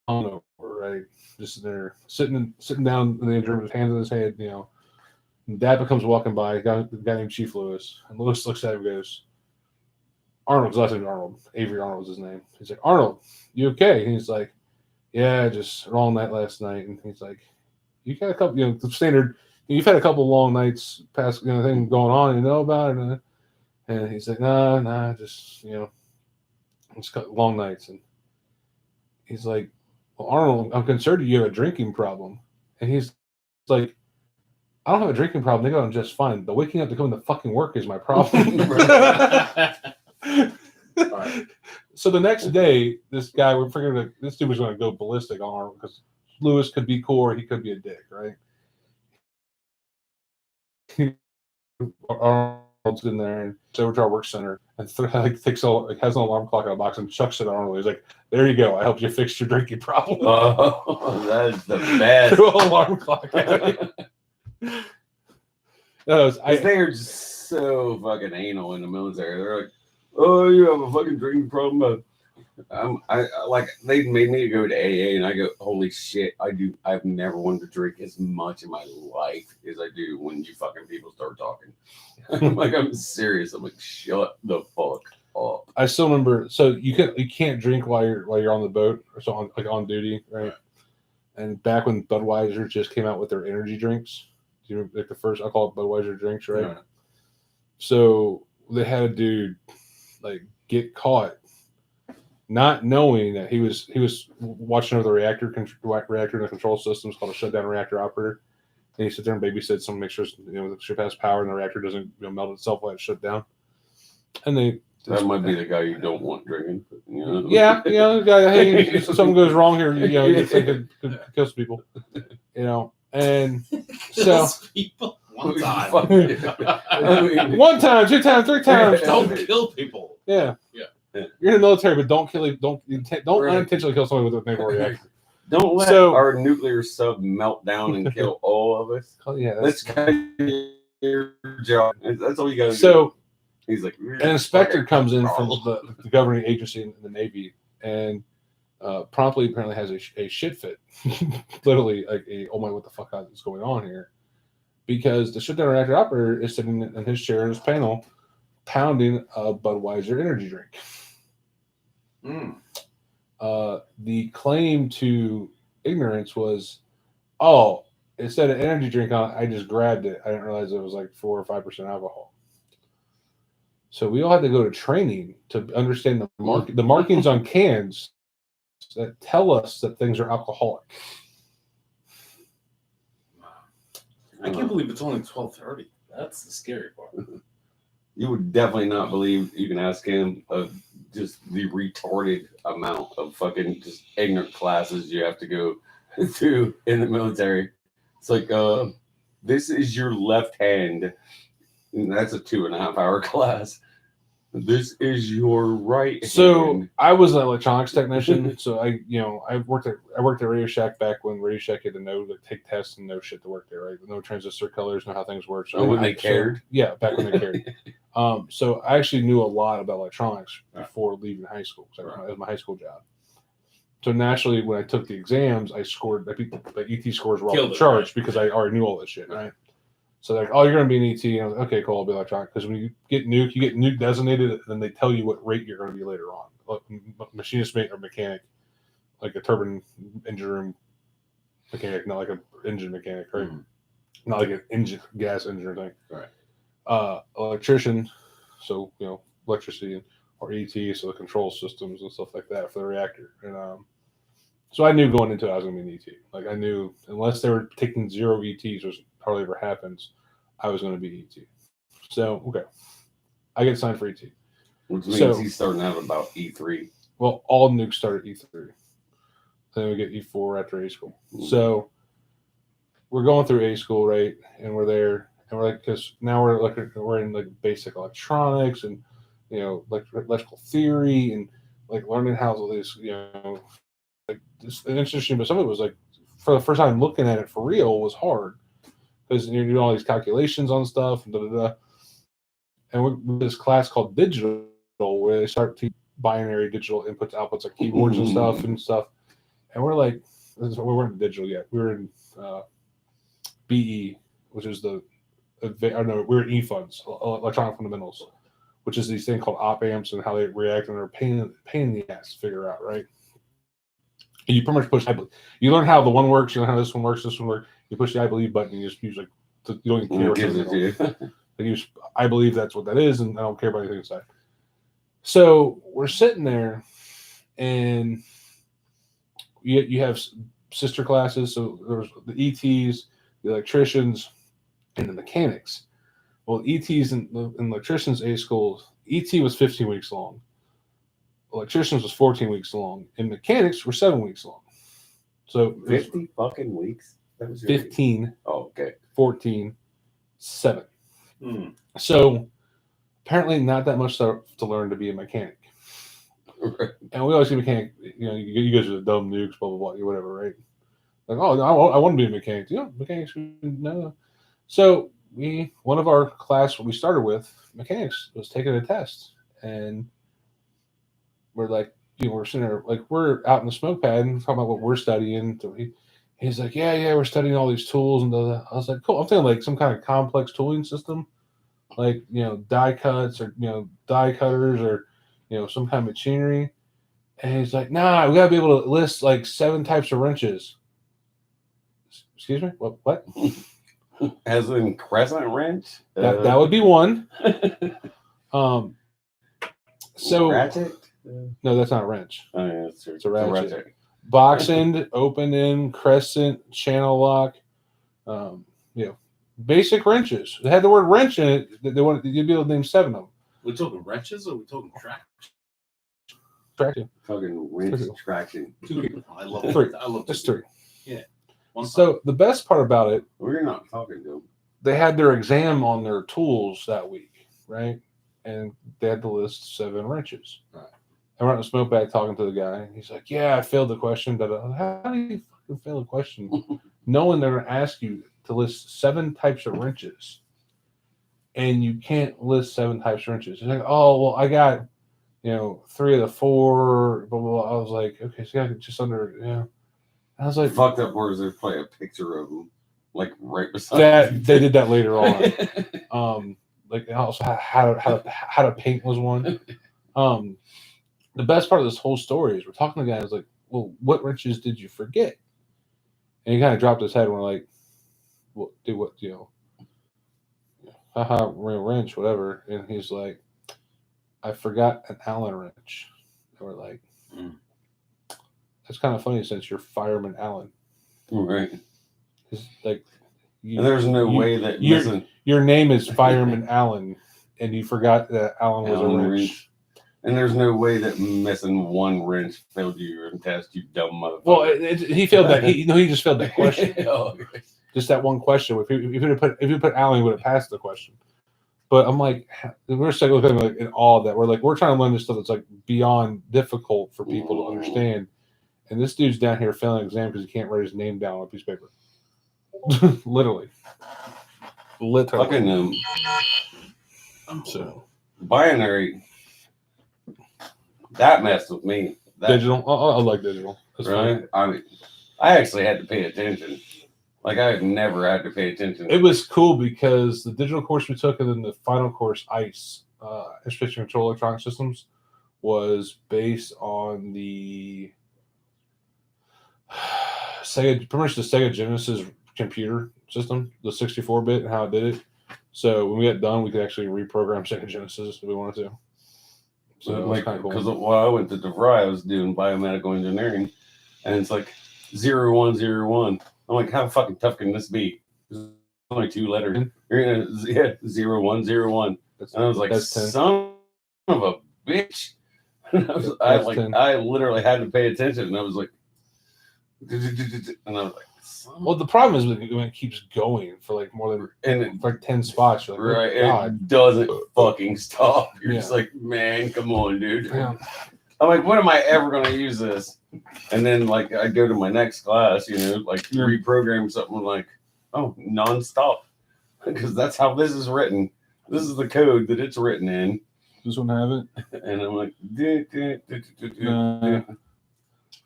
hung over, right? Just there sitting down in the engine with his hands in his head, you know. And Dad comes walking by, a guy named Chief Lewis, and Lewis looks at him and goes, Arnold's last name is Arnold. Avery Arnold was his name. He's like, "Arnold, you okay?" And he's like, "Yeah, just wrong night last night." And he's like, "You got a couple, the standard. You've had a couple long nights past, thing going on. You know about it?" And he's like, "Nah, just just long nights." And he's like, "Well, Arnold, I'm concerned you have a drinking problem." And he's like, "I don't have a drinking problem. They go, I'm just fine. The waking up to come to fucking work is my problem." Right. So the next day, this guy, we're figuring that this dude was going to go ballistic on Arnold because Lewis could be cool or he could be a dick, right? Arnold's in there and it's over to our work center and has an alarm clock in a box and chucks it at Arnold. He's like, "There you go. I helped you fix your drinking problem." Oh, that is the best. Threw an alarm clock at me. They are just so fucking anal in the military. They're like, "Oh, you have a fucking drinking problem." They made me go to AA, and I go, "Holy shit, I do. I've never wanted to drink as much in my life as I do when you fucking people start talking." I'm like, I'm serious. I'm like, shut the fuck up. I still remember. So you can't drink while you're on the boat or so on duty, right? And back when Budweiser just came out with their energy drinks, do you remember, like the first, I call it Budweiser drinks, right? Yeah. So they had a dude like get caught not knowing that he was watching over the reactor in the control systems called a shutdown reactor operator. And he sits there and babysits someone, make sure the ship has power and the reactor doesn't melt itself while it's shut down. And that might be the guy you don't want drinking. Yeah, the guy. Hey, if something goes wrong here, it could kill people. And so people. One time. Fuck you. I mean, 1 time, 2 times, 3 times. Don't kill people. Yeah. Yeah. You're in the military, but don't kill. Don't Right. unintentionally kill somebody with a naval reactor. don't let So- our nuclear sub melt down and kill all of us. Oh, yeah. That's kind of your job. That's all you got to do. So He's like, an inspector comes in from the governing agency in the Navy and promptly apparently has a shit fit. Literally, like oh my, what the fuck is going on here? Because the shutdown reactor operator is sitting in his chair in his panel, pounding a Budweiser energy drink. The claim to ignorance was, oh, it said an energy drink on it. I just grabbed it. I didn't realize it was like 4 or 5% alcohol. So we all had to go to training to understand the markings on cans that tell us that things are alcoholic. I can't believe it's only 12:30. That's the scary part. You would definitely not believe, you can ask him, of just the retarded amount of fucking just ignorant classes you have to go through in the military. It's like, this is your left hand. And that's a 2.5 hour class. This is your right So hand. I was an electronics technician. So I worked at Radio Shack back when Radio Shack had to know to take tests and know shit to work there, right? No transistor colors, know how things work. So When they cared. Yeah, back when they cared. So I actually knew a lot about electronics before leaving high school. So that was my high school job. So naturally, when I took the exams, I scored. The ET scores were off Killed the it, charts because I already knew all this shit, right? So they're like, oh, you're going to be an ET. And I was like, okay, cool, I'll be electronic. Because when you get nuke designated, and then they tell you what rate you're going to be later on. Like machinist mate or mechanic, like a turbine engine room mechanic, not like an engine mechanic, right? Not like an engine, gas engine thing. Right. Electrician, so, electricity, or ET, so the control systems and stuff like that for the reactor. And so I knew going into it I was going to be an ET. Like I knew, unless they were taking 0 ETs, which hardly ever happens, I was going to be ET. So, okay. I get signed for ET. Which means he's starting out about E3. Well, all nukes start at E3. Then we get E4 after A school. So we're going through A school, right? And we're there. And we're like, because now we're in like basic electronics and, electrical theory and like learning how all these, like it's interesting, but some of it was like, for the first time looking at it for real was hard because you're doing all these calculations on stuff and And we're this class called digital where they start to binary digital inputs, outputs, like keyboards and stuff. And we're like, we weren't in digital yet. We were in BE, which is we were in E-funds, electronic fundamentals, which is these things called op amps and how they react and they're pain in the ass to figure out, right? And you pretty much push. You learn how the one works. You learn how this one works. This one works. You push the I believe button. And you just use you don't even care. Gives it to you. I believe that's what that is, and I don't care about anything inside. So we're sitting there, and you have sister classes. So there's the ETs, the electricians, and the mechanics. Well, ETs and electricians A schools, ET was 15 weeks long. Electricians was 14 weeks long, and mechanics were 7 weeks long. So 50 fucking weeks? That was 15. Oh, okay. 14, 7. So apparently not that much to learn to be a mechanic. And we always see mechanic, you guys are the dumb nukes, blah, blah, blah, whatever, right? Like, oh, no, I want to be a mechanic. Mechanics, no. So one of our class, we started with mechanics, was taking a test. And we're like, we're sitting there, like, we're out in the smoke pad and talking about what we're studying. So he's like, yeah, we're studying all these tools. And I was like, cool. I'm thinking like some kind of complex tooling system, like, die cuts or, die cutters or, some kind of machinery. And he's like, nah, we got to be able to list like 7 types of wrenches. Excuse me? What? As in crescent wrench? That would be one. So ratchet? No, that's not a wrench. Oh, yeah, it's a ratchet. Box end, open end, crescent, channel lock. Basic wrenches. They had the word wrench in it. They wanted you'd be able to name 7 of them. We're talking wrenches or we're talking traction? Traction. Talking wrench traction. 2. I love 3. I love Just 3. Yeah. So the best part about it. We're not talking to them. they had their exam on their tools that week, right? And they had to list 7 wrenches. Right. I went in the smoke bag talking to the guy. And he's like, "Yeah, I failed the question." But how do you fucking fail a question, knowing they're going to ask you to list 7 types of wrenches, and you can't list 7 types of wrenches? He's like, "Oh, well, I got 3 of the 4." Blah, blah, blah. I was like, "Okay, so you got just under." Yeah. I was like, Fucked up words. There's probably a picture of them, like right beside that. They did that later on. Like also how to paint was one. The best part of this whole story is we're talking to the guy who's like, "Well, what wrenches did you forget?" And he kind of dropped his head and we're like, "Well, do what, haha, wrench, whatever." And he's like, "I forgot an Allen wrench." And we're like, "That's kind of funny since you're Fireman Allen." Right. It's like, And there's no way that your name is Fireman Allen, and you forgot that Allen was Allen a wrench. wrench. And there's no way that missing one wrench failed you in test, you dumb motherfucker. Well, he failed that. He just failed that question. Oh, okay. Just that one question. If you put Allen, he would have passed the question. But I'm like, we're stuck with him like in awe that we're trying to learn this stuff that's like beyond difficult for people to understand. And this dude's down here failing an exam because he can't write his name down on a piece of paper. Literally. Fucking so binary. That messed with me. Digital. I like digital. That's right? fine. I mean, I actually had to pay attention. Like I've never had to pay attention. It was cool because the digital course we took and then the final course, ICE, Instruction Control Electronic Systems, was based on the pretty much the Sega Genesis computer system, the 64-bit, and how it did it. So when we got done, we could actually reprogram Sega Genesis if we wanted to. So it was kind of cool. Because while I went to DeVry, I was doing biomedical engineering, and it's like 0101. I'm like, how fucking tough can this be? There's only 2 letters. You're gonna 0101, and I was like, son of a bitch. I literally had to pay attention, and I was like, and I was like, well, the problem is when it keeps going for like more than 10 spots. You're like, right, oh, God. it doesn't fucking stop. You're Yeah. just like, man, come on, dude. Yeah. I'm like, when am I ever going to use this? And then, like, I go to my next class, like, reprogram something like, oh, nonstop. Because that's how this is written. This is the code that it's written in. This one have it? And I'm like,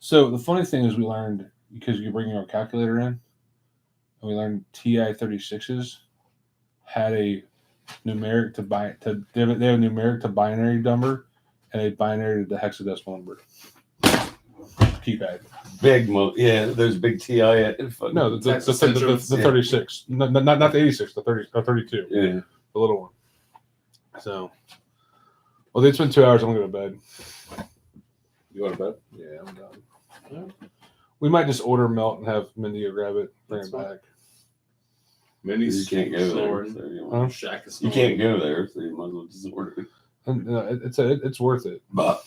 So the funny thing is we learned, because you bring your calculator in, and we learned TI-36s had a numeric they have a numeric to binary number and a binary to the hexadecimal number. Keypad. Those big TI. No, the 36. Not the 86, the 30 or 32. Yeah. The little one. So, well, it's been 2 hours. I'm going to go to bed. You want to bet? Yeah, I'm done. Yeah. We might just order melt and have Mindy go grab it, bring it back. Mindy's you can't go snoring. there. So Shaq is you snoring. can't go there, so you might as well just order it. And, it's worth it. But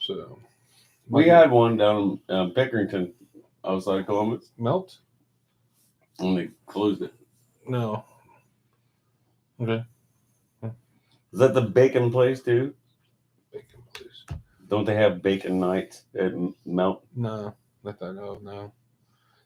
so we had one down in Pickerington, outside of Columbus. Melt? And they closed it. No. Okay. Is that the bacon place too? Bacon place. Don't they have bacon nights at Melt? No, not that I know of. No.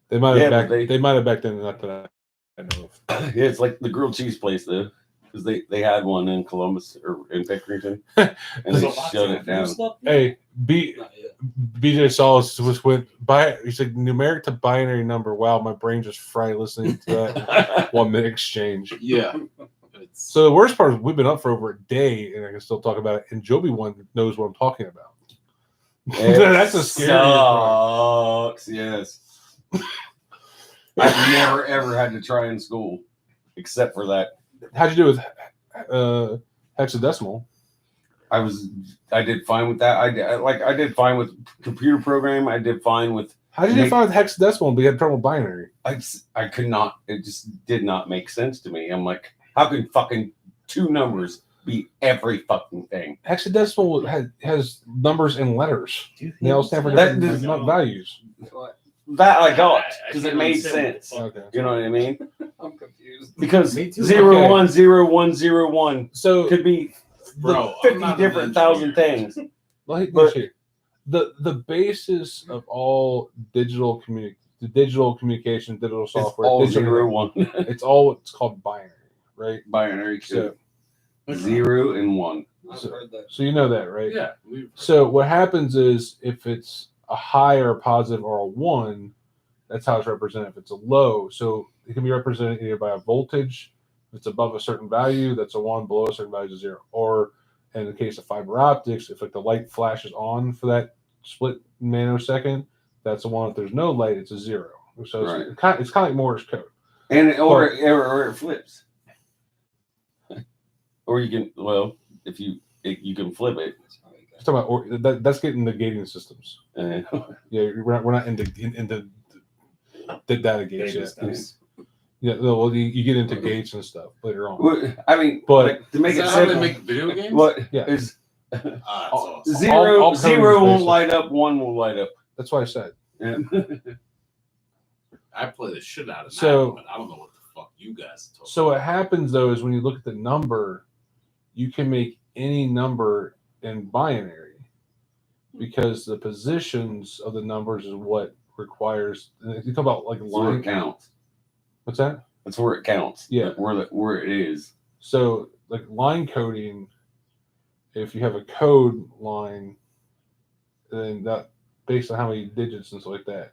They might have they might have back then. Not that I know of. Yeah, it's like the grilled cheese place though, because they had one in Columbus or in Pickerington, and they shut it down. Hey, BJ Saul went by. He said numeric to binary number. Wow, my brain just fried listening to that 1 minute exchange. Yeah. So the worst part is we've been up for over a day, and I can still talk about it. And Joby one knows what I'm talking about. That's a scary part. Yes. I've never ever had to try in school, except for that. How'd you do with hexadecimal? I did fine with that. I did fine with computer program. I did fine with. How did you do fine with hexadecimal, but you had trouble with binary? I could not. It just did not make sense to me. I'm like, how can fucking 2 numbers be every fucking thing? Hexadecimal has numbers and letters. They all stand for different values. That I got because it made sense. Okay. You know what I mean? I'm confused. confused. Because Me too. 010101 So could be Bro, I'm 50 not an different thousand engineer. things. like But- here, the basis of all digital communication, digital It's software, all digital, 01. it's all what's called binary, right? Binary So, code. 0 and 1. I've So- heard that. so you know that, right? Yeah. So what happens is if it's a high or a positive or a 1, that's how it's represented. If it's a low, so it can be represented either by a voltage. If it's above a certain value, that's a 1. Below a certain value is a 0. Or in the case of fiber optics, if like the light flashes on for that split nanosecond, that's a 1. If there's no light, it's a 0. So Right. it's kind of like Morse code. And or it flips. Or you can, well, if you can flip it. Just talking about that's getting the gating systems. Uh, Yeah, we're not into the data gates Data yet. steps. Yeah, no, well, you get into gates and stuff later on. well, I mean, But- like, to make Is it that how they simple, make video games? what Yeah. is Ah, that's awesome. zero? all Zero coding is won't basic. light up. 1 will light up. That's what I said. Yeah. I play the shit out of So- that, but I don't know what the fuck you guys are talking So what happens though is when you look at the number, you can make any number in binary because the positions of the numbers is what requires. And if you talk about like That's where line it counts. what's that? That's where it counts. Yeah. Like, where it is. So like line coding, if you have a code line, then that based on how many digits and stuff like that.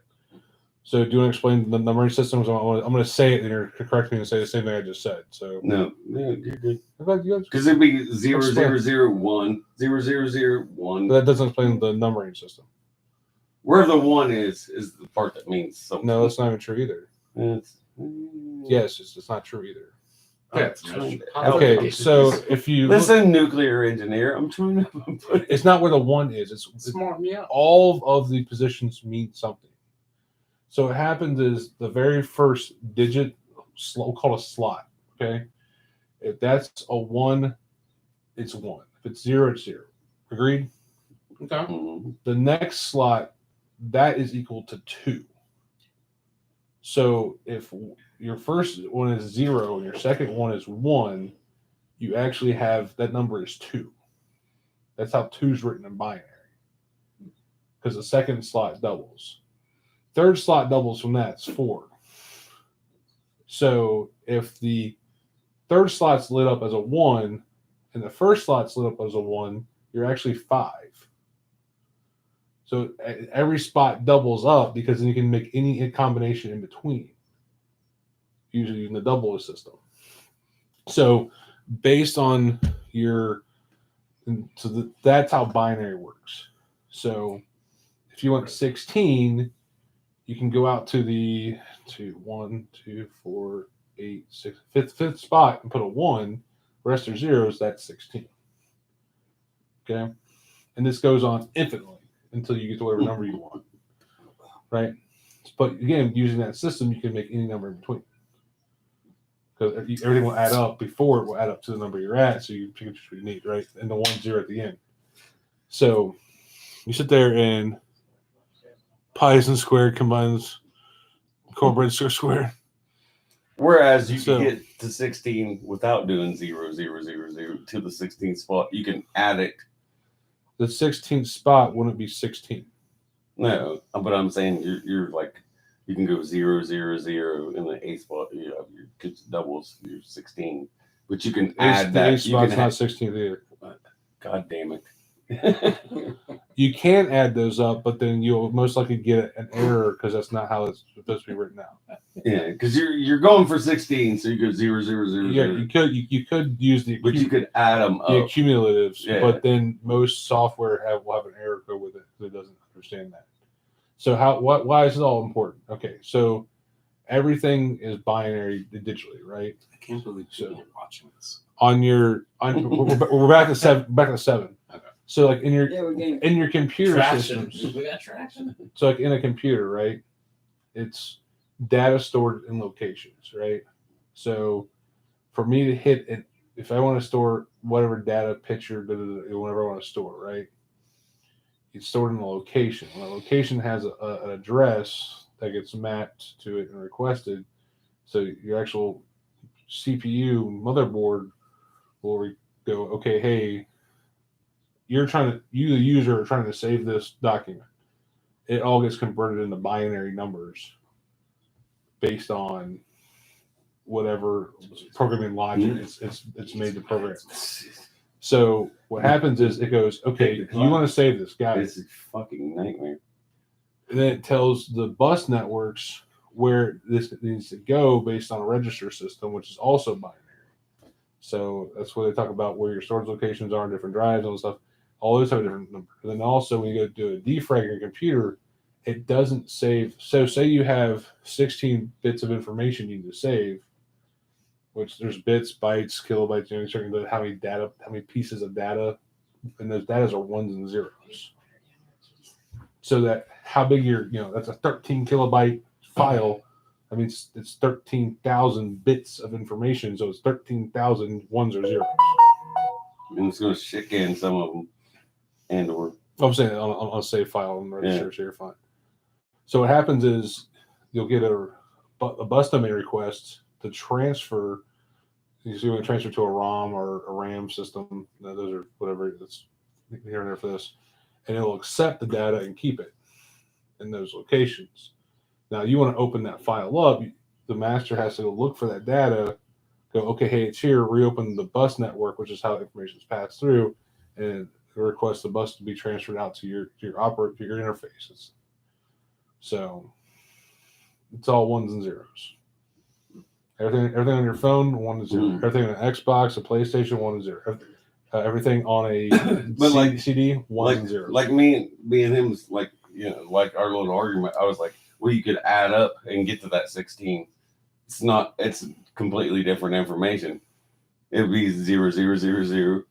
So do you want to explain the numbering systems? I'm going to say it and you're correct me and say the same thing I just said. So No, you're good. but Because it'd be 0 Explain. 0 0 1 0 0 0 1. that doesn't explain the numbering system. Where the 1 is the part that means something. No, that's not even true either. It's, Yes, it's not true either. about. It's trying to- Okay, so if you look, Listen, nuclear engineer, I'm trying to put it. it's not where the 1 is. It's Smart me out. all of the positions mean something. So what happens is the very first digit, we'll call a slot. Okay, if that's a 1, it's 1. If it's 0, it's 0. Agreed? Okay. Mhm. The next slot, that is equal to 2. So if your first one is 0 and your second one is 1, you actually have that number is 2. That's how 2 is written in binary. Because the second slot doubles. Third slot doubles from that, it's 4. So if the third slot's lit up as a 1 and the first slot's lit up as a 1, you're actually 5. So every spot doubles up because then you can make any combination in between, usually using the double system. So based on your, that's how binary works. So if you want 16, you can go out to the 1, 2, 4, 8, 6, fifth spot and put a 1. Rest are zeros. That's 16. Okay, and this goes on infinitely until you get to whatever number you want, right? But again, using that system, you can make any number in between because everything will add up before it will add up to the number you're at. So you pick what you need, right? And the 1, 0 at the end. So you sit there and Python squared combines corporate square. Whereas you So- can get to 16 without doing 0 0 0 0 to the 16th spot. You can add it. The 16th spot wouldn't be 16. No, but I'm saying you're like you can go 0 0 0 in the 8th spot. You have your doubles. You're 16, but you can add The that. eighth You spot's can not have, 16th either. God damn it. You can add those up, but then you'll most likely get an error because that's not how it's supposed to be written out. Yeah, because you're going for 16, so you go 0 0 0 Yeah, 0. you could use the But you could add them the up. accumulatives, Yeah. but then most software will have an error code with it because it doesn't understand that. So why is it all important? Okay, so everything is binary digitally, right? I can't believe people are watching this. We're back to 7. Back to 7. Okay. So like in your Yeah, we're getting computer Traction. systems, We got traction. so like in a computer, right? It's data stored in locations, right? So for me to hit it, if I want to store whatever data, picture, whatever I want to store, right? It's stored in a location. When a location has an address that gets mapped to it and requested, so your actual CPU motherboard will go, okay, hey, you the user are trying to save this document. It all gets converted into binary numbers based on whatever programming logic it's made the program. So what happens is it goes, okay, you want to save this, guy? This is a fucking nightmare. And then it tells the bus networks where this needs to go based on a register system, which is also binary. So that's where they talk about where your storage locations are, different drives, all this stuff. All those have a different number. And then also when you go do a defrag on your computer, it doesn't save. So say you have 16 bits of information you need to save, which there's bits, bytes, kilobytes, you know, certain how many pieces of data, and those data are ones and zeros. So that how big that's a 13 kilobyte file. I mean, it's 13,000 bits of information, so it's 13,000 ones or zeros. And it's going to shit in some of them, and or I'm saying on a save file and register, so you're fine. So what happens is you'll get a bus domain request to transfer. You want to transfer to a ROM or a RAM system. Those are whatever that's here and there for this, and it'll accept the data and keep it in those locations. Now you want to open that file up. The master has to go look for that data. Go, okay, hey, it's here. Reopen the bus network, which is how information is passed through, and request the bus to be transferred out to your interfaces. So it's all ones and zeros. Everything on your phone, 1 to 0. Everything on an Xbox, a PlayStation, 1 to 0. Everything on a CD, 1 and 0. Like me and him was like, like our little argument. I was like, well, you could add up and get to that 16. It's completely different information. It would be 0, 0, 0, 0.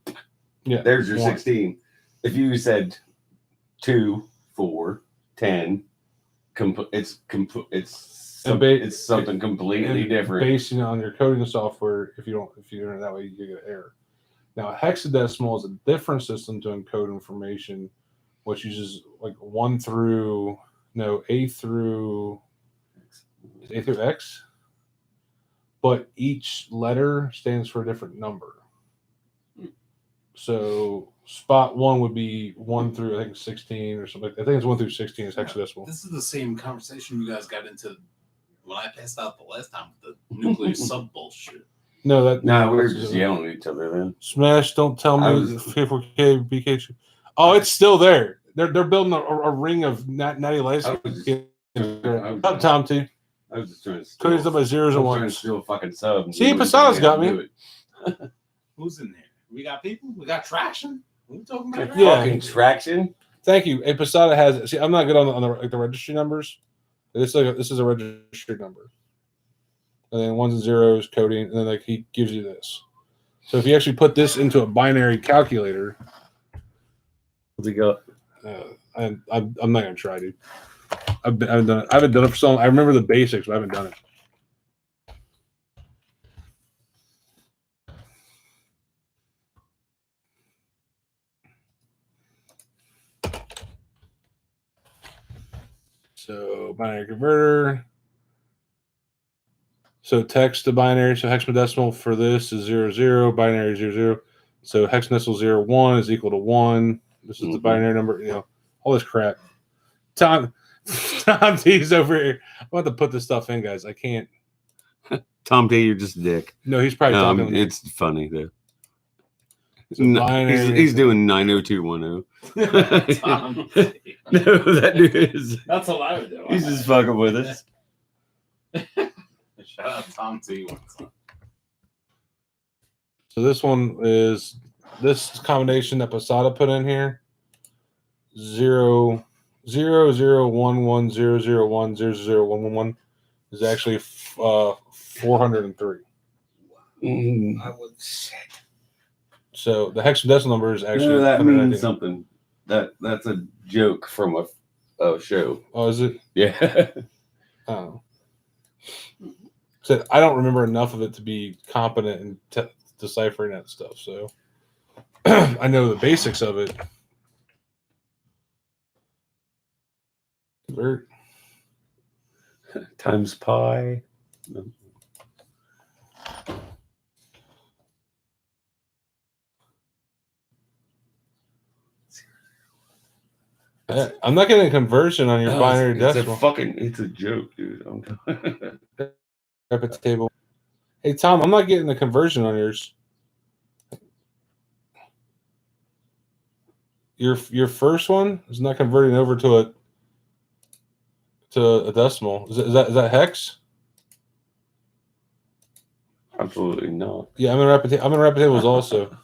Yeah. There's your 16. If you said 2, 4, 10, it's something completely different. Based on your coding software, if you enter that way, you get an error. Now, hexadecimal is a different system to encode information, which uses like A through X, but each letter stands for a different number. So spot 1 would be 1 through, I think, 16 or something. I think it's 1 through 16 is hexadecimal. This is the same conversation you guys got into when I passed out the last time with the nuclear sub bullshit. No, we were just yelling at each other then. Smash! Don't tell me 54K BK. Oh, it's still there. They're building a ring of natty lights. Up, Tom T. I was just trying to steal. Cody's up by zeros and ones. Trying to steal a fucking sub. See, Posada's got me. Who's in there? We got people. We got traction. What are we talking about? Fucking traction. Thank you. Hey, Posada has it. See, I'm not good on the registry numbers. This is a registry number, and then 1s and 0s coding, and then he gives you this. So if you actually put this into a binary calculator, what's he got? I'm not gonna try, dude. I haven't done it. I haven't done it for so long. I remember the basics, but I haven't done it. So binary converter. So text to binary. So hexadecimal for this is 0, 0. Binary 0, 0. So hexadecimal 0, 1 is equal to 1. This is the binary number. All this crap. Tom T's over here. I'm about to put this stuff in, guys. I can't. Tom T, you're just a dick. No, he's probably talking. It's funny though. So he's doing 90210. Tom No, that dude is. That's what I would do. He's just fucking with us. Shout out Tom T. So this one is this combination that Posada put in here. 0, 0, 0, 1, 1, 0, 0, 1, 0, 0, 1, 1, 1 is actually 403. I would say. So the hexadecimal number is actually. That means something. That's a joke from a show. Oh, is it? Yeah. Oh. So I don't remember enough of it to be competent in deciphering that stuff. So I know the basics of it. Convert times pi. No. I'm not getting a conversion on your binary it's decimal. It's a joke, dude. Up at the table. Hey Tom, I'm not getting the conversion on yours. Your first one is not converting over to a decimal. Is that hex? Absolutely not. Yeah, I'm in rapid tables also.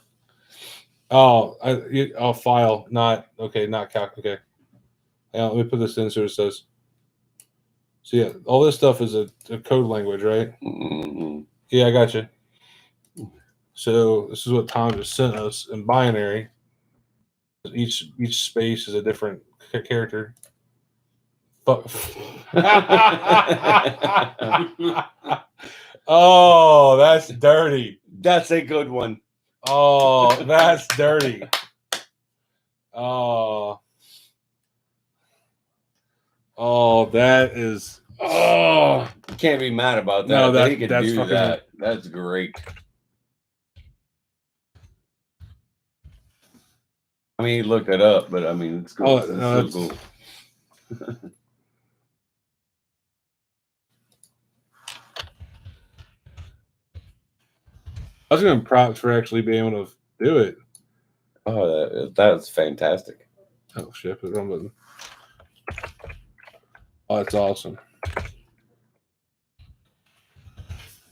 Oh, file, not okay, not calc. Okay, let me put this in so it says. So yeah, all this stuff is a code language, right? Mm-hmm. Yeah, I got you. So this is what Tom just sent us in binary. Each space is a different character. Fuck. Oh, that's dirty. That's a good one. Oh, that's dirty. Oh, that is. Oh, you can't be mad about that. No, They could that's do fucking. that. That's great. I mean, he looked it up, but I mean, it's cool. Oh, It's no, so cool. I was giving props for actually being able to do it. Oh, that's fantastic. Oh shit! Put it wrong button. Oh, that's awesome.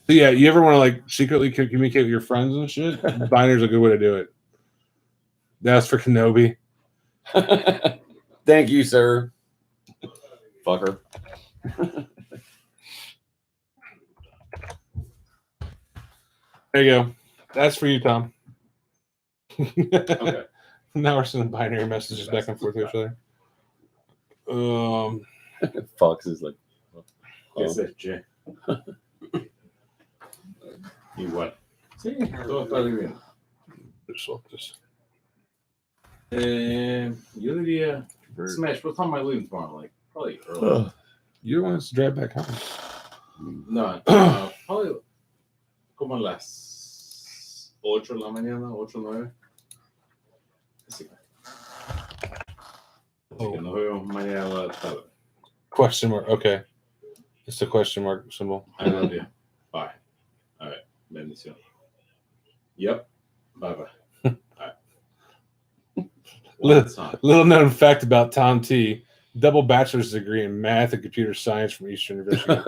So yeah, you ever want to like secretly communicate with your friends and shit? Binary's a good way to do it. That's for Kenobi. Thank you, sir. Fucker. There you go. That's for you, Tom. Okay. Now we're sending binary messages back and forth to each other. Fox is like, Yes, that's Jay. You what? Sí, todo está bien. Swap this. Yo diría Smash. What time am I leaving tomorrow? Like probably early. You want us to drive back home? No, probably como a las 8 de la mañana, 8 9. Así que nos vemos mañana a la tarde. Question mark. Okay. It's the question mark symbol. I love you. Bye. All right. Bendición. Yep. Bye bye. Little known fact about Tom T. Double bachelor's degree in math and computer science from Eastern University.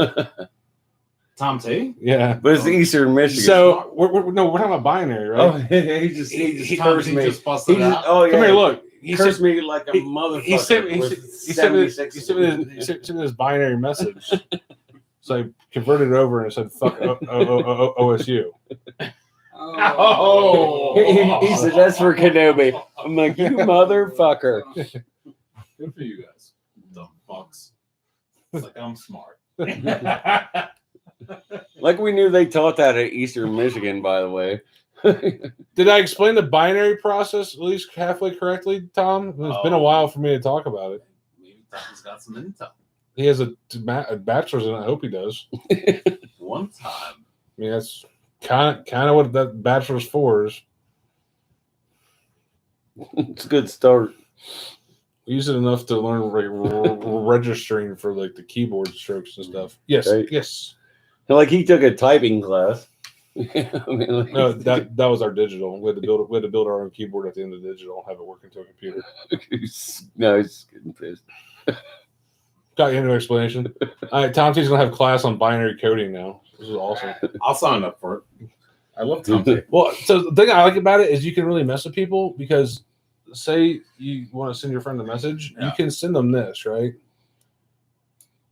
Tom T? Yeah. but it's Eastern Michigan. So we're talking about binary, right? Oh, he just cursed me. Just busted He just, out. oh yeah. Come here, look. He cursed me like a motherfucker. He sent me this binary message. So I converted it over and it said "fuck OSU." Oh. He said that's for Kenobi. I'm like, you motherfucker. Good for you guys. Dumb fucks. It's like I'm smart. Like we knew they taught that at Eastern Michigan, by the way. Did I explain the binary process at least halfway correctly, Tom? It's been a while for me to talk about it. Maybe Tom's got some intel. He has a bachelor's in it. I hope he does. One time. I mean, that's kind of what that bachelor's for is. It's a good start. We use it enough to learn registering for like the keyboard strokes and stuff. Yes, Right. yes. Like he took a typing class. I mean, like, No, that was our digital. We had to build our own keyboard at the end of the digital, have it work into a computer. no, he's getting pissed. Got you into explanation. All right, Tom T's gonna have class on binary coding now. This is awesome. I'll sign up for it. I love Tom T. Well, so the thing I like about it is you can really mess with people because say you want to send your friend a message, you can send them this, right?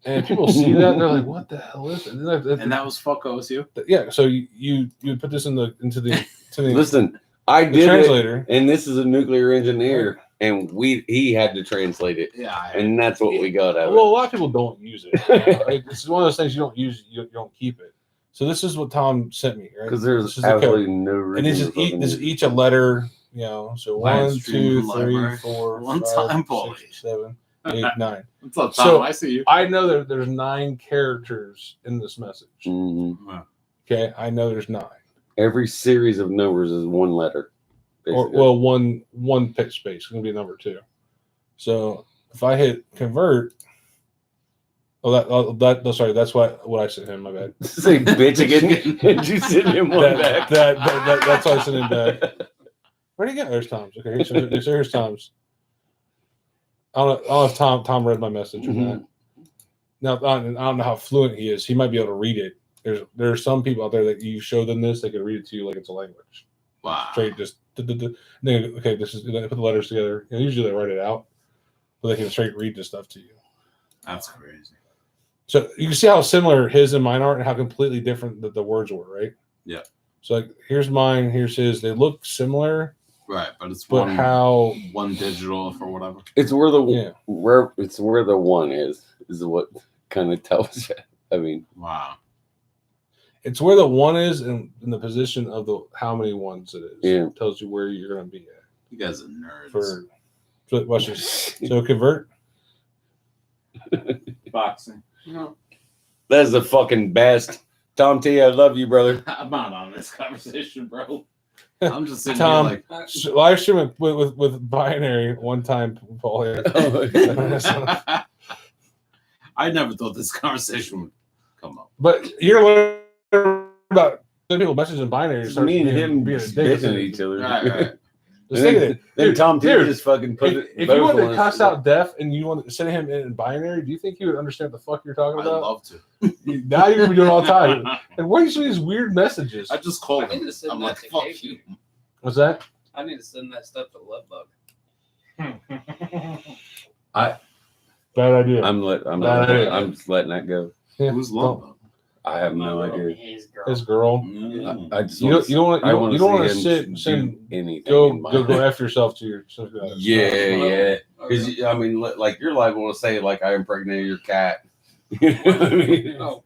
And people see that and they're like, "What the hell is it?" And that was fuck OSU. Yeah. So you put this into the Listen, I the did translator, it, and this is a nuclear engineer, and he had to translate it, Yeah. and that's what we got out of Well, a it. lot of people don't use it. Right? It's one of those things you don't use, you don't keep it. So this is what Tom sent me, right? Because This there's is the code. absolutely no reason. And this is to fucking this is use each a letter, you know. So Live 1, stream 2, from 3, library. 4, One 5, time, Pauley. 6, 7, 8, 9. What's up, Tom? So I see you. I know that there's 9 characters in this message. Mhm. Okay, I know there's 9. Every series of numbers is one letter. Or basically. well, one pitch space is going to be number 2. So if I hit convert, sorry, that's what I sent him. My bad. Say bitch again. Did you send him one back? That's why I sent him back. Where'd he go? There's Tom's. Okay, here's Tom's. I don't know if Tom read my message or not. Now I don't know how fluent he is. He might be able to read it. There are some people out there that you show them this, they can read it to you like it's a language. Wow. Straight just okay. This is they put the letters together. Usually they write it out, but they can straight read this stuff to you. That's crazy. So you can see how similar his and mine are, and how completely different the words were, right? Yeah. So like, here's mine, here's his. They look similar, Right, but it's but one digital for whatever. It's where the where the one is what kind of tells you. I mean, wow. It's where the 1 is in the position of the how many ones it is. Yeah. It tells you where you're going to be at. You guys are nerds. Watch this. So convert. Boxing. That's the fucking best. Tom T, I love you, brother. I'm not on this conversation, bro. I'm just sitting Tom, here live stream with binary one time, Paul. I never thought this conversation would come up. But you're learning about people messaging binary. Just me and him being bitching at each other. Right. Just think of it. Then Tom T dude, just fucking put it. If you wanted to cuss out Def and you want to send him in binary, do you think he would understand what the fuck you're talking I'd about? love to. Now you're gonna be doing it all the time. And what are you sending these weird messages? I just called I need him. to send I'm that like, to fuck Casey. you. What's that? I need to send that stuff to Lovebug. Bad idea. I'm just letting that go. Yeah. Who's love? I have no idea. His girl. I just You don't want to him sit do and anything. go in my- go after yourself to your. Yeah. Because I mean, like you're liable to say like I impregnated your cat. You know what I mean? Oh,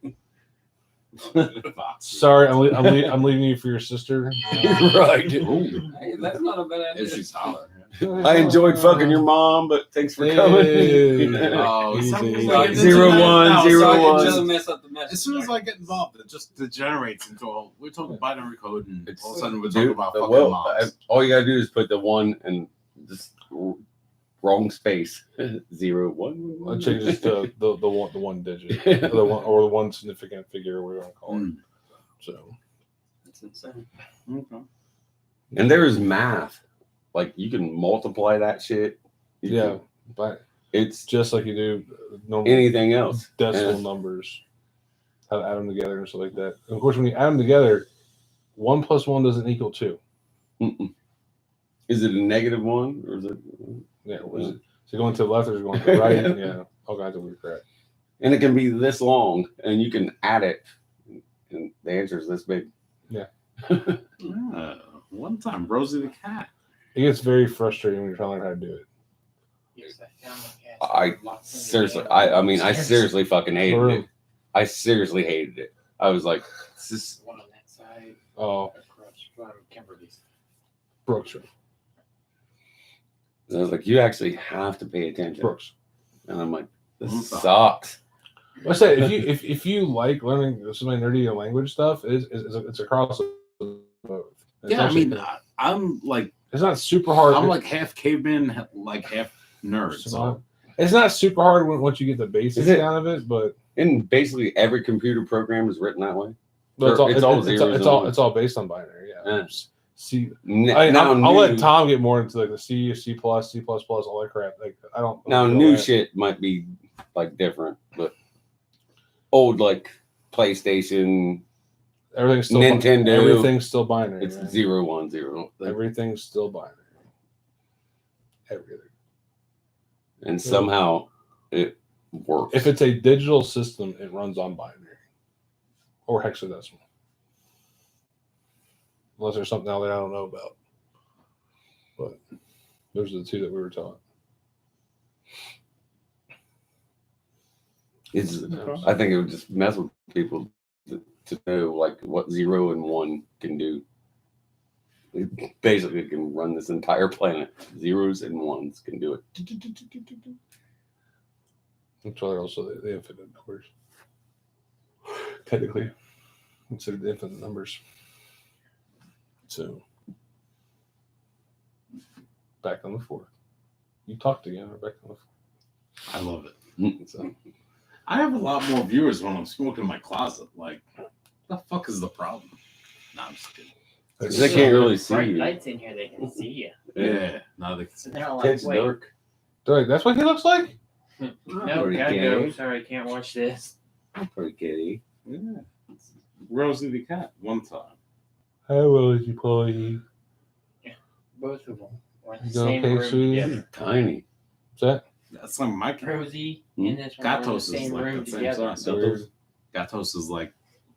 Sorry, I'm leaving you for your sister. Right. hey, that's not a bad idea. If she's holler. I enjoyed fucking your mom, but thanks for coming. Oh, Easy. it's 0101. Mess up the message. As soon as I get involved, it just degenerates into we're talking binary code, and It's- all of a sudden we're talking Dude, about fucking well, moms. all you gotta do is put the 1 and just wrong space. 01. I change this to the one digit, the one significant figure, or whatever you want to call it. So That's insane. Okay. And there's math. Like you can multiply that shit. You yeah, can- but it's just like you do normal anything else. decimal numbers, how to add them together and stuff like that. And of course, when you add them together, 1 + 1 doesn't equal 2. Mm-mm. Is it a -1 or is it? Yeah, is it going to the left or is it going to the right? Yeah, all kinds of weird crap. And it can be this long, and you can add it, and the answer is this big. Yeah. One time, Rosie the cat. It gets very frustrating when you're trying to learn how to do it. I seriously, I mean, I seriously fucking hated it. I seriously hated it. I was like, this is One on that side. Oh, Across from Kimberly's. Brooks. I was like, you actually have to pay attention. Brooks. And I'm like, this sucks. I say if you like learning some nerdy language stuff, it's across both. Yeah, I mean, I'm like, it's not super hard. I'm like half caveman, like half nerd. So it's not super hard once you get the basics down of it, but And basically every computer program is written that way. it's all zeros and ones. it's all based on binary. Yeah. See, Now I'll let Tom get more into like the C, C++, C++, all that crap. Like I don't. Now new shit might be like different, but old like PlayStation, everything's still Nintendo, everything's still binary. it's man. 0, 1, 0. Everything's still binary. Everything. And somehow it works. If it's a digital system, it runs on binary or hexadecimal. Unless there's something out there I don't know about. But those are the two that we were taught. I think it would just mess with people to know like what 0 and 1 can do. It basically can run this entire planet. Zeros and ones can do it. That's why they're also the infinite numbers. Technically. considered infinite numbers. So back on the floor. You talked again. We're back on the floor. I love it. So, I have a lot more viewers when I'm smoking in my closet. Like, the fuck is the problem? Nah, I'm just kidding. They can't really see Bright you. lights in here, they can see you. Yeah, now they can see. And they're all like, It's wait, dark. Wait, that's what he looks like? no, Pretty gotta gay. go. Sorry, can't watch this. Pretty kitty. Yeah. Rosie the cat, one time. How well is you, Pauley? Both of them. We're in the You same okay, room sweetie? together. Tiny. What's that? That's like my cat. Rosie in this one. We're in the Gatos is same like room the same together. size. Weird. Gatos is like,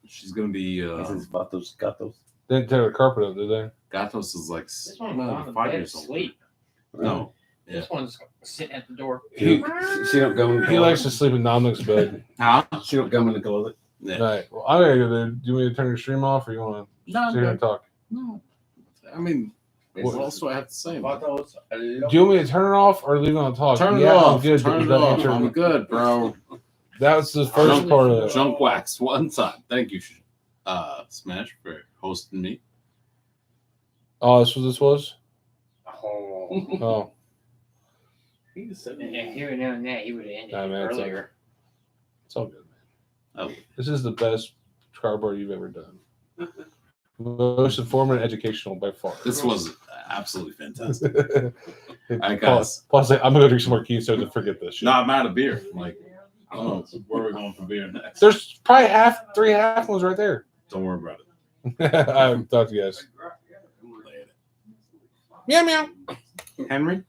she's gonna be. Vatos, gatos. They didn't tear the carpet up, did they? Gatos is like This one's on the 5 bed years old. asleep. No, Yeah. This one's sitting at the door. She don't go in the He likes to sleep in Dominic's bed. huh? She don't come in the closet. Yeah. Right. Well, I gotta go there. Do you want me to turn your stream off or you want to No, sit here and talk? no. I mean, what else do I have to say? Do you want me to turn it off or leave it on talk? Turn it Yeah, I'm off. good, Turn but it that off. answer- I'm good, bro. That was the first part of it. Junk Wax, one time. Thank you, Smash, for hosting me. Oh, that's what this was? Oh. Oh, He said, And if he would have known that, he would have ended Nah, it man, it's earlier. it's all good, man. Oh. This is the best Cardbar you've ever done. Most informative, educational by far. This was absolutely fantastic. I Pause. guess. Pause. I'm gonna go drink some more Keystone to forget this shit. No, I'm out of beer. Like, I don't know where we're going for beer next. There's probably three half ones right there. Don't worry about it. I haven't talked to you guys. Later. Meow meow. Henry?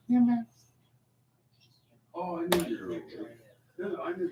Oh, I knew you were. I knew you